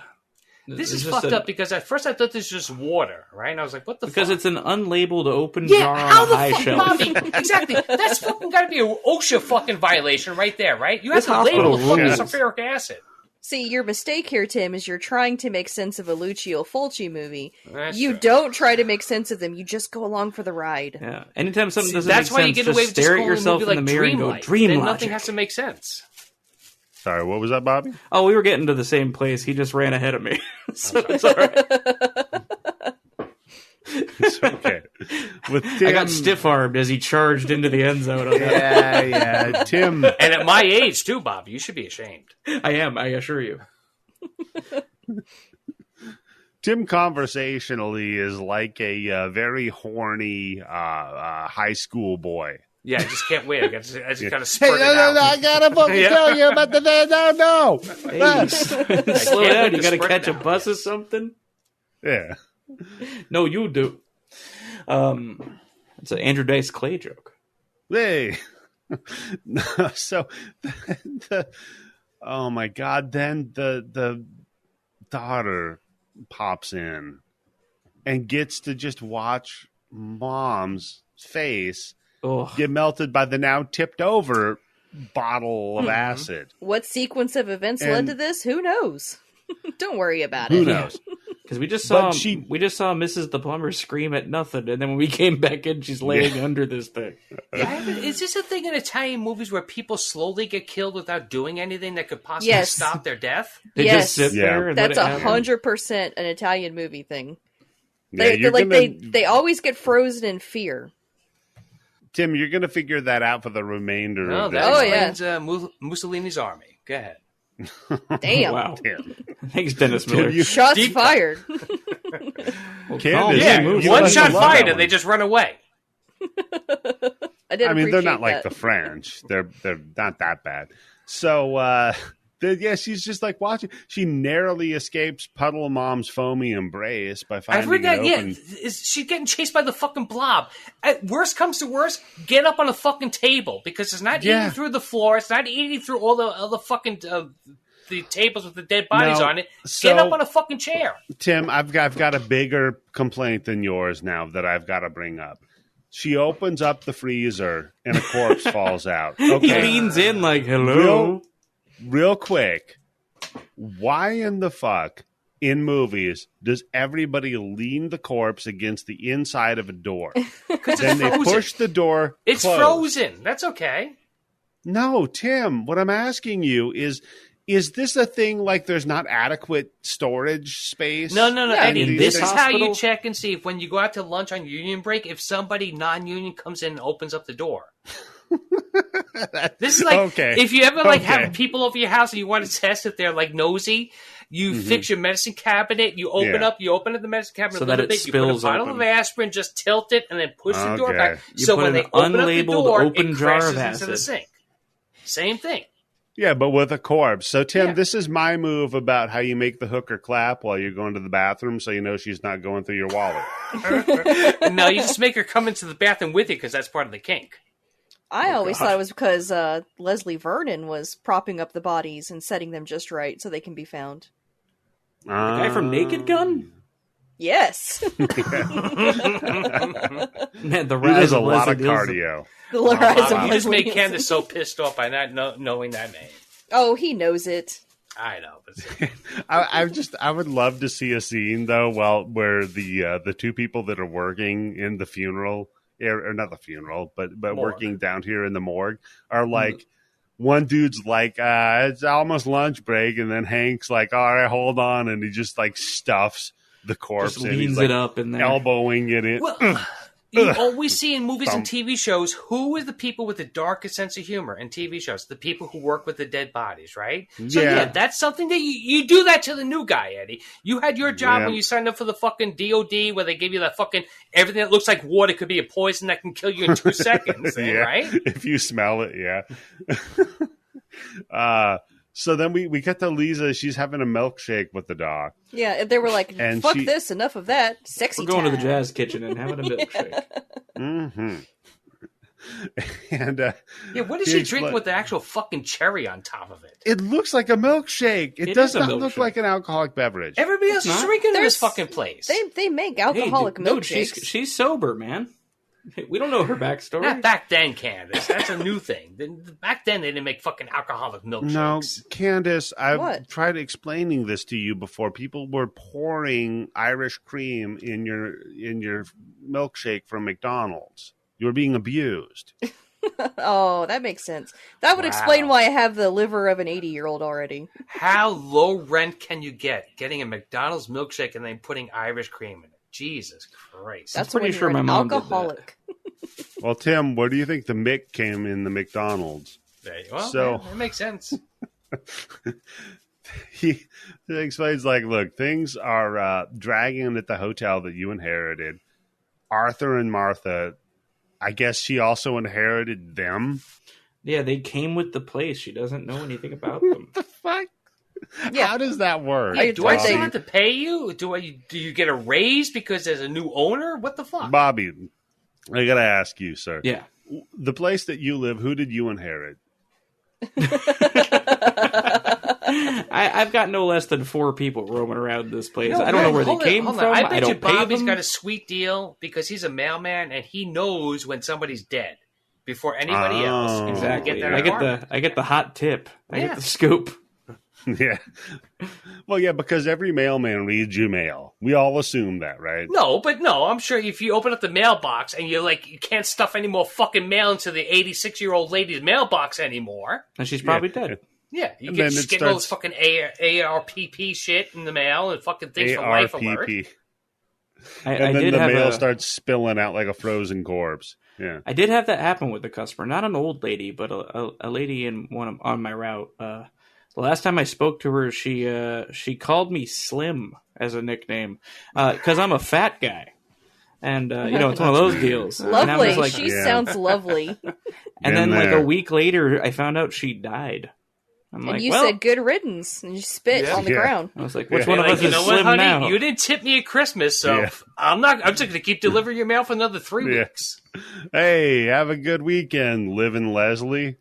This is fucked up because at first I thought this was just water, right? And I was like, what the fuck? Because it's an unlabeled open jar on a high shelf. Bobby, exactly. That's fucking got to be an OSHA fucking violation right there, right? You have This to label hospital fucking rules. sulfuric acid. See, your mistake here, Tim, is you're trying to make sense of a Lucio Fulci movie. That's You true. don't try to make sense of them. You just go along for the ride. Yeah. Anytime something doesn't That's make why sense, you get away just with just stare at calling a yourself movie in the like mirror and go, Dreamlight. dream Then logic. nothing has to make sense. Sorry, what was that, Bobby? Oh, we were getting to the same place. He just ran ahead of me. So it's all right. It's okay. With Tim, I got stiff-armed as he charged into the end zone. On that. yeah. Tim, And at my age, too, Bob, you should be ashamed. I am, I assure you. Tim conversationally is like a very horny high school boy. Yeah, I just can't wait. I just got to Hey, spurt it out. I gotta fucking Yeah. tell you about the no. Hey, slow can't down. wait You to got to spread catch it a out, bus or yes. something? Yeah. No, you do. It's an Andrew Dice Clay joke. Hey. So, oh my God! Then the daughter pops in and gets to just watch mom's face Oh, get melted by the now tipped over bottle of acid. What sequence of events And- led to this? Who knows? Don't worry about Who it. knows? because we just But saw Mrs. the plumber scream at nothing, and then when we came back in, she's laying under this thing. Is this a thing in Italian movies where people slowly get killed without doing anything that could possibly Yes. stop their death? They Yes. just sit Yeah. there. And let That's it happen. 100% an Italian movie thing. Yeah, They, you're like gonna, they always get frozen in fear. Tim, you're gonna figure that out for the remainder No, of that this. Oh, yeah. explains Mussolini's army. Go ahead. Damn. Wow. Tim. Thanks, Dennis Tim, Miller. you- Shots Deep fired. Candice, Yeah, you one must shot love fired that and they one. just run away. I did. I mean, they're not appreciate like that. the French. They're not that bad. So, she's just like watching. She narrowly escapes Puddle Mom's foamy embrace by I've finding heard that. an Yeah, open. she's getting chased by the fucking blob. At worst comes to worst, get up on a fucking table because it's not Yeah. eating through the floor. It's not eating through all the fucking the tables with the dead bodies No, on it. so- Get up on a fucking chair. Tim, I've got a bigger complaint than yours now that I've got to bring up. She opens up the freezer and a corpse falls out. He Okay, leans in like, hello. real quick. Why in the fuck in movies does everybody lean the corpse against the inside of a door? Then they frozen. push the door. It's closed. frozen. That's okay. No, Tim, what I'm asking you is this a thing like there's not adequate storage space? No, Yeah, Eddie. in This this is how you hospital- check and see if when you go out to lunch on your union break, if somebody non-union comes in and opens up the door. This is like Okay. if you ever like Okay. have people over your house and you want to test if they're like nosy, you fix your medicine cabinet, you open Yeah. up the medicine cabinet So a that little it bit, you put a spills bottle open. of aspirin, just tilt it, and then push the door Okay. back. You So put when an they open up the unlabeled door, open it jar of crashes into the acid. sink. Same thing. Yeah, but with a corpse. So, Tim, Yeah. this is my move about how you make the hooker clap while you're going to the bathroom so you know she's not going through your wallet. No, you just make her come into the bathroom with you because that's part of the kink. I always God. thought it was because Leslie Vernon was propping up the bodies and setting them just right so they can be found. The guy from Naked Gun? Yes. Man, the He rise does a of lot Leslie of Nielsen. cardio. The rise of You just Leslie made Nielsen. Candice so pissed off by not knowing that name. Oh, he knows it. I know, but I would love to see a scene though, where the two people that are working in the funeral, or not the funeral, but Morgue. working down here in the morgue are like. One dude's like, it's almost lunch break, and then Hank's like, all right, hold on, and he just like stuffs the corpse Just and leans he's like it up in there. elbowing it in. well, you always see in movies and TV shows who are the people with the darkest sense of humor in TV shows. The people who work with the dead bodies, right? So yeah, that's something that you do that to the new guy, Eddie. You had your job Yeah. when you signed up for the fucking DOD where they give you that fucking everything that looks like water could be a poison that can kill you in 2 seconds, thing, yeah. right? If you smell it, yeah. So then we cut to Lisa. She's having a milkshake with the dog. Yeah, they were like, And fuck this, enough of that. Sexy We're going to the time. jazz kitchen and having a milkshake. Mm-hmm. And what is she drinking with the actual fucking cherry on top of it? it looks like a milkshake. It does is a not look milkshake. like an alcoholic beverage. Everybody else is Not? drinking in There's- this fucking place. They make alcoholic Hey, dude, milkshakes. she's sober, man. Hey, we don't know her backstory. Not back then, Candice. That's a new thing. Back then, they didn't make fucking alcoholic milkshakes. No, Candice, I've What? tried explaining this to you before. People were pouring Irish cream in your milkshake from McDonald's. You were being abused. Oh, that makes sense. That would explain why I have the liver of an 80-year-old already. How low rent can you get getting a McDonald's milkshake and then putting Irish cream in it? Jesus Christ. That's pretty when sure you're my an mom did that. alcoholic. Well, Tim, where do you think the Mick came in the McDonald's? Well, So- that makes sense. He explains, like, look, things are dragging at the hotel that you inherited. Arthur and Martha, I guess she also inherited them. Yeah, they came with the place. She doesn't know anything about them. The fuck? Yeah. How does that work? Hey, Do I Bobby? still have to pay you? Do you get a raise because there's a new owner? What the fuck? Bobby, I gotta ask you, sir. Yeah. The place that you live, who did you inherit? I've got no less than 4 people roaming around this place. No, I don't know where they hold on, came hold from. on. I I bet you don't pay Bobby's them. got a sweet deal because he's a mailman and he knows when somebody's dead before anybody else. And he can Exactly. Get that I get the hot tip. I Yeah. get the scoop. Yeah. Well, yeah, because every mailman reads your mail. We all assume that, right? No, I'm sure if you open up the mailbox and you're like, you can't stuff any more fucking mail into the 86-year-old lady's mailbox anymore. And she's probably dead. Yeah, you And get then just it getting all this starts- fucking ARPP shit in the mail and fucking things for life alert. ARPP. I And then did the have mail starts spilling out like a frozen corpse. Yeah. I did have that happen with a customer. Not an old lady, but a lady on my route. The last time I spoke to her, she called me Slim as a nickname because I'm a fat guy. And, it's one of those deals. And I Lovely. was like, She Yeah. sounds lovely. and then, Been like, there. a week later, I found out she died. I'm And like, you well, said good riddance, and you spit Yeah. on the Yeah. ground. I was like, which Yeah. one of Like, us you is know what, Slim honey? now? You didn't tip me at Christmas, so Yeah. I'm just going to keep delivering your mail for another 3 Yeah. weeks. Hey, have a good weekend, living Leslie.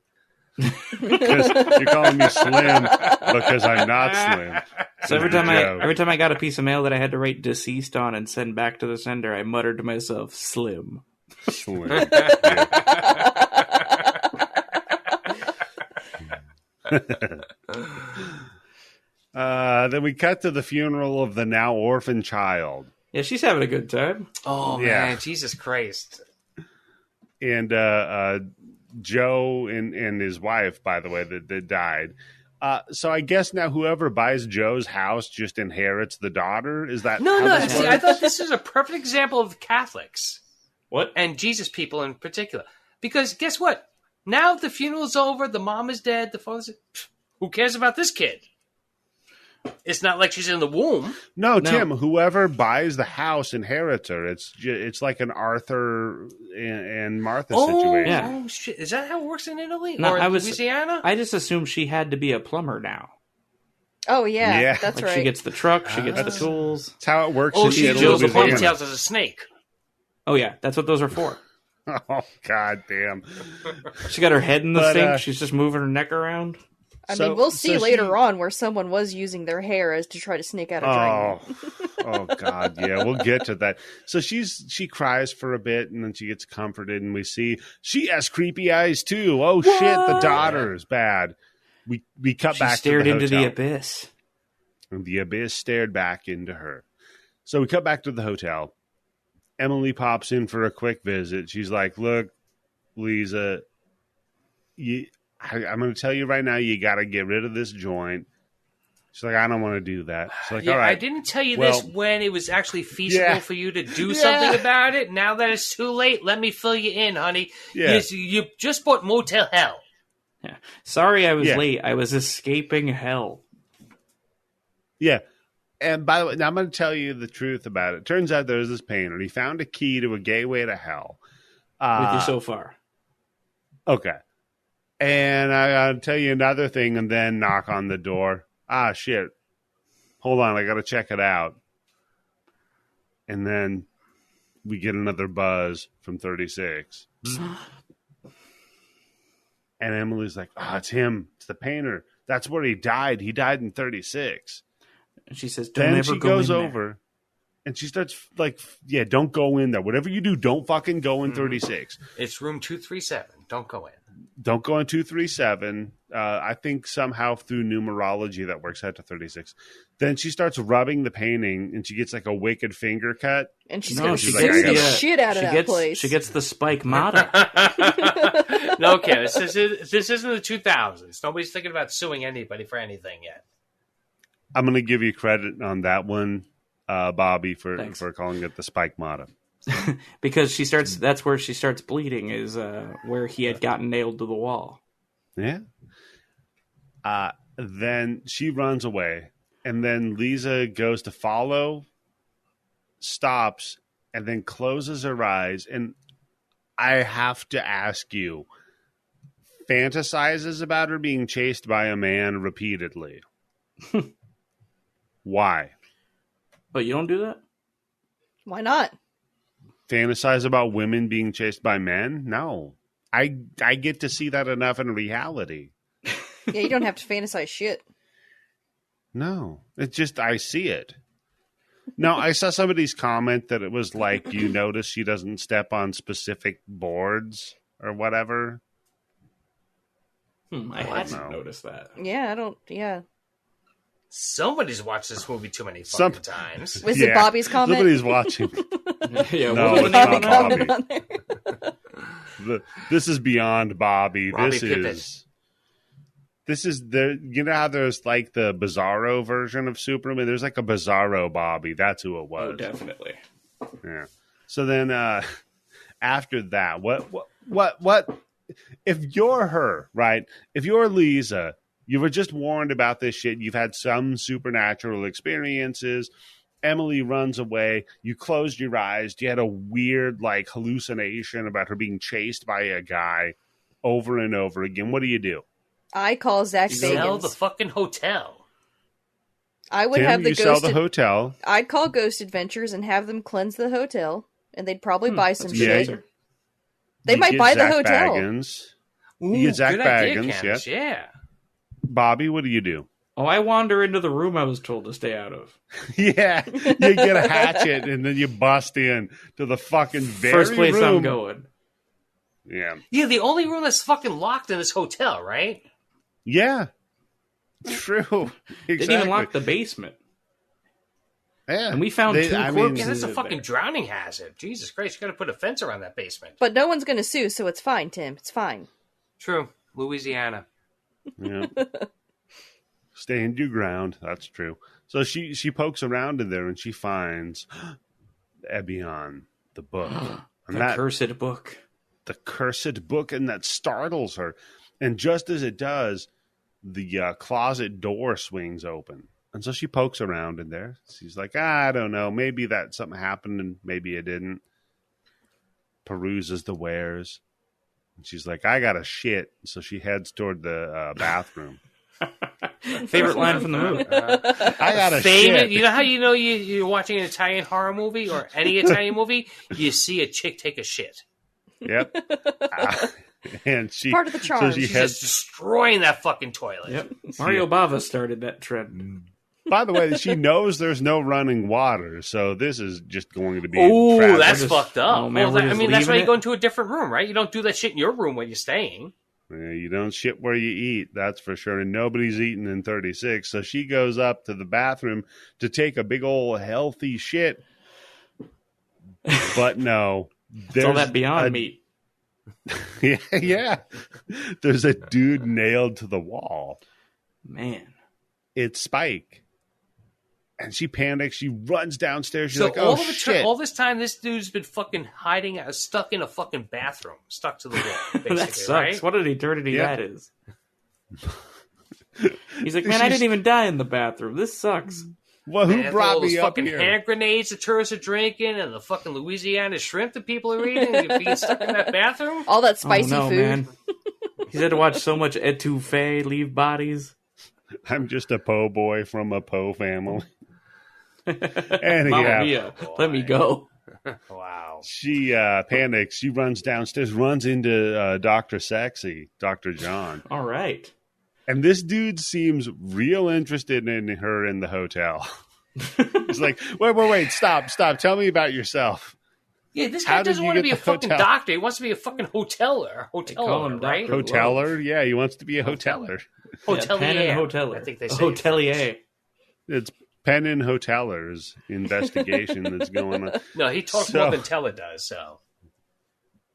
Because you're calling me Slim because I'm not Slim. So every Good joke. time I got a piece of mail that I had to write deceased on and send back to the sender, I muttered to myself, Slim. Slim. Then we cut to the funeral of the now orphan child. Yeah, she's having a good time. Oh, Yeah. man, Jesus Christ. And Joe and his wife, by the way, that died. So I guess now whoever buys Joe's house just inherits the daughter? Is that No, how no, this see, works? I thought this was a perfect example of Catholics What? and Jesus people in particular. Because guess what? Now the funeral's over, the mom is dead, the father's who cares about this kid? It's not like she's in the womb. No, No. Tim, whoever buys the house inherits her. It's like an Arthur and Martha situation. Yeah. Oh, shit. Is that how it works in Italy? No, or I was- Louisiana? I just assumed she had to be a plumber now. Oh, yeah, Yeah. that's Like right. she gets the truck, she gets the That's- tools. That's how it works Oh, in she Italy, deals with Louisiana. Louisiana. ponytails as a snake. Oh yeah, that's what those are for. Oh, God damn. She got her head in the But, sink. She's just moving her neck around. I So- mean, we'll see so later she- on where someone was using their hair as to try to sneak out a drain. Oh God, yeah, we'll get to that. So she cries for a bit, and then she gets comforted, and we see she has creepy eyes too. Oh shit, the daughter is bad. We cut She back stared to the into the hotel. abyss. And the abyss stared back into her. So we cut back to the hotel. Emily pops in for a quick visit. She's like, "Look, Lisa, I'm going to tell you right now, you got to get rid of this joint." She's like, "I don't want to do that." She's like, Yeah, "All right." I didn't tell you Well- this when it was actually feasible Yeah. for you to do Yeah. something about it. Now that it's too late, let me fill you in, honey. Yeah. You just bought Motel Hell. Yeah. Sorry, I was Yeah. late. I was escaping hell. Yeah. And by the way, now I'm going to tell you the truth about it. Turns out there's this painter. He found a key to a gateway to hell. With you so far. Okay. And I'll tell you another thing and then knock on the door. Ah, shit. Hold on, I got to check it out. And then we get another buzz from 36. And Emily's like, it's him. It's the painter. That's where he died. He died in 36. And she says, then she goes over and she starts like, don't go in there. Whatever you do, don't fucking go in 36. It's room 237. Don't go in. Don't go in 237. I think somehow through numerology that works out to 36. Then she starts rubbing the painting and she gets like a wicked finger cut. And she's going to shoot the shit out of that place. She gets the spike motto. No, okay, this isn't the 2000s. Nobody's thinking about suing anybody for anything yet. I'm going to give you credit on that one, Bobby, for calling it the spike motto. Because that's where she starts bleeding, is where he had gotten nailed to the wall. Yeah. Then she runs away, and then Lisa goes to follow, stops, and then closes her eyes. And I have to ask you, fantasizes about her being chased by a man repeatedly. Why? But you don't do that? Why not? Fantasize about women being chased by men? No. I get to see that enough in reality. Yeah, you don't have to fantasize shit. No. It's just I see it. No, I saw somebody's comment that it was like, you notice she doesn't step on specific boards or whatever. I hadn't noticed that. Yeah. Somebody's watched this movie too many fucking times. Was it Bobby's comment? Somebody's watching. No, it's not comment on there. This is beyond Bobby. Robbie This is the, you know how there's like the Bizarro version of Superman? There's like a Bizarro Bobby. That's who it was. Oh, definitely. Yeah. So then after that, what if you're her, right? If you're Lisa, you were just warned about this shit. You've had some supernatural experiences. Emily runs away. You closed your eyes. You had a weird like hallucination about her being chased by a guy over and over again. What do? I call Zach Bagans. Sell the fucking hotel. I would Tim, have the you ghost. sell the hotel. I'd call Ghost Adventures and have them cleanse the hotel, and they'd probably buy some shit. Yeah. They might buy the hotel. You get Zach good idea, Bagans. Candice. Yeah. Bobby, what do? Oh, I wander into the room I was told to stay out of. Yeah, you get a hatchet and then you bust in to the fucking very First place room. I'm going. Yeah. Yeah, the only room that's fucking locked in this hotel, right? Yeah. True. Exactly. Didn't even lock the basement. Yeah. And we found two corpses. Yeah, that's a in fucking there. drowning hazard. Jesus Christ, you got to put a fence around that basement. But no one's going to sue, so it's fine, Tim. It's fine. True. Louisiana. Yeah. Stand your ground. That's true. So she pokes around in there and she finds Ebion, the book. And The cursed book. The cursed book, and that startles her. And just as it does, the closet door swings open. And so she pokes around in there. She's like, I don't know. Maybe that something happened and maybe it didn't. Peruses the wares. And she's like, I got to shit. So she heads toward the bathroom. Favorite line from the movie. I got to Favorite. shit. You know how you know you're watching an Italian horror movie or any Italian movie? You see a chick take a shit. Yep. And she Part of the charm. So she She's heads. just destroying that fucking toilet. Yep. Mario Bava started that trend. By the way, she knows there's no running water, so this is just going to be. Oh, tragic. that's fucked up. Oh, man, Well, we're I just mean, that's why leaving you go it? into a different room, right? You don't do that shit in your room when you're staying. Yeah, you don't shit where you eat, that's for sure. And nobody's eating in 36. So she goes up to the bathroom to take a big old healthy shit. But no. It's all that Beyond Meat. Yeah. There's a dude nailed to the wall. Man. It's Spike. And she panics. She runs downstairs. She's So like, oh, shit. all this time, this dude's been fucking hiding, stuck in a fucking bathroom, stuck to the wall. Basically, That sucks. right? What an eternity Yeah. that is. He's like, man, I didn't even die in the bathroom. This sucks. Well, who And after brought all those me up fucking here? hand grenades the tourists are drinking and the fucking Louisiana shrimp that people are eating and you're being stuck in that bathroom? All that spicy oh, no, food. man. He's had to watch so much etouffee leave bodies. I'm just a po' boy from a po' family. Mamma Anyhow, mia, let me go. Wow. she panics. She runs downstairs, runs into Dr. Sexy, Dr. John. All right. And this dude seems real interested in her in the hotel. He's like, wait, stop. Tell me about yourself. Yeah, this How guy did doesn't you want to get be a the fucking hotel? doctor. He wants to be a fucking hoteler. call him Right? Dr. Hoteler? Yeah, he wants to be a hoteler. Hotelier. Pen and hoteler. I think they say Hotelier. It's Penn and Hoteller's investigation that's going on. No, he talks more than Teller does, so.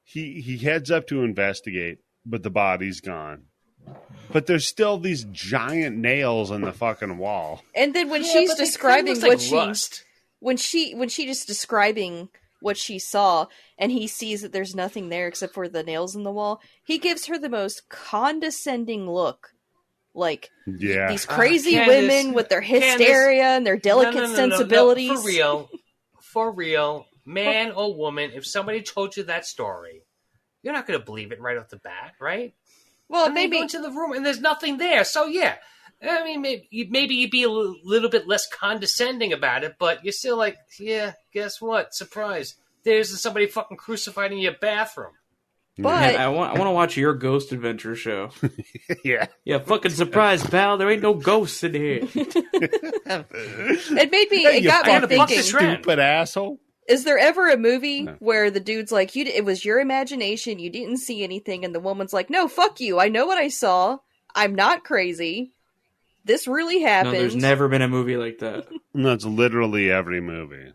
He heads up to investigate, but the body's gone. But there's still these giant nails on the fucking wall. And then when she's but they describing kinda what look like rust. when she just describing what she saw, and he sees that there's nothing there except for the nails in the wall, he gives her the most condescending look. Like, Yeah. these crazy Candice, women with their hysteria and their delicate No, sensibilities. For real, man or woman, if somebody told you that story, you're not going to believe it right off the bat, right? Well, And then you maybe go into the room and there's nothing there. So yeah, I mean, maybe you'd be a little bit less condescending about it, but you're still like, yeah, guess what? Surprise! There's somebody fucking crucified in your bathroom. but Man, I want to watch your ghost adventure show. Yeah. Yeah, fucking surprise, pal. There ain't no ghosts in here. it made me. Hey, It you got me fucking thinking. trend. stupid asshole. Is there ever a movie No. where the dude's like, it was your imagination, you didn't see anything, and the woman's like, no, fuck you, I know what I saw, I'm not crazy, this really No, happened. there's never been a movie like that. That's literally every movie.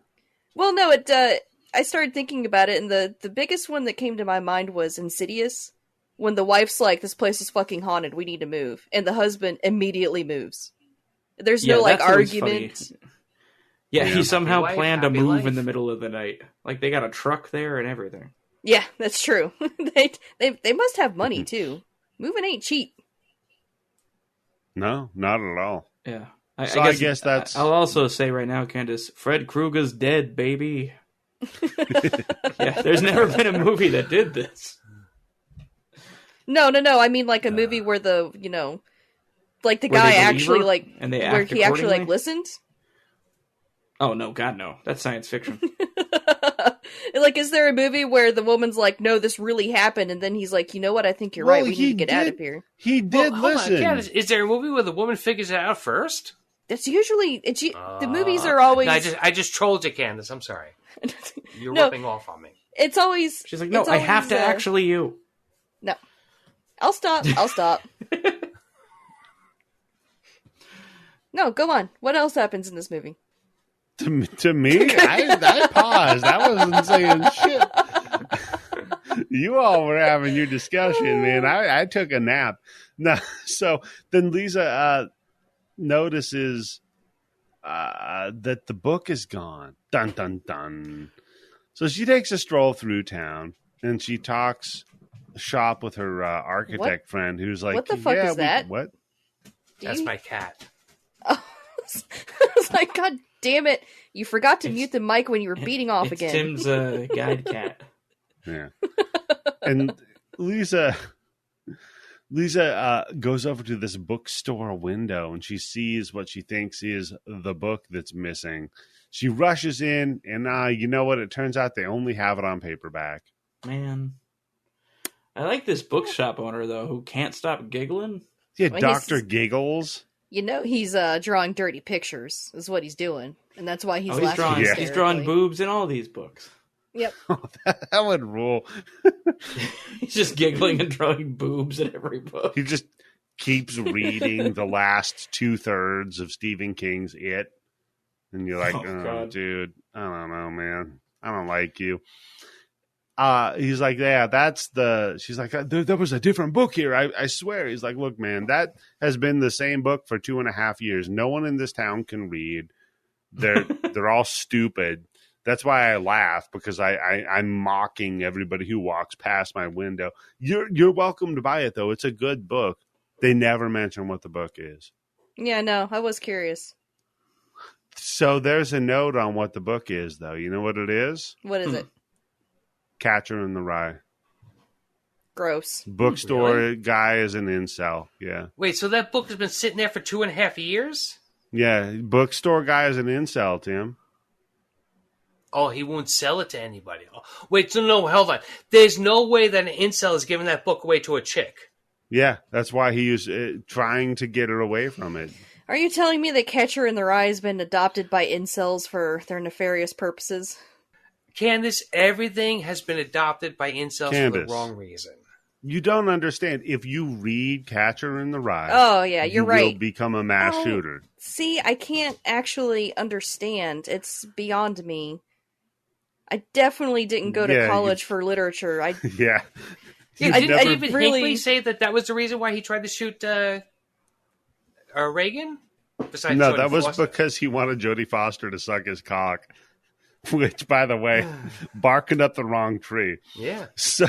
Well, no, I started thinking about it, and the biggest one that came to my mind was Insidious, when the wife's like, this place is fucking haunted, we need to move, and the husband immediately moves. There's no, like, that's always argument. funny. Yeah, Yeah. he somehow Happy wife, planned a happy move life. in the middle of the night. Like, they got a truck there and everything. Yeah, that's true. they must have money, too. Moving ain't cheap. No, not at all. Yeah. So I guess that's- I'll also say right now, Candice, Fred Krueger's dead, baby. Yeah, there's never been a movie that did this. No, I mean, like, a movie where the, like, the Where guy they believe actually, her like, and they where act he actually, like, accordingly? listened. Oh, no, God, no. That's science fiction. Like, is there a movie where the woman's like, no, this really happened, and then he's like, you know what, I think you're right, we need to get out of here. He did Hold on, listen. Candice, is there a movie where the woman figures it out first? That's usually, the movies are always, No, I just trolled you, Candice. I'm sorry. You're No. rubbing off on me. it's always, She's like, no, it's I have always, to actually you. no. I'll stop. No, go on. What else happens in this movie? To me, I paused. I wasn't saying shit. You all were having your discussion, man. I took a nap. No, so then Lisa notices that the book is gone. Dun, dun, dun. So she takes a stroll through town, and she talks shop with her architect friend, who's like, What the fuck is that? What? That's my cat. Oh, I was like, God damn it. You forgot to mute the mic when you were beating off It's again. Tim's guide cat. Yeah. And Lisa goes over to this bookstore window, and she sees what she thinks is the book that's missing. She rushes in, and you know what? It turns out they only have it on paperback. Man. I like this bookshop owner, though, who can't stop giggling. Yeah, Well, Dr. he's- Giggles. You know he's drawing dirty pictures, is what he's doing. And that's why he's He's laughing drawing, Yeah. he's drawing hysterically. boobs in all these books. Yep. That would rule. He's just giggling and drawing boobs in every book. He just keeps reading the last 2/3 of Stephen King's It. And you're like, Oh, oh, God. dude, I don't know, man. I don't like you. He's like, yeah, she's like, there was a different book here. I swear. He's like, look, man, that has been the same book for 2.5 years. No one in this town can read. They're all stupid. That's why I laugh, because I'm mocking everybody who walks past my window. You're welcome to buy it, though. It's a good book. They never mention what the book is. Yeah, no, I was curious. So there's a note on what the book is, though. You know what it is? What is it? Catcher in the Rye. gross. Bookstore guy is an incel. Yeah. Wait, so that book has been sitting there for 2.5 years? Yeah. Bookstore guy is an incel, Tim. Oh, he won't sell it to anybody. Oh, wait, so no, hold on. There's no way that an incel is giving that book away to a chick. Yeah, that's why he was trying to get her away from it. Are you telling me that Catcher in the Rye has been adopted by incels for their nefarious purposes? Candice, everything has been adopted by incels for the Candice. wrong reason. You don't understand. If you read Catcher in the Rye, Oh, yeah, you're you right. will become a mass Oh. shooter. See, I can't actually understand. It's beyond me. I definitely didn't go to Yeah, college for literature. Yeah. Yeah, I- didn't I David really- Hinckley say that was the reason why he tried to shoot Reagan? Besides No, Jodie that was Foster? because he wanted Jodie Foster to suck his cock. Which, by the way, barking up the wrong tree. Yeah. So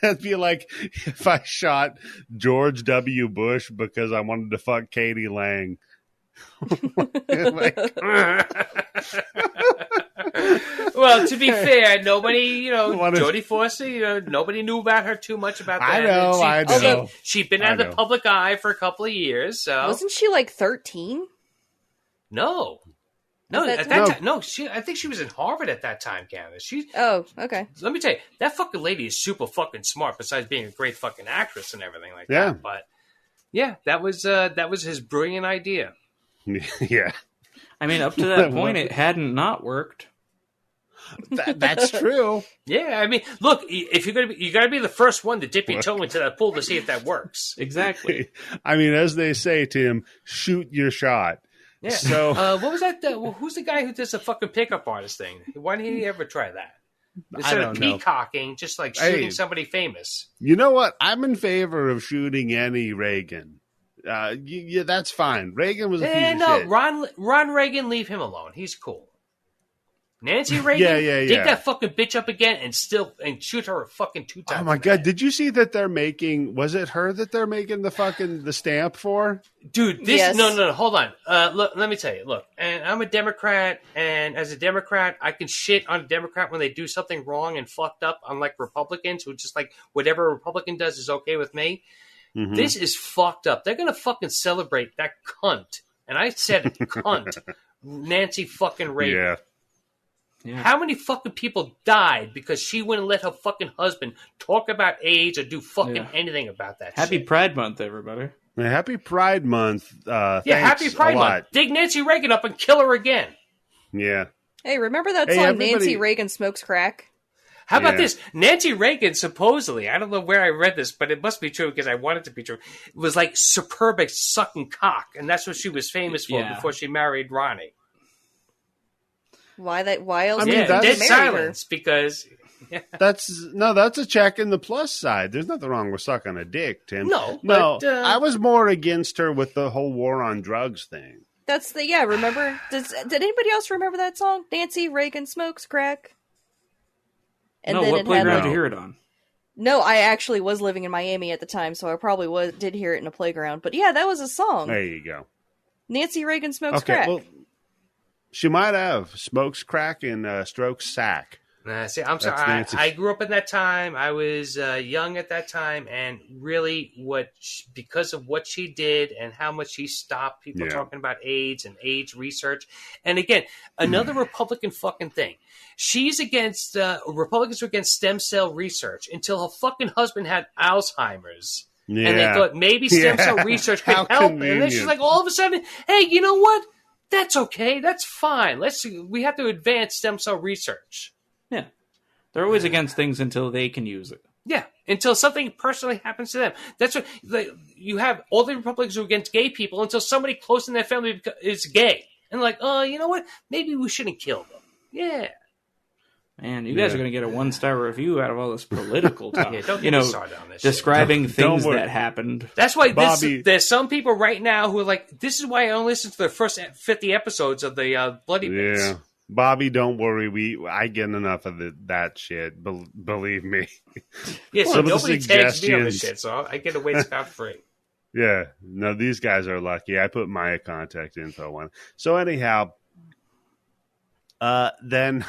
it'd be like if I shot George W. Bush because I wanted to fuck Katie Lang. Like, Well, to be fair, nobody, What is- Jodie Foster, nobody knew about her too much about that. I know, I know. Although she'd been out I of the know. public eye for a couple of years, so Wasn't she like 13? no, At that at time? that time, no. I think she was in Harvard at that time, Candice. Oh, okay. Let me tell you, that fucking lady is super fucking smart. Besides being a great fucking actress and everything like Yeah. that, but yeah, that was his brilliant idea. yeah. I mean, up to that point, it hadn't not worked. That's true. Yeah, I mean, look, if you're you gotta be the first one to dip your toe into that pool to see if that works. Exactly. I mean, as they say, Tim, shoot your shot. Yeah. So what was that? Who's the guy who does the fucking pickup artist thing? Why didn't he ever try that? Instead of don't know. peacocking, just like shooting somebody famous. You know what? I'm in favor of shooting any Reagan. Yeah, that's fine. Reagan was a piece of No, shit. Ron Reagan, leave him alone. He's cool. Nancy Reagan, Yeah. dig that fucking bitch up again and shoot her fucking 2 times. Oh my god! Did you see that they're making? Was it her that they're making the stamp for? Dude, this Yes. no, hold on. Look, let me tell you. Look, and I'm a Democrat, and as a Democrat, I can shit on a Democrat when they do something wrong and fucked up, unlike Republicans who just like whatever a Republican does is okay with me. Mhm. This is fucked up. They're gonna fucking celebrate that cunt, and I said cunt, Nancy fucking Reagan. Yeah. Yeah. How many fucking people died because she wouldn't let her fucking husband talk about AIDS or do fucking Yeah. anything about that Happy shit? Pride Month, everybody. Happy Pride Month. Yeah, Thanks happy Pride a lot. Month. Dig Nancy Reagan up and kill her again. Yeah. Hey, remember that Hey, song everybody- Nancy Reagan Smokes Crack? How about Yeah. this? Nancy Reagan, supposedly, I don't know where I read this, but it must be true because I want it to be true, was like superb at sucking cock, and that's what she was famous for Yeah. before she married Ronnie. Why else I mean, Yeah, did that's- he dead marry her? silence because That's a check in the plus side. There's nothing wrong with sucking a dick, Tim. No, no. but, I was more against her with the whole war on drugs thing. That's remember? Did anybody else remember that song? Nancy Reagan Smokes Crack? And No, then what it had playground like, did you hear it on? No, I actually was living in Miami at the time, so I probably did hear it in a playground. But yeah, that was a song. There you go. Nancy Reagan Smokes Okay, Crack. well, she might have smokes crack and strokes sack. see, I'm sorry. Nancy. I grew up in that time. I was young at that time, and really, because of what she did and how much she stopped people Yeah. talking about AIDS and AIDS research. And again, another Republican fucking thing. She's against Republicans are against stem cell research until her fucking husband had Alzheimer's. Yeah. And they thought maybe stem cell Yeah. research could How help. And then she's convenient. like, all of a sudden, hey, you know what? That's okay. That's fine. We have to advance stem cell research. Yeah. They're always against things until they can use it. Yeah, until something personally happens to them. That's what you have. All the Republicans are against gay people until somebody close in their family is gay, and like, oh, you know what? Maybe we shouldn't kill them. Yeah, Man, you guys are going to get a 1-star review out of all this political talk. yeah. Don't get me started on this. Shit. describing Don't things worry. that happened. That's why Bobby- there's some people right now who are like, this is why I only listen to the first 50 episodes of the Bloody Bits. Yeah. Bobby, don't worry. I get enough of that shit. Believe me. Yeah, so Some of the nobody tags me on this suggestions- shit, so I get away scot free. Yeah. No, these guys are lucky. I put my contact info on. So anyhow, then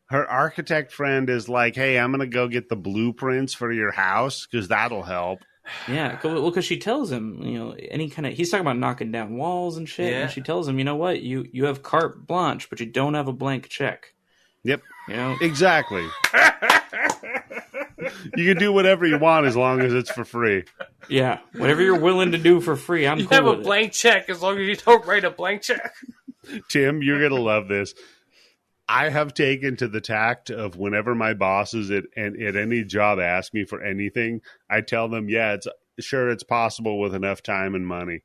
her architect friend is like, hey, I'm going to go get the blueprints for your house because that'll help. Yeah, well, because she tells him, any kind of... He's talking about knocking down walls and shit, and she tells him, you know what? You have carte blanche, but you don't have a blank check. Yep. Exactly. You can do whatever you want as long as it's for free. Yeah, whatever you're willing to do for free, I'm cool with it. You have a blank check as long as you don't write a blank check. Tim, you're going to love this. I have taken to the tact of whenever my bosses at any job ask me for anything, I tell them, yeah, it's possible with enough time and money.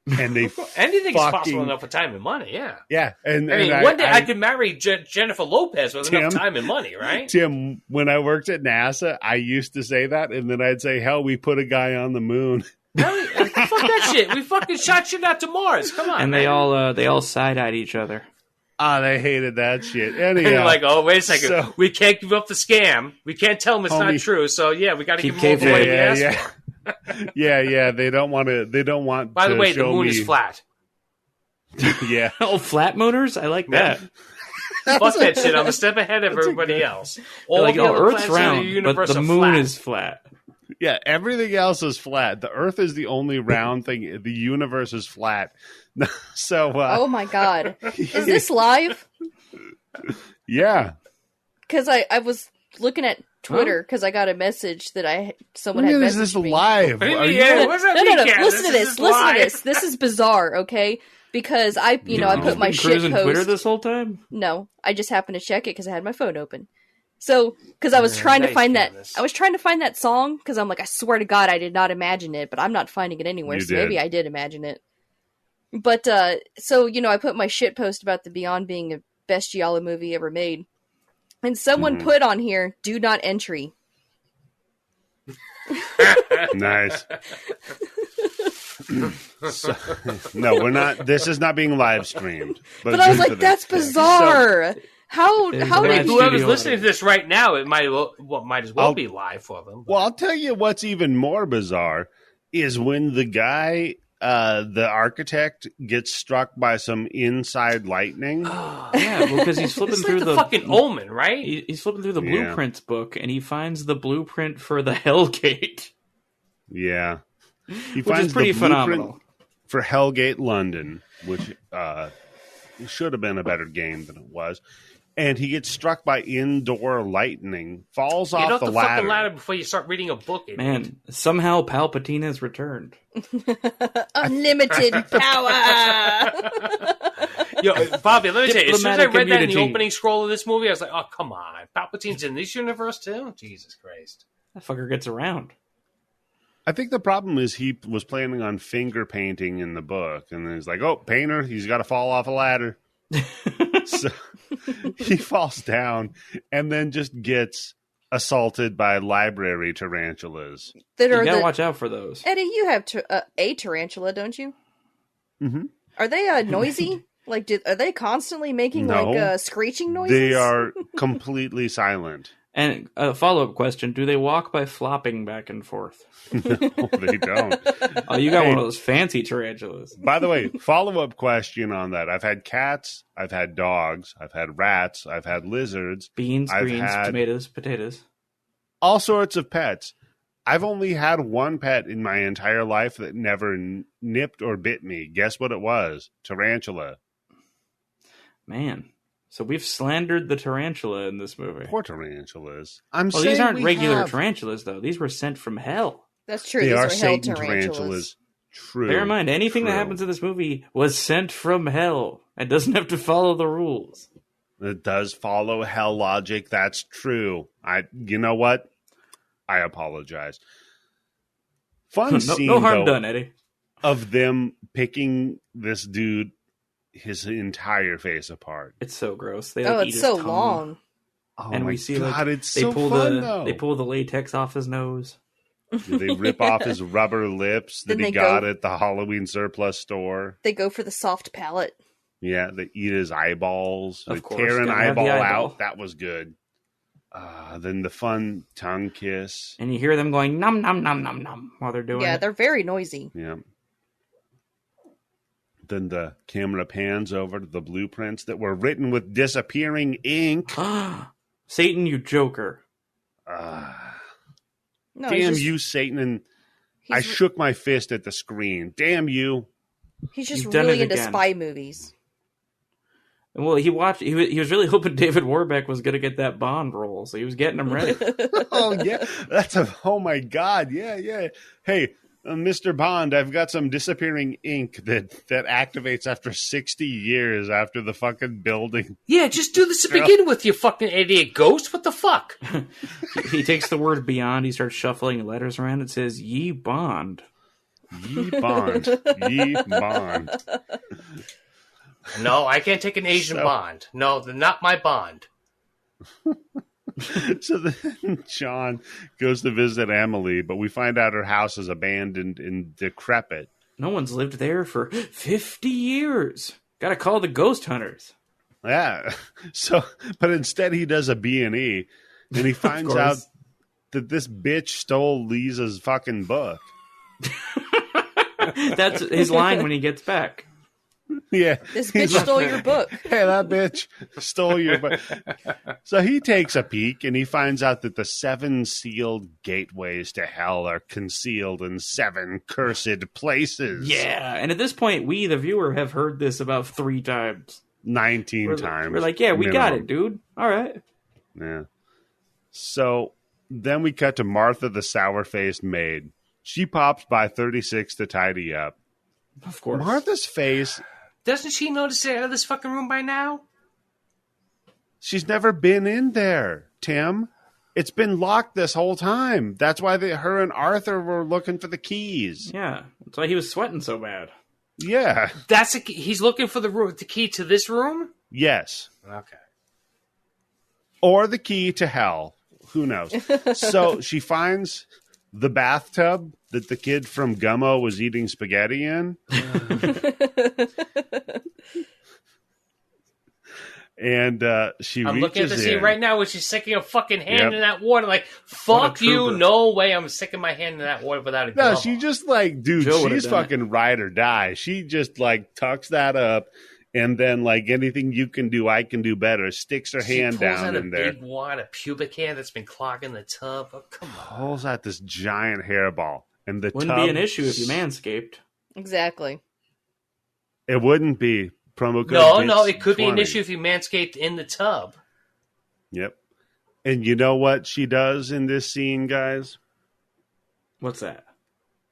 And they anything's possible enough with time and money, yeah. Yeah. And one day I could marry Jennifer Lopez with enough time and money, right? Tim, when I worked at NASA, I used to say that, and then I'd say, hell, we put a guy on the moon. Fuck that shit. We fucking shot shit out to Mars. Come on, and man. they all side-eyed each other. They hated that shit. Anyhow, and you're like, oh, wait a second. So, we can't give up the scam. We can't tell them it's not true. So, yeah, we got to give them all the way we asked for. Yeah. They don't want to. They don't want. By the way, the moon is flat. Yeah. Oh, flat mooners? I like that. Fuck that shit. I'm a step ahead of everybody else. All like, Earth's round, but the moon is flat. Yeah, everything else is flat. The Earth is the only round thing. The universe is flat. So, oh my God, is this live? Yeah, because I was looking at Twitter because I got a message that someone had messaged is this me. live? No. Listen to this. This is bizarre. Okay, because I put my shit post. Twitter this whole time. No, I just happened to check it because I had my phone open. So, because I was trying to find that song because I'm like, I swear to God, I did not imagine it, but I'm not finding it anywhere. Maybe I did imagine it. But, so, I put my shit post about the Beyond being the best Giallo movie ever made. And someone put on here, do not entry. Nice. No, we're not. This is not being live streamed. But I was like, that's bizarre. How did whoever's listening to this right now, it might as well be live for them. But. Well, I'll tell you what's even more bizarre is when the guy... the architect gets struck by some inside lightning. Yeah, because he's flipping through the fucking Omen, right? He's flipping through the blueprints book, and he finds the blueprint for the Hellgate. Yeah, he which is pretty phenomenal for Hellgate London, which should have been a better game than it was. And he gets struck by indoor lightning, falls off the ladder. Get off the fucking ladder before you start reading a book. Idiot. Man, somehow Palpatine has returned. Unlimited power! Yo, Bobby, let me tell you, as soon as I read that in the opening scroll of this movie, I was like, oh, come on. Palpatine's in this universe, too? Jesus Christ. That fucker gets around. I think the problem is he was planning on finger painting in the book. And then he's like, oh, painter, he's got to fall off a ladder. So he falls down and then just gets assaulted by library tarantulas. You gotta watch out for those. Eddie, you have a tarantula, don't you? Mm-hmm. Are they noisy? Like, are they constantly making screeching noises? They are completely silent. And a follow-up question, do they walk by flopping back and forth? No, they don't. Oh, you got one of those fancy tarantulas. By the way, follow-up question on that. I've had cats, I've had dogs, I've had rats, I've had lizards. Beans, greens, tomatoes, potatoes. All sorts of pets. I've only had one pet in my entire life that never nipped or bit me. Guess what it was? Tarantula. Man. So we've slandered the tarantula in this movie. Poor tarantulas. These aren't regular tarantulas, though. These were sent from hell. That's true. They These are hell Satan tarantulas. True. Bear in mind, anything that happens in this movie was sent from hell. It doesn't have to follow the rules. It does follow hell logic. That's true. You know what? I apologize. Fun scene, no harm done, Eddie. Of them picking this dude, his entire face apart. It's so gross. They eat his so tongue. long. Oh and we see God, like it's they so pull fun, they pull the latex off his nose. They rip off his rubber lips that he got at the Halloween surplus store. They go for the soft palate. Yeah, they eat his eyeballs. They tear an eyeball out. That was good. Then the fun tongue kiss. And you hear them going, nom, nom, nom, nom, nom, while they're doing it. Yeah, they're very noisy. Yeah. Then the camera pans over to the blueprints that were written with disappearing ink. Satan, you joker. No, Damn you, Satan. And I shook my fist at the screen. Damn you. He's just You've done really it into again. spy movies. Well, he was really hoping David Warbeck was going to get that Bond role, so he was getting him ready. Oh, yeah. Oh, my God. Yeah. Hey, Mr. Bond, I've got some disappearing ink that activates after 60 years after the fucking building. Yeah, just do this to begin with, you fucking idiot ghost. What the fuck? He takes the word beyond, he starts shuffling letters around. It says, Ye Bond. Ye Bond. Ye Bond. No, I can't take an Asian Bond. No, they're not my Bond. So then John goes to visit Emily, but we find out her house is abandoned and decrepit. No one's lived there for 50 years. Gotta call the ghost hunters. Yeah. So, but instead he does a B&E, and he finds out that this bitch stole Lisa's fucking book. That's his line when he gets back. Yeah. This bitch stole your book. Hey, that bitch stole your book. So he takes a peek and he finds out that the 7 sealed gateways to hell are concealed in 7 cursed places. Yeah, and at this point, we, the viewer, have heard this about 3 times. 19 times. We're like, yeah, we got it, dude. All right. Yeah. So then we cut to Martha, the sour-faced maid. She pops by 36 to tidy up. Of course. Martha's face... Doesn't she notice it out of this fucking room by now? She's never been in there, Tim. It's been locked this whole time. That's why her and Arthur were looking for the keys. Yeah, that's why he was sweating so bad. Yeah. He's looking for the key to this room? Yes. Okay. Or the key to hell. Who knows? So she finds the bathtub that the kid from Gumbo was eating spaghetti in. And I'm looking at the reaches scene in. right now where she's sticking a fucking hand in that water. Like, fuck you. No way I'm sticking my hand in that water without a No, glove she on. just like, dude, Joe would've she's done fucking ride or die. She just like tucks that up, and then like anything you can do, I can do better. Sticks her hand She pulls down out in there. a big wad of pubic hair that's been clogging the tub. Oh, come on. Pulls out this giant hairball, and the Wouldn't tub, be an issue if you manscaped. Exactly. It wouldn't be. Promo code No, Bits it could be an 20. issue if you manscaped in the tub. Yep. And you know what she does in this scene, guys? What's that?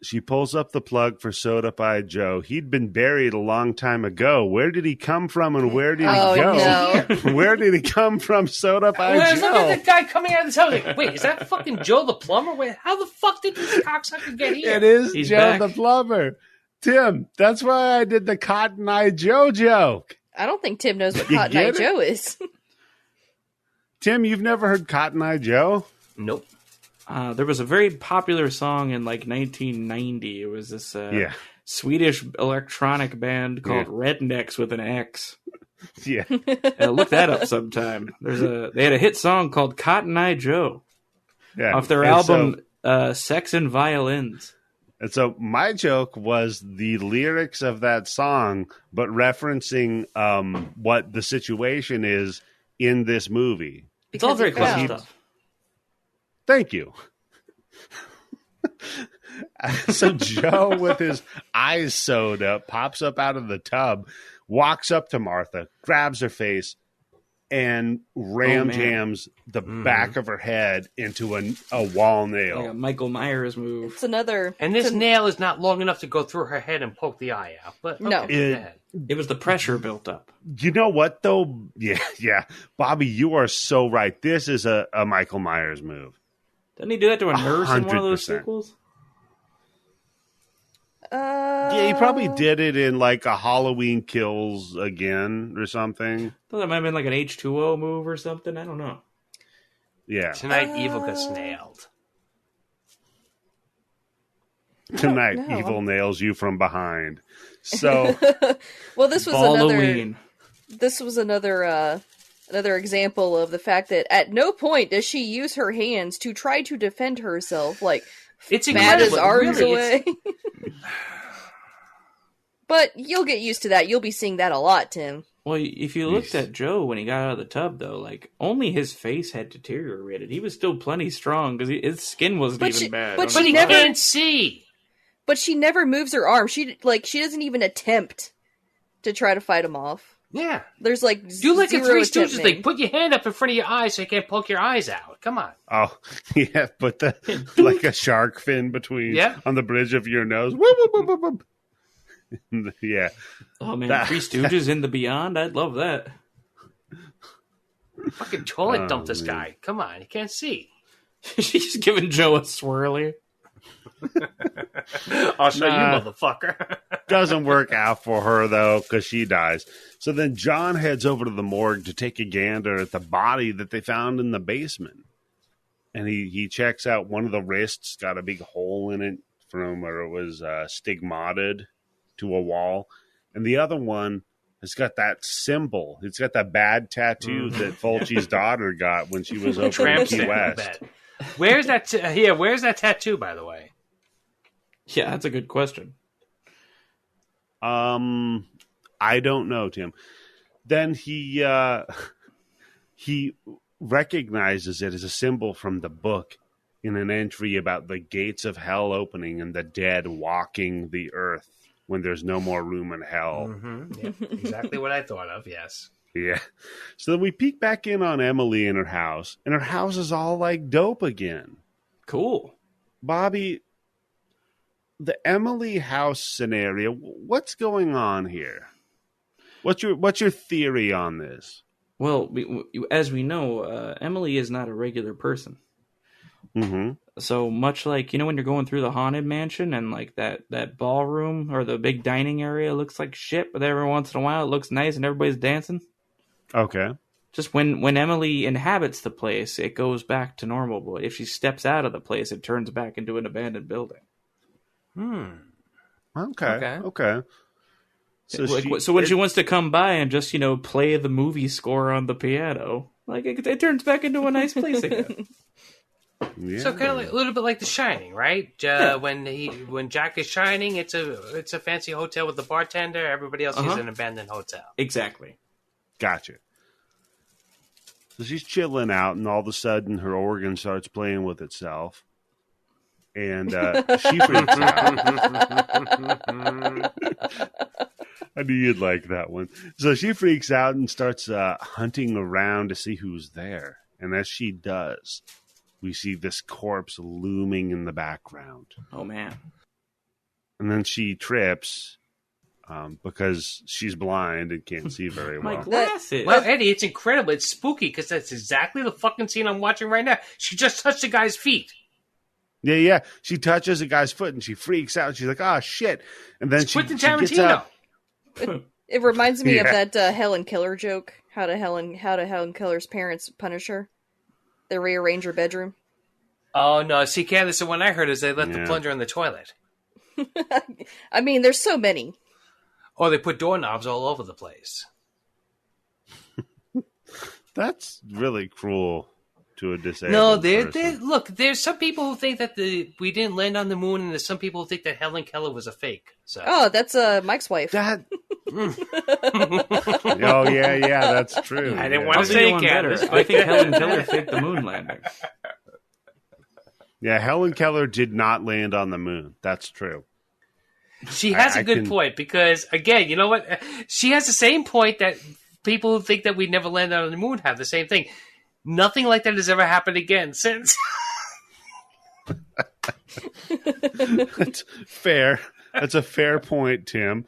She pulls up the plug for Soda Pie Joe. He'd been buried a long time ago. Where did he come from and where did he go? No. Where did he come from, Soda Pie When I was looking Joe? at the guy coming out of the tub, I was like, wait, is that fucking Joe the plumber? Wait, how the fuck did this cocksucker get here? It is He's Joe back. the plumber. Tim, that's why I did the Cotton Eye Joe joke. I don't think Tim knows what You Cotton Eye get it? Joe is. Tim, you've never heard Cotton Eye Joe? Nope. There was a very popular song in like 1990. It was this Swedish electronic band called Rednecks with an X. Yeah. Look that up sometime. They had a hit song called Cotton Eye Joe Yeah. off their And album Sex and Violins. And so my joke was the lyrics of that song, but referencing what the situation is in this movie. It's all very close found. stuff. Thank you. So Joe, with his eyes sewed up, pops up out of the tub, walks up to Martha, grabs her face, and jams the back of her head into a wall nail. Like a Michael Myers move. It's another. And this nail is not long enough to go through her head and poke the eye out. But okay, No. go ahead. It was the pressure built up. You know what, though? Yeah. Bobby, you are so right. This is a Michael Myers move. Didn't he do that to a nurse in one of those 100%. sequels? Yeah, he probably did it in like a Halloween Kills Again or something. I thought that might have been like an H2O move or something. I don't know. Yeah. Tonight, Evil gets nailed. Tonight, know. Evil nails you from behind. So, Well, this was Halloween. another example of the fact that at no point does she use her hands to try to defend herself. Like, It's bat his incredible. arms Really, away. But you'll get used to that. You'll be seeing that a lot, Tim. Well, if you looked at Joe when he got out of the tub, though, like, only his face had deteriorated. He was still plenty strong because his skin wasn't even bad. But he can't see. But she never moves her arm. She doesn't even attempt to try to fight him off. Yeah. There's like do like a Three Stooges attempting. thing. Put your hand up in front of your eyes so you can't poke your eyes out. Come on. Oh, yeah, put like a shark fin between on the bridge of your nose. Whoop, whoop, whoop, whoop. Yeah. Oh man, Three Stooges in the Beyond. I'd love that. Fucking toilet dump this guy. Come on, he can't see. She's giving Joe a swirly. I'll show you, motherfucker. Doesn't work out for her though, because she dies. So then John heads over to the morgue to take a gander at the body that they found in the basement, and he checks out one of the wrists, got a big hole in it from where it was stigmatted to a wall, and the other one has got that symbol. It's got that bad tattoo that Fulci's daughter got when she was over in Key West. Where's that? Where's that tattoo, by the way? Yeah, that's a good question. I don't know, Tim. Then he recognizes it as a symbol from the book in an entry about the gates of hell opening and the dead walking the earth when there's no more room in hell. Mm-hmm. Yeah, exactly what I thought of, yes. Yeah. So then we peek back in on Emily in her house, and her house is all like dope again. Cool. Bobby, the Emily house scenario, what's going on here? What's your theory on this? Well, as we know, Emily is not a regular person. Mm-hmm. So much like, when you're going through the haunted mansion and like that ballroom or the big dining area looks like shit, but every once in a while it looks nice and everybody's dancing. Okay. Just when Emily inhabits the place, it goes back to normal. But if she steps out of the place, it turns back into an abandoned building. Okay. So when she wants to come by and just, play the movie score on the piano, like it turns back into a nice place again. Yeah. So kind of like, a little bit like The Shining, right? When Jack is shining, it's a fancy hotel with the bartender. Everybody else is an abandoned hotel. Exactly. Gotcha. So she's chilling out, and all of a sudden her organ starts playing with itself. And she freaks out. I knew you'd like that one. So she freaks out and starts hunting around to see who's there. And as she does, we see this corpse looming in the background. Oh, man. And then she trips because she's blind and can't see very well. My glasses. Well, Eddie, it's incredible. It's spooky because that's exactly the fucking scene I'm watching right now. She just touched the guy's feet. Yeah. She touches a guy's foot and she freaks out. She's like, "Oh shit!" And then she gets up. It reminds me of that Helen Keller joke. How to Helen Keller's parents punish her? They rearrange her bedroom. Oh no! See, Candice, the one I heard is they left the plunger in the toilet. I mean, there's so many. Or they put doorknobs all over the place. That's really cruel to a disabled person. Look, there's some people who think that we didn't land on the moon, and there's some people who think that Helen Keller was a fake. So. Oh, that's Mike's wife. That. Oh yeah, that's true. I didn't want to say Candice. I think Helen Keller faked the moon landing. Yeah, Helen Keller did not land on the moon. That's true. She has a good point because, again, you know what? She has the same point that people who think that we never landed on the moon have the same thing. Nothing like that has ever happened again since. That's fair. That's a fair point, Tim.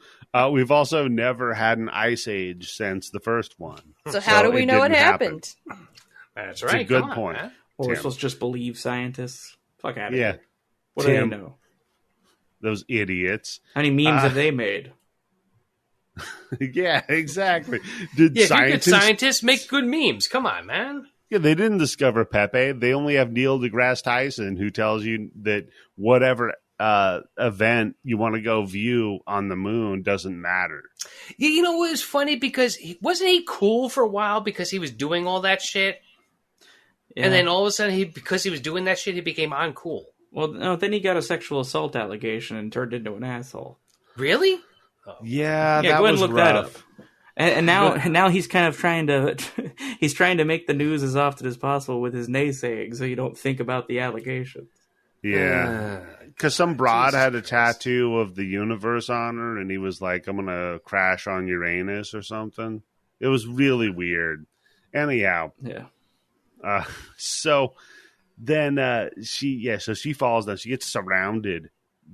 We've also never had an ice age since the first one. So how do we know it happened? That's right. It's a good point. Or we're supposed to just believe scientists. Fuck out of here. Yeah. What do they know? Those idiots. How many memes have they made? Yeah, exactly. Scientists make good memes. Come on, man. Yeah, they didn't discover Pepe. They only have Neil deGrasse Tyson, who tells you that whatever event you want to go view on the moon doesn't matter. Yeah, you know what was funny? Because wasn't he cool for a while because he was doing all that shit? Yeah. And then all of a sudden, because he was doing that shit, he became uncool. Well, no, then he got a sexual assault allegation and turned into an asshole. Really? Yeah, go that ahead was and look rough. that up. And now he's kind of trying to make the news as often as possible with his naysaying, so you don't think about the allegations. Yeah, because some broad had a tattoo of the universe on her, and he was like, "I'm gonna crash on Uranus" or something. It was really weird. Anyhow, yeah. So then she falls down. She gets surrounded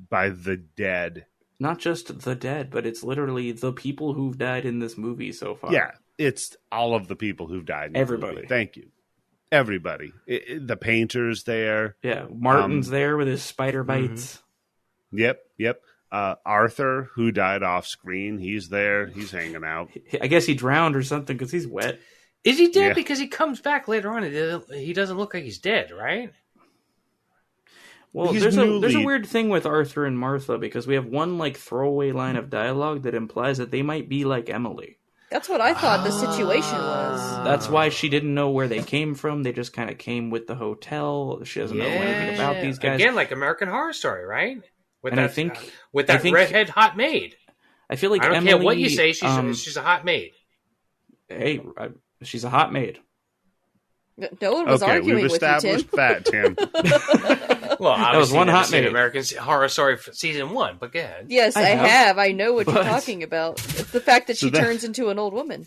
by the dead. Not just the dead, but it's literally the people who've died in this movie so far. Yeah, it's all of the people who've died. In Everybody. The movie. Thank you. Everybody. The painter's there. Yeah, Martin's there with his spider bites. Yep. Arthur, who died off screen, he's there. He's hanging out. I guess he drowned or something because he's wet. Is he dead? Yeah. Because he comes back later on. He doesn't look like he's dead, right? Well, there's a weird thing with Arthur and Martha because we have one like throwaway line of dialogue that implies that they might be like Emily. That's what I thought the situation was. That's why she didn't know where they came from. They just kind of came with the hotel. She doesn't know anything about these guys. Again, like American Horror Story, right? With that redhead hot maid. I feel like I don't Emily, care what you say. She's a hot maid. Hey, she's a hot maid. No one was arguing with you, Tim. We've established that, Tim. Well, obviously, that was one hot maid. American Horror Story season 1, but go ahead. Yes, I have. I know what you're talking about. It's the fact that she turns into an old woman.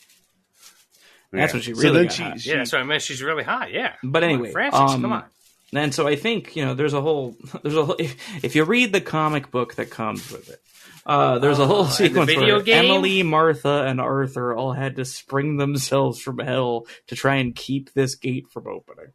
That's what she really got hot. Yeah, that's what I meant. She's really hot, yeah. But anyway, Francis, come on. And so I think, there's a whole if you read the comic book that comes with it, there's a whole sequence where Emily, Martha, and Arthur all had to spring themselves from hell to try and keep this gate from opening.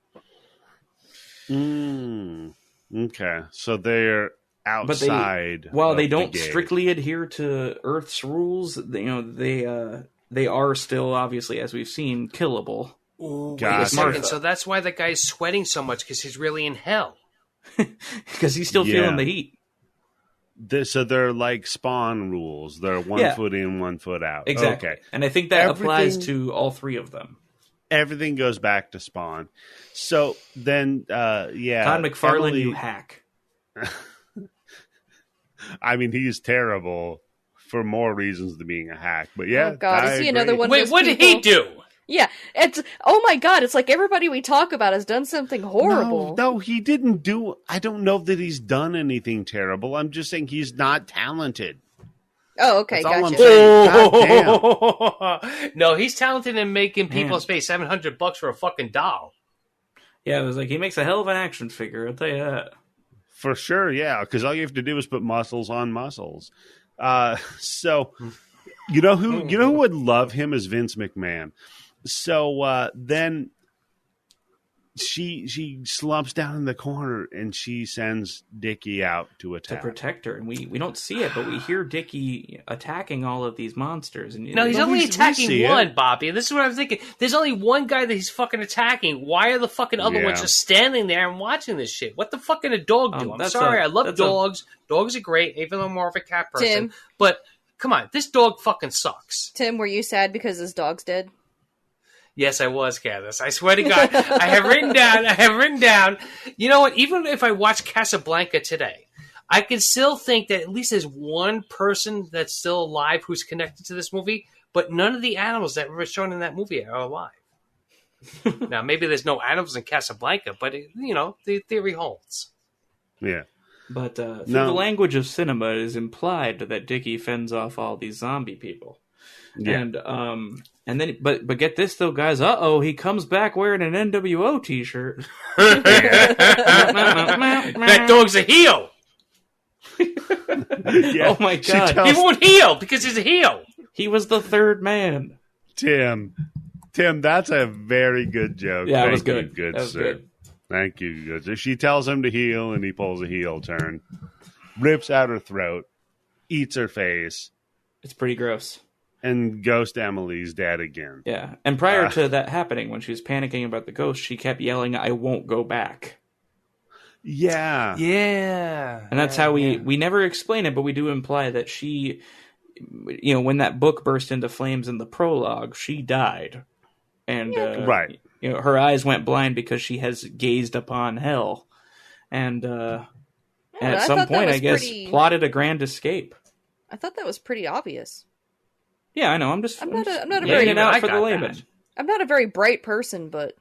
Okay, so they're outside. While they don't strictly adhere to Earth's rules, they are still, obviously, as we've seen, killable. Ooh, wait a second. So that's why that guy's sweating so much, because he's really in hell. Because he's still feeling the heat. So they're like Spawn rules. They're 1 foot in, 1 foot out. Exactly. Okay. And I think that applies to all three of them. Everything goes back to Spawn. So then, Todd McFarlane, you hack. I mean, he's terrible for more reasons than being a hack. But yeah, oh God, is he another one? Wait, what did he do? Yeah, it's my God, it's like everybody we talk about has done something horrible. No, he didn't do. I don't know that he's done anything terrible. I'm just saying he's not talented. Oh, okay, That's gotcha. No, he's talented in making people pay $700 for a fucking doll. Yeah, it was like he makes a hell of an action figure. I'll tell you that. For sure, yeah, because all you have to do is put muscles on muscles. So you know who would love him is Vince McMahon. So then she slumps down in the corner and she sends Dickie out to attack. To protect her. And we don't see it, but we hear Dickie attacking all of these monsters. And no, he's only attacking one, Bobby. And this is what I'm thinking. There's only one guy that he's fucking attacking. Why are the fucking other ones just standing there and watching this shit? What the fuck can a dog do? I'm sorry, I love dogs. Dogs are great, even though I'm more of a cat person. Tim. But come on, this dog fucking sucks. Tim, were you sad because his dog's dead? Yes, I was, Candice. I swear to God, I have written down. You know what? Even if I watch Casablanca today, I can still think that at least there's one person that's still alive who's connected to this movie, but none of the animals that were shown in that movie are alive. Now, maybe there's no animals in Casablanca, but, the theory holds. Yeah. But through the language of cinema, it is implied that Dickie fends off all these zombie people. Yeah. And then, but get this though, guys. He comes back wearing an NWO t-shirt. That dog's a heel. Oh my God! He won't heal because he's a heel. He was the third man. Tim, that's a very good joke. Yeah, it was good. Good, that was sir. Good. Thank you. Good. So she tells him to heal, and he pulls a heel turn, rips out her throat, eats her face. It's pretty gross. And Ghost Emily's dead again. Yeah. And prior to that happening, when she was panicking about the ghost, she kept yelling, "I won't go back." Yeah. Yeah. And that's how we never explain it, but we do imply that she, when that book burst into flames in the prologue, she died. And, right. Her eyes went blind because she has gazed upon hell. And, at some point, I guess, plotted a grand escape. I thought that was pretty obvious. Yeah, I know. I'm not a laying very it out I for the got layman. that. I'm not a very bright person, but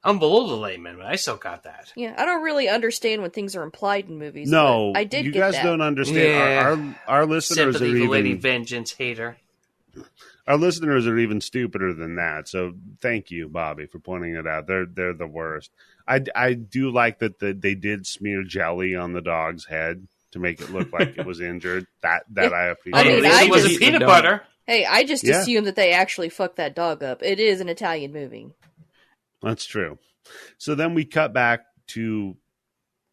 I'm below the layman, but I still got that. yeah, I don't really understand when things are implied in movies. No, but I did you get guys that. don't understand. Yeah. Our listeners Sympathy are for Lady even Vengeance hater. our listeners are even stupider than that. So thank you, Bobby, for pointing it out. They're the worst. I do like that they did smear jelly on the dog's head to make it look like it was injured. That I appreciate. I mean, At least it I wasn't just- peanut butter. Hey, I just Yeah. assumed that they actually fucked that dog up. It is an Italian movie. That's true. So then we cut back to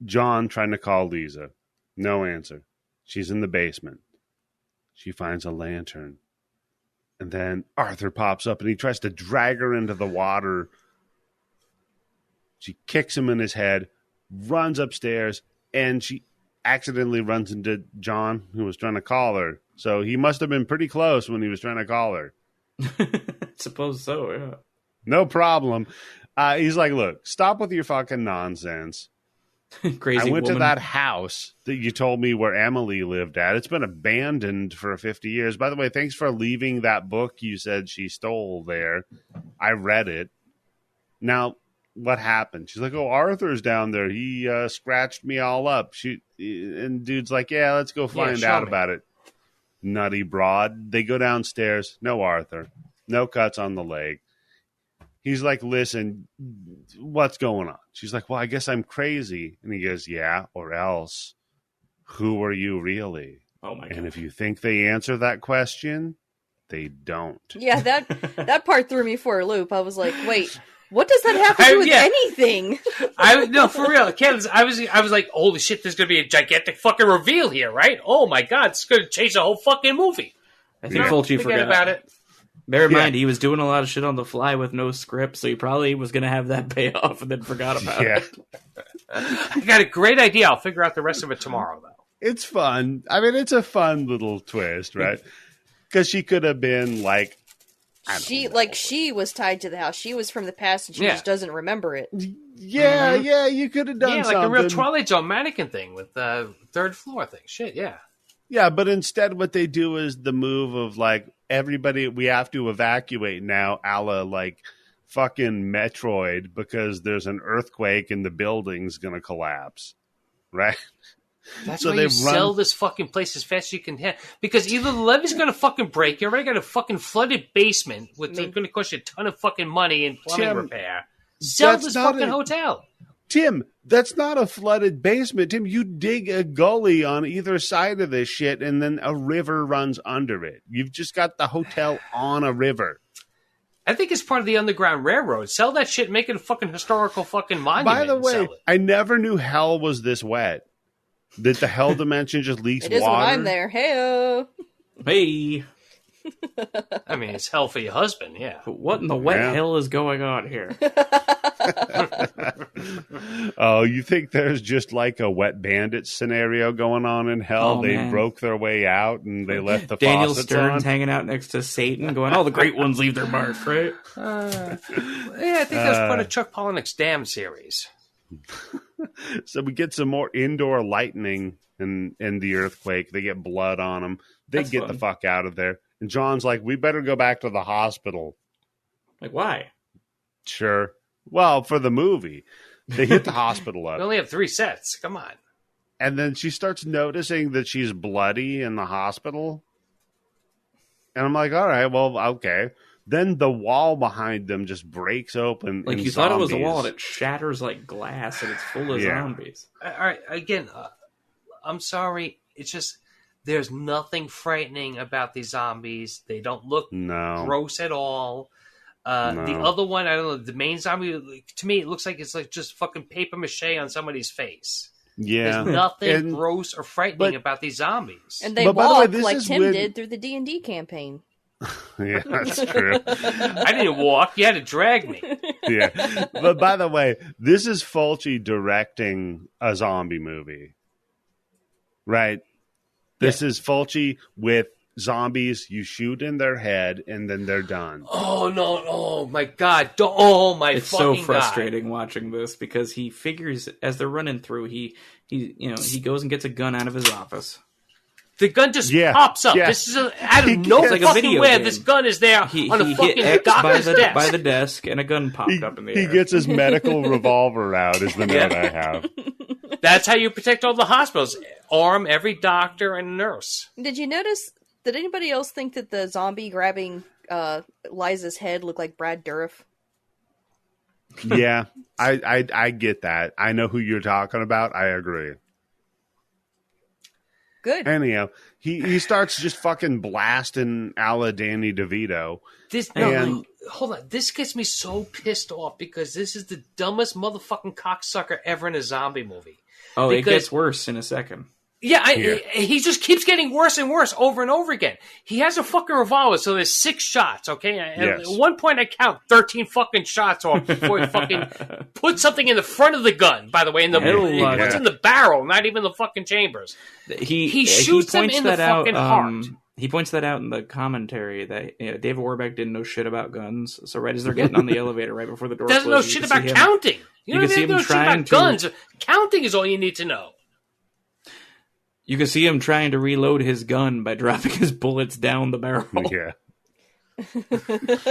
John trying to call Lisa. No answer. She's in the basement. She finds a lantern. And then Arthur pops up and he tries to drag her into the water. She kicks him in his head, runs upstairs, and she accidentally runs into John, who was trying to call her. So he must have been pretty close when he was trying to call her. Suppose so, yeah. No problem. He's like, look, stop with your fucking nonsense. Crazy I went woman. to that house that you told me where Emily lived at. It's been abandoned for 50 years. By the way, thanks for leaving that book you said she stole there. I read it. Now, what happened? She's like, oh, Arthur's down there. He scratched me all up. And dude's like, yeah, let's go find show out me. about it. Nutty broad. They go downstairs. No Arthur. No cuts on the leg. He's like, listen, what's going on? She's like, well, I guess I'm crazy. And he goes, yeah, or else. Who are you really? Oh my god. And if you think they answer that question, they don't. Yeah, that part threw me for a loop. I was like, wait, what does that have to do with Yeah. anything? No, for real, Candice, I was like, holy shit, there's gonna be a gigantic fucking reveal here, right? Oh my god, it's gonna change the whole fucking movie. I think Yeah. Fulci Forget forgot about it. Bear in Yeah. mind, he was doing a lot of shit on the fly with no script, so he probably was going to have that pay off and then forgot about Yeah. it. I got a great idea. I'll figure out the rest of it tomorrow, though. It's fun. I mean, it's a fun little twist, right? Because she could have been like, She was tied to the house. She was from the past, and she Yeah. just doesn't remember it. yeah, you could have done Yeah, like something. a real Twilight Zone mannequin thing with the third floor thing. Shit, yeah. Yeah, but instead what they do is the move of like, everybody, we have to evacuate now, a la like fucking Metroid, because there's an earthquake and the building's going to collapse, right? That's So why they you run- sell this fucking place as fast as you can hit. Because either the levee's going to fucking break, you already got a fucking flooded basement, which is going to cost you a ton of fucking money in plumbing Tim, repair. Sell that's this not fucking a- hotel. Tim, that's not a flooded basement. Tim, you dig a gully on either side of this shit and then a river runs under it. You've just got the hotel on a river. I think it's part of the Underground Railroad. Sell that shit, make it a fucking historical fucking monument. By the and way, sell it. I never knew hell was this wet. That the hell dimension just leaks It is water. when I'm there. Hey-o. Hey, I mean, it's hell for your husband, yeah. what in the wet Yeah. hell is going on here? Oh, you think there's just like a wet bandit scenario going on in hell? Oh, They man. broke their way out and they left the Daniel faucets Stern's on. hanging out next to Satan, going, "Oh, the great ones leave their mark, right?" Yeah, I think that's part of Chuck Palahniuk's Damn series. So we get some more indoor lightning in the earthquake. They get blood on them. They That's get fun. the fuck out of there. And John's like, we better go back to the hospital. Like, why? Sure. Well, for the movie. They hit the hospital We up. only have 3 sets. Come on. And then she starts noticing that she's bloody in the hospital. And I'm like, all right, well, okay. Then the wall behind them just breaks open. Like, and you thought it was a wall, and zombies- it shatters like glass, and it's full of Yeah. zombies. All right, again, I'm sorry. It's just there's nothing frightening about these zombies. They don't look No. gross at all. The No. other one, I don't know, the main zombie, to me, it looks like it's like just fucking paper mache on somebody's face. Yeah. There's nothing And- gross or frightening but- about these zombies. And they But by the way, walk this like is Tim when- did through the D&D campaign. Yeah, that's true. I didn't walk. You had to drag me. Yeah. But by the way, this is Fulci directing a zombie movie. Right? This is Fulci with zombies. You shoot in their head and then they're done. Oh, no. Oh, my God. Oh, my It's fucking so frustrating watching this because he figures as they're running through, he goes and gets a gun out of his office, The gun just Yeah, pops up. yeah. This is out of no like a fucking video where game. this gun is there He on a hit fucking X doctor's desk. by the desk, and a gun popped up in the air. He gets his medical revolver out, is the note I have. That's how you protect all the hospitals. Arm every doctor and nurse. Did you notice? Did anybody else think that the zombie grabbing Liza's head looked like Brad Dourif? Yeah, I get that. I know who you're talking about. I agree. Good. Anyhow, he starts just fucking blasting a la Danny DeVito. Hold on. This gets me so pissed off because this is the dumbest motherfucking cocksucker ever in a zombie movie. Oh, Because- it gets worse in a second. Yeah, he just keeps getting worse and worse over and over again. He has a fucking revolver, so there's 6 shots, okay? Yes. At one point, I count 13 fucking shots off before he fucking puts something in the front of the gun, by the way. He puts in the barrel, not even the fucking chambers. He shoots them in the fucking heart. He points that out in the commentary that David Warbeck didn't know shit about guns. So right as they're getting on the elevator, right before the door Doesn't know closes, shit you can about see him- counting. You can see him know shit trying about to- guns. Counting is all you need to know. You can see him trying to reload his gun by dropping his bullets down the barrel. Yeah.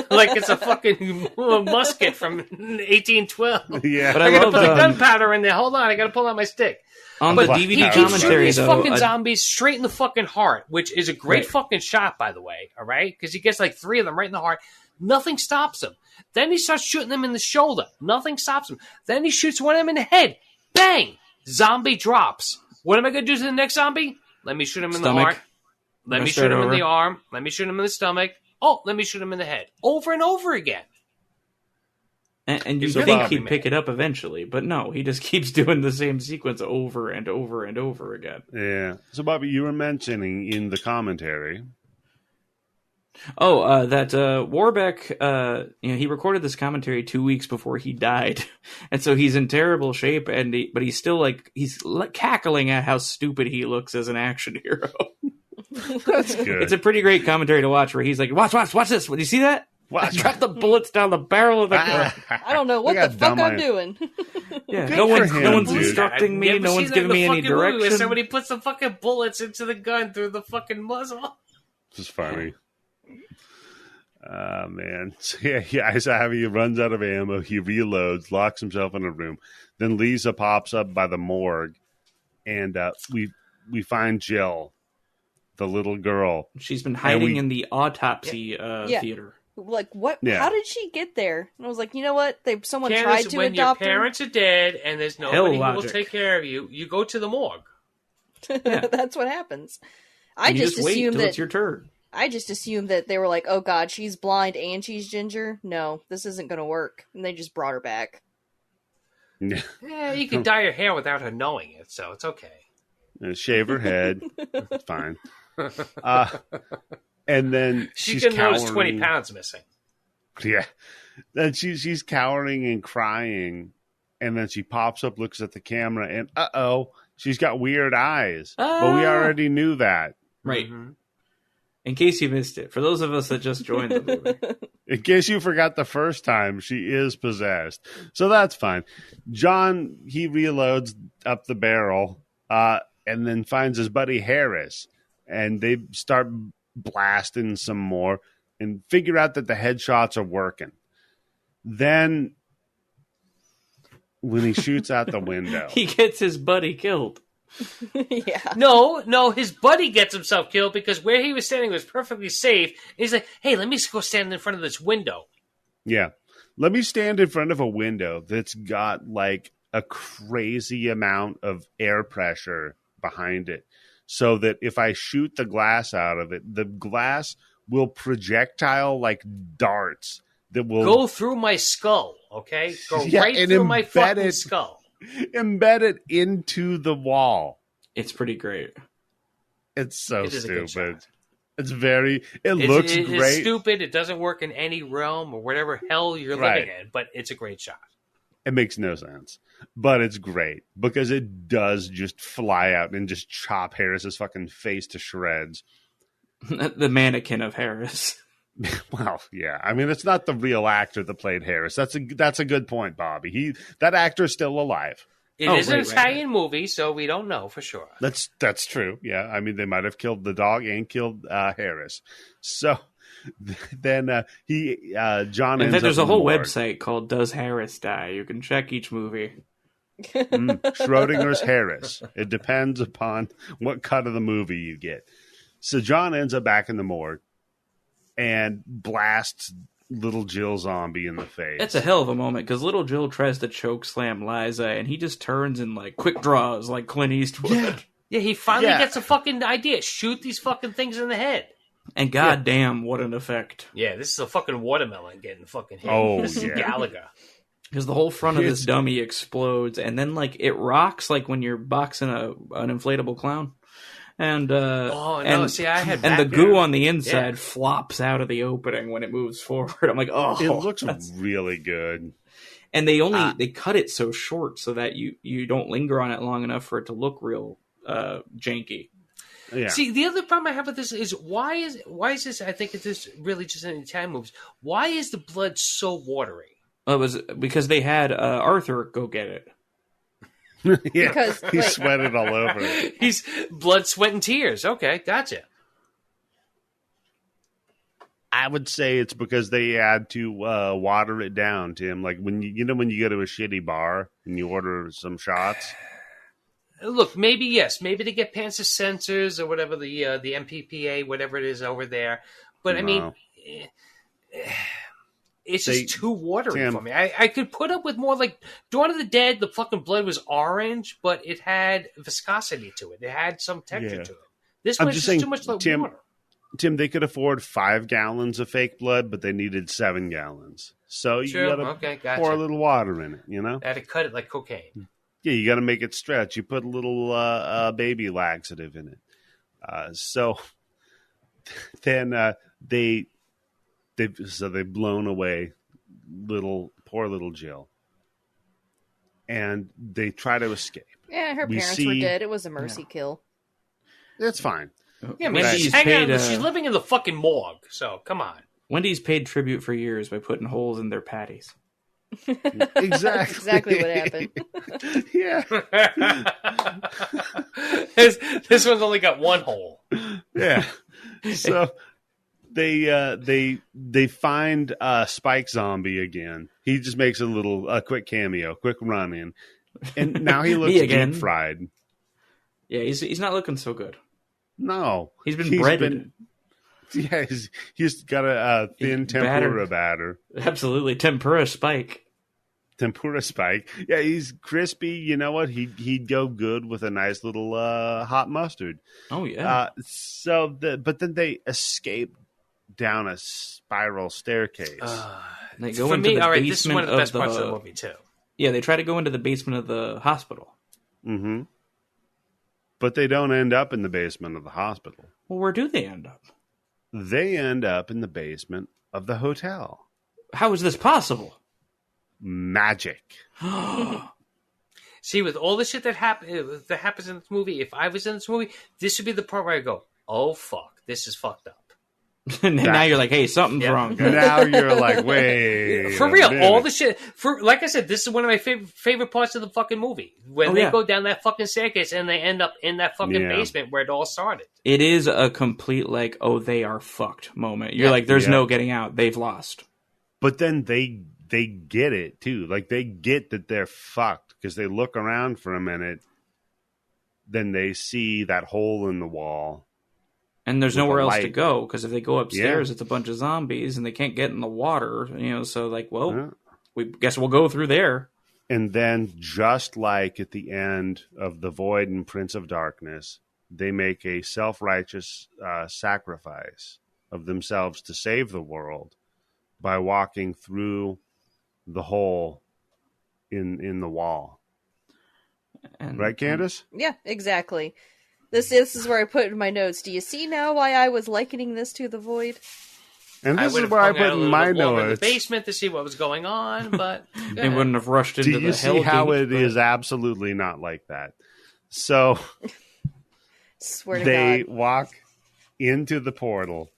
Like it's a fucking musket from 1812. Yeah. But I gotta love, put the gunpowder in there. Hold on, I gotta pull out my stick. On But the he DVD keeps shooting commentary, these though, fucking zombies straight in the fucking heart, which is a great Right. fucking shot, by the way. All right, because he gets like 3 of them right in the heart. Nothing stops him. Then he starts shooting them in the shoulder. Nothing stops him. Then he shoots one of them in the head. Bang! Zombie drops. What am I gonna do to the next zombie? Let me shoot him in the Stomach. heart. Let me shoot him in the arm. Let me shoot him in the stomach. Oh, let me shoot him in the head. Over and over again. And you He's think Bobby, he'd pick it up eventually, but no, he just keeps doing the same sequence over and over and over again. Yeah. So, Bobby, you were mentioning in the commentary. Oh, that Warbeck, he recorded this commentary 2 weeks before he died, and so he's in terrible shape. But he's still he's cackling at how stupid he looks as an action hero. That's good. It's a pretty great commentary to watch, where he's like, "Watch this! Do you see that? Watch. Drop the bullets down the barrel of the gun." I don't know what Look the how fuck dumb I'm doing. Yeah, Good no for one's him, dude. instructing me. I've No never one's seen that giving in me the any fucking movie where direction. somebody puts some fucking bullets into the gun through the fucking muzzle. This is funny. Man. So, he runs out of ammo. He reloads, locks himself in a room. Then Lisa pops up by the morgue, and we find Jill, the little girl. She's been hiding we- in the autopsy theater. Like, what? Yeah. How did she get there? And I was like, you know what? Someone Candice, tried to when adopt your parents are dead and there's Hell nobody who will logic. take care of you, you go to the morgue. her. Yeah. That's what happens. I And you just wait assumed till that. it's your turn. I just assumed that they were like, oh god, she's blind and she's ginger. No, this isn't going to work. And they just brought her back. Yeah. Yeah, you can dye your hair without her knowing it, so it's okay. Shave her head. It's fine. And then She she's can notice cowering. 20 pounds missing. Yeah. Then she's cowering and crying, and then she pops up, looks at the camera, and she's got weird eyes. But we already knew that. Right. Mm-hmm. In case you missed it, for those of us that just joined the movie. In case you forgot the first time, she is possessed. So that's fine. John, he reloads up the barrel and then finds his buddy Harris. And they start blasting some more and figure out that the headshots are working. Then when he shoots out the window. He gets his buddy killed. Yeah. No, his buddy gets himself killed because where he was standing was perfectly safe. He's like, hey, let me go stand in front of this window. Yeah. Let me stand in front of a window that's got like a crazy amount of air pressure behind it so that if I shoot the glass out of it, the glass will projectile like darts that will Go through my skull, okay? Go Yeah, right and through my fucking embedded- skull. embed it into the wall. It's pretty great. It's so It is a good stupid. shot. It It's looks It's great. stupid. It doesn't work in any realm or whatever hell you're Right. living in, but it's a great shot. It makes no sense. But it's great because it does just fly out and just chop Harris's fucking face to shreds. The mannequin of Harris. Well, yeah. I mean, it's not the real actor that played Harris. That's a good point, Bobby. That actor's still alive. It is an Italian movie, so we don't know for sure. That's true. Yeah, I mean, they might have killed the dog and killed Harris. So then John. And ends then there's up a whole morgue. website called "Does Harris Die?" You can check each movie. Schrodinger's Harris. It depends upon what cut of the movie you get. So John ends up back in the morgue and blasts little Jill zombie in the face. It's a hell of a moment because little Jill tries to choke slam Liza, and he just turns and like quick draws like Clint Eastwood. Yeah, he finally gets a fucking idea. Shoot these fucking things in the head. And goddamn, what an effect! Yeah, this is a fucking watermelon getting fucking hit. Oh, this is Gallagher. Because the whole front of this dummy explodes, and then like it rocks like when you're boxing an inflatable clown. And see, I had and the goo on the inside flops out of the opening when it moves forward. I'm like, oh, it looks really good. And they cut it so short so that you don't linger on it long enough for it to look real janky. Yeah. See, the other problem I have with this is why is this? I think it's just really just in Italian movies. Why is the blood so watery? It was because they had Arthur go get it. Yeah, Because, he wait. sweated all over it. He's blood, sweat, and tears. Okay, gotcha. I would say it's because they had to water it down, Tim. Like when you go to a shitty bar and you order some shots. Look, maybe yes, maybe they get past the sensors or whatever the MPPA, whatever it is over there. But I mean, it's just too watery for me. I could put up with more like Dawn of the Dead. The fucking blood was orange, but it had viscosity to it. It had some texture to it. This one's just too much like water. Tim, they could afford 5 gallons of fake blood, but they needed 7 gallons. So you got to pour a little water in it, you know? They had to cut it like cocaine. Yeah, you got to make it stretch. You put a little baby laxative in it. So then they've blown away poor little Jill, and they try to escape. Yeah, her parents were dead. It was a mercy kill. That's fine. Yeah, man, she's living in the fucking morgue. So come on. Wendy's paid tribute for years by putting holes in their patties. Exactly what happened. Yeah. This one's only got one hole. Yeah. So they find Spike Zombie again. He just makes a quick cameo, quick run in, and now he looks deep fried. Yeah, he's not looking so good. No, he's breaded. He's got a thin tempura batter. Absolutely, tempura Spike. Tempura Spike. Yeah, he's crispy. You know what? He'd go good with a nice little hot mustard. Oh yeah. But then they escape down a spiral staircase. They go into the basement. This is one of the best parts of the movie too. Yeah, they try to go into the basement of the hospital. Mm-hmm. But they don't end up in the basement of the hospital. Well, where do they end up? They end up in the basement of the hotel. How is this possible? Magic. See, with all the shit that happens in this movie, if I was in this movie, this would be the part where I go, "Oh fuck, this is fucked up." And now you're like, "Hey, something's wrong." Now you're like, "Wait, for real." All the shit. Like I said, this is one of my favorite parts of the fucking movie when they go down that fucking staircase and they end up in that fucking basement where it all started. It is a complete like, "Oh, they are fucked" moment. You're like, "There's no getting out. They've lost." But then they get it too. Like they get that they're fucked because they look around for a minute, then they see that hole in the wall. And there's nowhere else to go, because if they go upstairs, it's a bunch of zombies, and they can't get in the water, so like, we guess we'll go through there. And then, just like at the end of The Void and Prince of Darkness, they make a self-righteous sacrifice of themselves to save the world by walking through the hole in the wall. Right, Candice? Yeah, exactly. This is where I put in my notes. Do you see now why I was likening this to The Void? And this is where I put in my notes. In the basement to see what was going on, but they wouldn't have rushed into the hell. Do you see how it is absolutely not like that? So swear to they God. walk into the portal.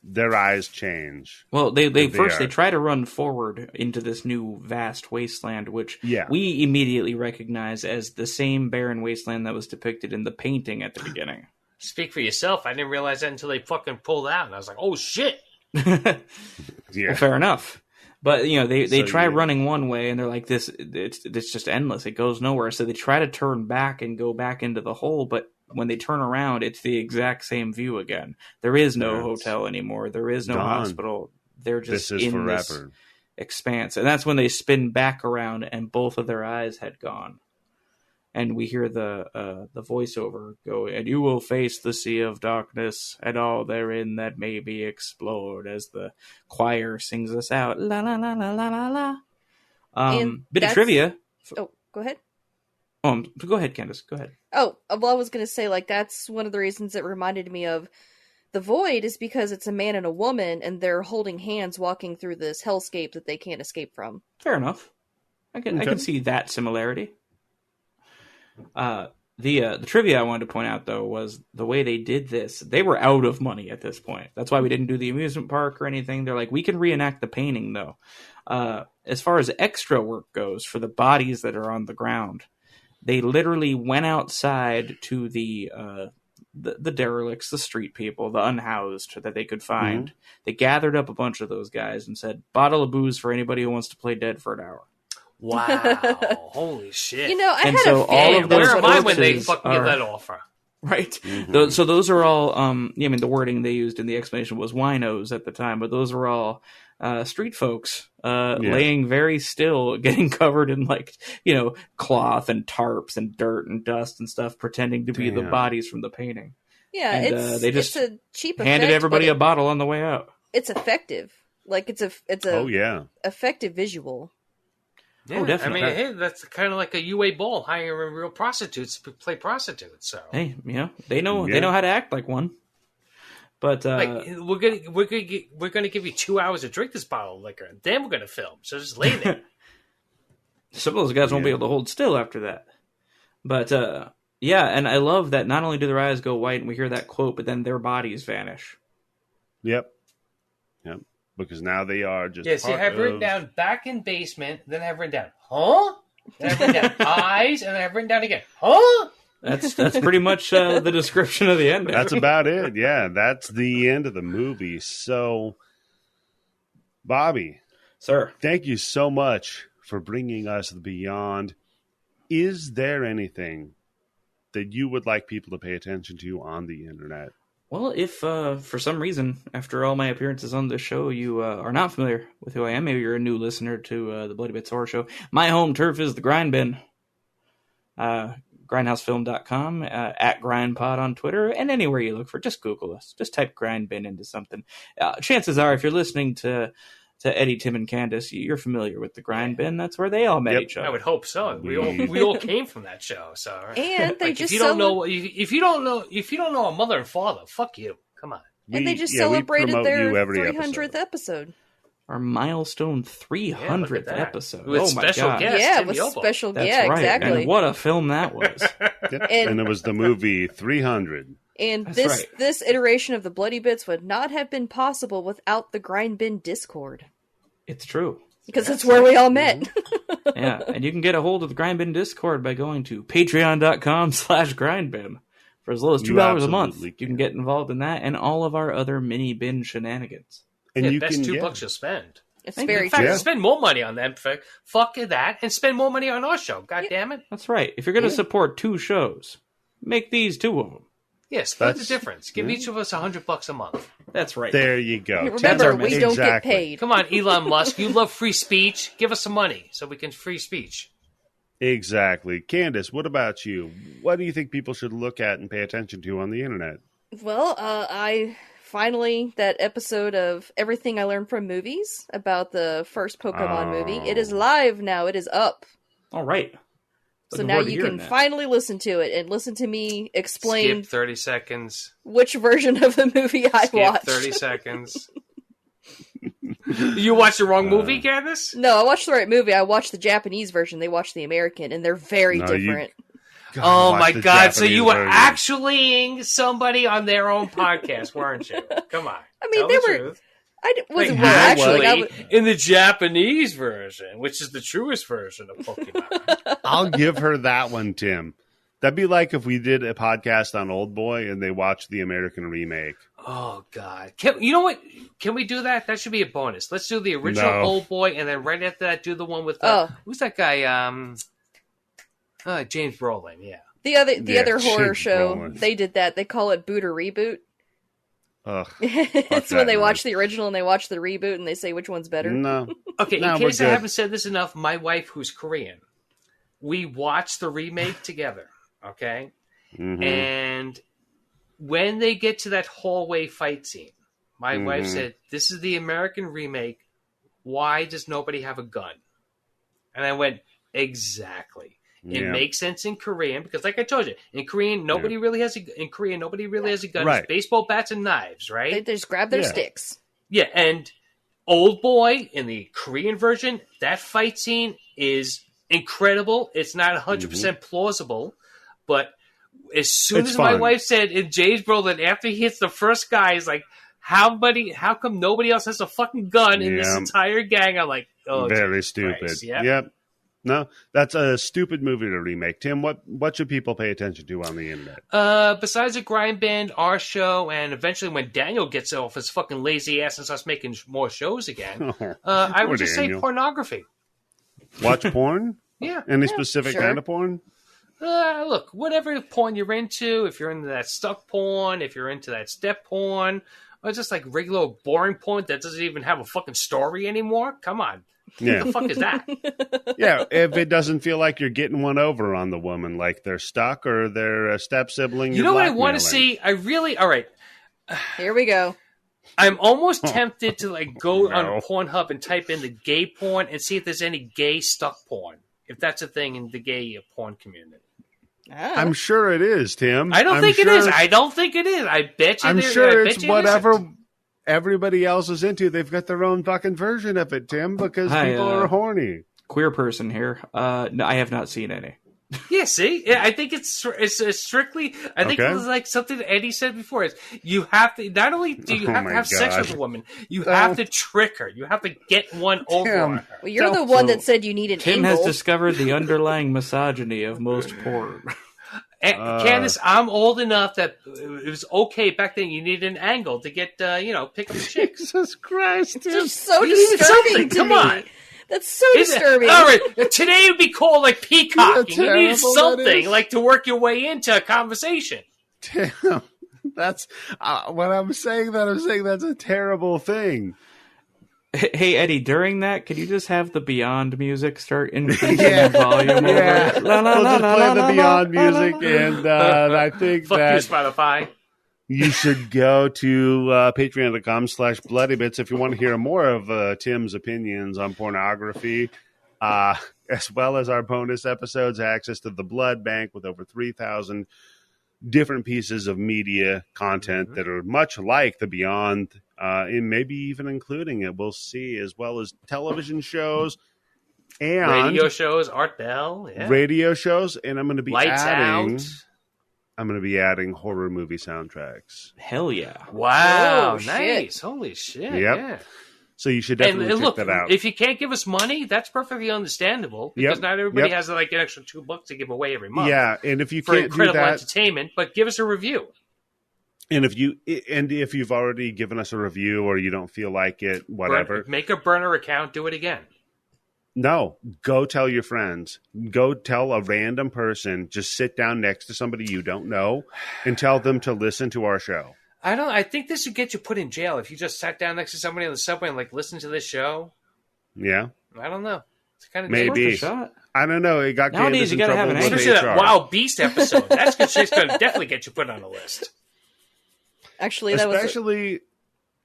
their eyes change. Well, they try to run forward into this new vast wasteland, which we immediately recognize as the same barren wasteland that was depicted in the painting at the beginning. Speak for yourself. I didn't realize that until they fucking pulled out, and I was like, "Oh shit!" Yeah, well, fair enough. But they try running one way, and they're like, it's just endless. It goes nowhere. So they try to turn back and go back into the hole, but when they turn around, it's the exact same view again. There is no hotel anymore. There is no hospital. They're just in this expanse. And that's when they spin back around and both of their eyes had gone. And we hear the voiceover go, and you will face the sea of darkness and all therein that may be explored, as the choir sings us out. La la la la la la la. Bit of trivia. Oh, go ahead. Go ahead, Candice. Go ahead. Oh, well, I was going to say, that's one of the reasons it reminded me of The Void, is because it's a man and a woman, and they're holding hands walking through this hellscape that they can't escape from. Fair enough. I can see that similarity. The trivia I wanted to point out, though, was the way they did this. They were out of money at this point. That's why we didn't do the amusement park or anything. They're like, we can reenact the painting, though. As far as extra work goes for the bodies that are on the ground, they literally went outside to the derelicts, the street people, the unhoused that they could find. Mm-hmm. They gathered up a bunch of those guys and said, bottle of booze for anybody who wants to play dead for an hour. Wow. Holy shit. I had a feeling. Where am I when they fucking get that offer? Right. Mm-hmm. So those are all, the wording they used in the explanation was winos at the time, but those were all street folks laying very still, getting covered in cloth and tarps and dirt and dust and stuff, pretending to be the bodies from the painting. Yeah, and, they just it's a cheap effect, handed everybody a bottle on the way out. It's effective. It's a effective visual. Yeah, oh, definitely. I mean, that's kind of like a UA Ball hiring real prostitutes to play prostitutes. So hey, they know how to act like one. But we're gonna give you 2 hours to drink this bottle of liquor, and then we're gonna film. So just lay there. Some of those guys won't be able to hold still after that. But and I love that not only do their eyes go white, and we hear that quote, but then their bodies vanish. Yep. Because now they are just. Yes, you have written down back in basement, then I have written down, huh? Then I have written down eyes, and then I have written down again, huh? That's pretty much the description of the end. That's about it. Yeah, that's the end of the movie. So, Bobby, sir, thank you so much for bringing us the Beyond. Is there anything that you would like people to pay attention to on the internet? Well, if for some reason, after all my appearances on this show, you are not familiar with who I am, maybe you're a new listener to the Bloody Bits Horror Show, my home turf is the Grindbin. Grindhousefilm.com, at GrindPod on Twitter, and anywhere you look for, just Google us. Just type Grindbin into something. Chances are, if you're listening to Eddie, Tim, and Candice, you're familiar with the Grindbin. That's where they all met each other. I would hope so. We all came from that show. So, and they just if you don't know a mother and father, fuck you. Come on. And they just celebrated their 300th episode. Our milestone 300th episode. With special guest. Yeah, with special guest. That's right. Exactly. And what a film that was. And it was the movie 300. And this iteration of the Bloody Bits would not have been possible without the Grindbin Discord. It's true. Because it's where we all met. Yeah, and you can get a hold of the Grindbin Discord by going to patreon.com/grindbin. For as low as $2 a month, you can get involved in that and all of our other mini bin shenanigans. And you that's $2 you'll spend. It's very true. Spend more money on them. Fuck that, and spend more money on our show. God damn it. That's right. If you're going to support two shows, make these two of them. Yeah, split the difference. Give each of us $100 a month. That's right. There you go. Remember, we don't get paid. Come on, Elon Musk. You love free speech. Give us some money so we can free speech. Exactly. Candice, what about you? What do you think people should look at and pay attention to on the internet? Well, finally, that episode of Everything I Learned from Movies about the first Pokemon movie. It is live now. It is up. All right. So now you can finally listen to it and listen to me explain. Skip 30 seconds. Which version of the movie I watched. 30 seconds. You watched the wrong movie, Candice? No, I watched the right movie. I watched the Japanese version. They watched the American, and they're very different. Oh my God! So you were actually somebody on their own podcast, weren't you? Come on. I mean, Tell they the were. truth. Wasn't Like, actually. actually, in the Japanese version, which is the truest version of Pokemon. I'll give her that one, Tim. That'd be like if we did a podcast on Old Boy and they watched the American remake. Oh God! You know what? Can we do that? That should be a bonus. Let's do the original No. Old Boy, and then right after that, do the one with who's that guy? James Brolin. Yeah. The other horror James show, Brolin. they did that. They call it Boot or Reboot. Ugh. It's that when they noise. watch the original and they watch the reboot and they say which one's better. No. Okay. No, in we're case I good. haven't said this enough, my wife, who's Korean, we watched the remake together. Okay. Mhm. And when they get to that hallway fight scene, my wife Mhm. said, "This is the American remake. Why does nobody have a gun?" And I went, "Exactly. It Yeah. makes sense in Korean because, like I told you, in Korean nobody really has a gun. Right. It's baseball bats and knives, They right? just grab their Yeah. sticks. Yeah, and Old Boy in the Korean version, that fight scene is incredible. It's not 100% plausible, but as soon It's as my fun. wife said in James Brolin, after he hits the first guy, he's like, how come nobody else has a fucking gun in this Yeah. entire gang? I'm like, oh, Very Jesus stupid. Christ. Yep. Yep. No, that's a stupid movie to remake. Tim, what should people pay attention to on the internet? Besides the Grindbin, our show, and eventually when Daniel gets off his fucking lazy ass and starts making more shows again, I Poor would just say Daniel. pornography. Watch porn? Yeah. Any specific sure. kind of porn? Look, whatever porn you're into, if you're into that stuck porn, if you're into that step porn, or just like regular boring porn that doesn't even have a fucking story anymore, come on. Yeah. What the fuck is that? Yeah, if it doesn't feel like you're getting one over on the woman, like they're stuck or they're a step sibling. You you're know what I want to blackmailing. see? All right. Here we go. I'm almost tempted to like go No. on Pornhub and type in the gay porn and see if there's any gay stuck porn. If that's a thing in the gay porn community. I'm sure it is, Tim. I don't I'm think sure, it is. I don't think it is. I bet you I'm there- I sure bet it's you it whatever isn't. everybody else is into. They've got their own fucking version of it, Tim, because Hi, people are horny. Queer person here. No, I have not seen any. Yeah, see, yeah, I think it's strictly. I think Okay. it was like something that Eddie said before. Is you have to not only do you Oh have to my have sex God. with a woman, you have to trick her. You have to get one over on her. Well, you're the So- one that said you need an Tim angle. has discovered the underlying misogyny of most porn. And, Candice, I'm old enough that it was okay back then. You needed an angle to get, pick up the chicks. Jesus Christ, It's Tim. just so You needed disturbing something. to Come me. on. That's so Is it- disturbing. All right, today it would be called like peacocking. You know how You needed terrible that something is? like to work your way into a conversation. Tim, that's when I'm saying that. I'm saying that's a terrible thing. Hey Eddie, during that, could you just have the Beyond music start increasing Yeah. in volume? Yeah, Over? La, la, we'll la, just la, play la, the la, Beyond la, la, music, la. and I think Fuck you, that Spotify. you should go to patreon.com/bloodybits if you want to hear more of Tim's opinions on pornography, as well as our bonus episodes, access to the blood bank with over 3,000 different pieces of media content that are much like the Beyond, and maybe even including it. We'll see, as well as television shows and Radio shows, Art Bell, yeah. radio shows, and I'm going to be Lights adding. Out. I'm going to be adding horror movie soundtracks. Hell yeah! Wow, Oh, shit. nice. Holy shit. Yep. Yeah. So you should And definitely look, check that out. if you can't give us money, that's perfectly understandable because Yep, not everybody yep. has like an extra $2 to give away every month. Yeah, and if you For can't do incredible that, entertainment, but give us a review. and if you've already given us a review or you don't feel like it, whatever, Make a burner account, do it again. no, go tell your friends. Go tell a random person. Just sit down next to somebody you don't know and tell them to listen to our show. I think this would get you put in jail if you just sat down next to somebody on the subway and like listen to this show. Yeah, I don't know. It's kind of Maybe. Worth a shot. I don't know. It got Nowadays, Candice you in gotta trouble have an with Especially that HR. Wild Beast episode. That's good shit's going to definitely get you put on a list. Actually, that was Especially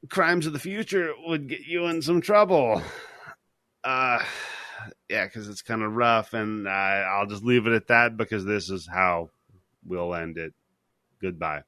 Crimes of the Future would get you in some trouble. Yeah, because it's kind of rough, and I'll just leave it at that because this is how we'll end it. Goodbye.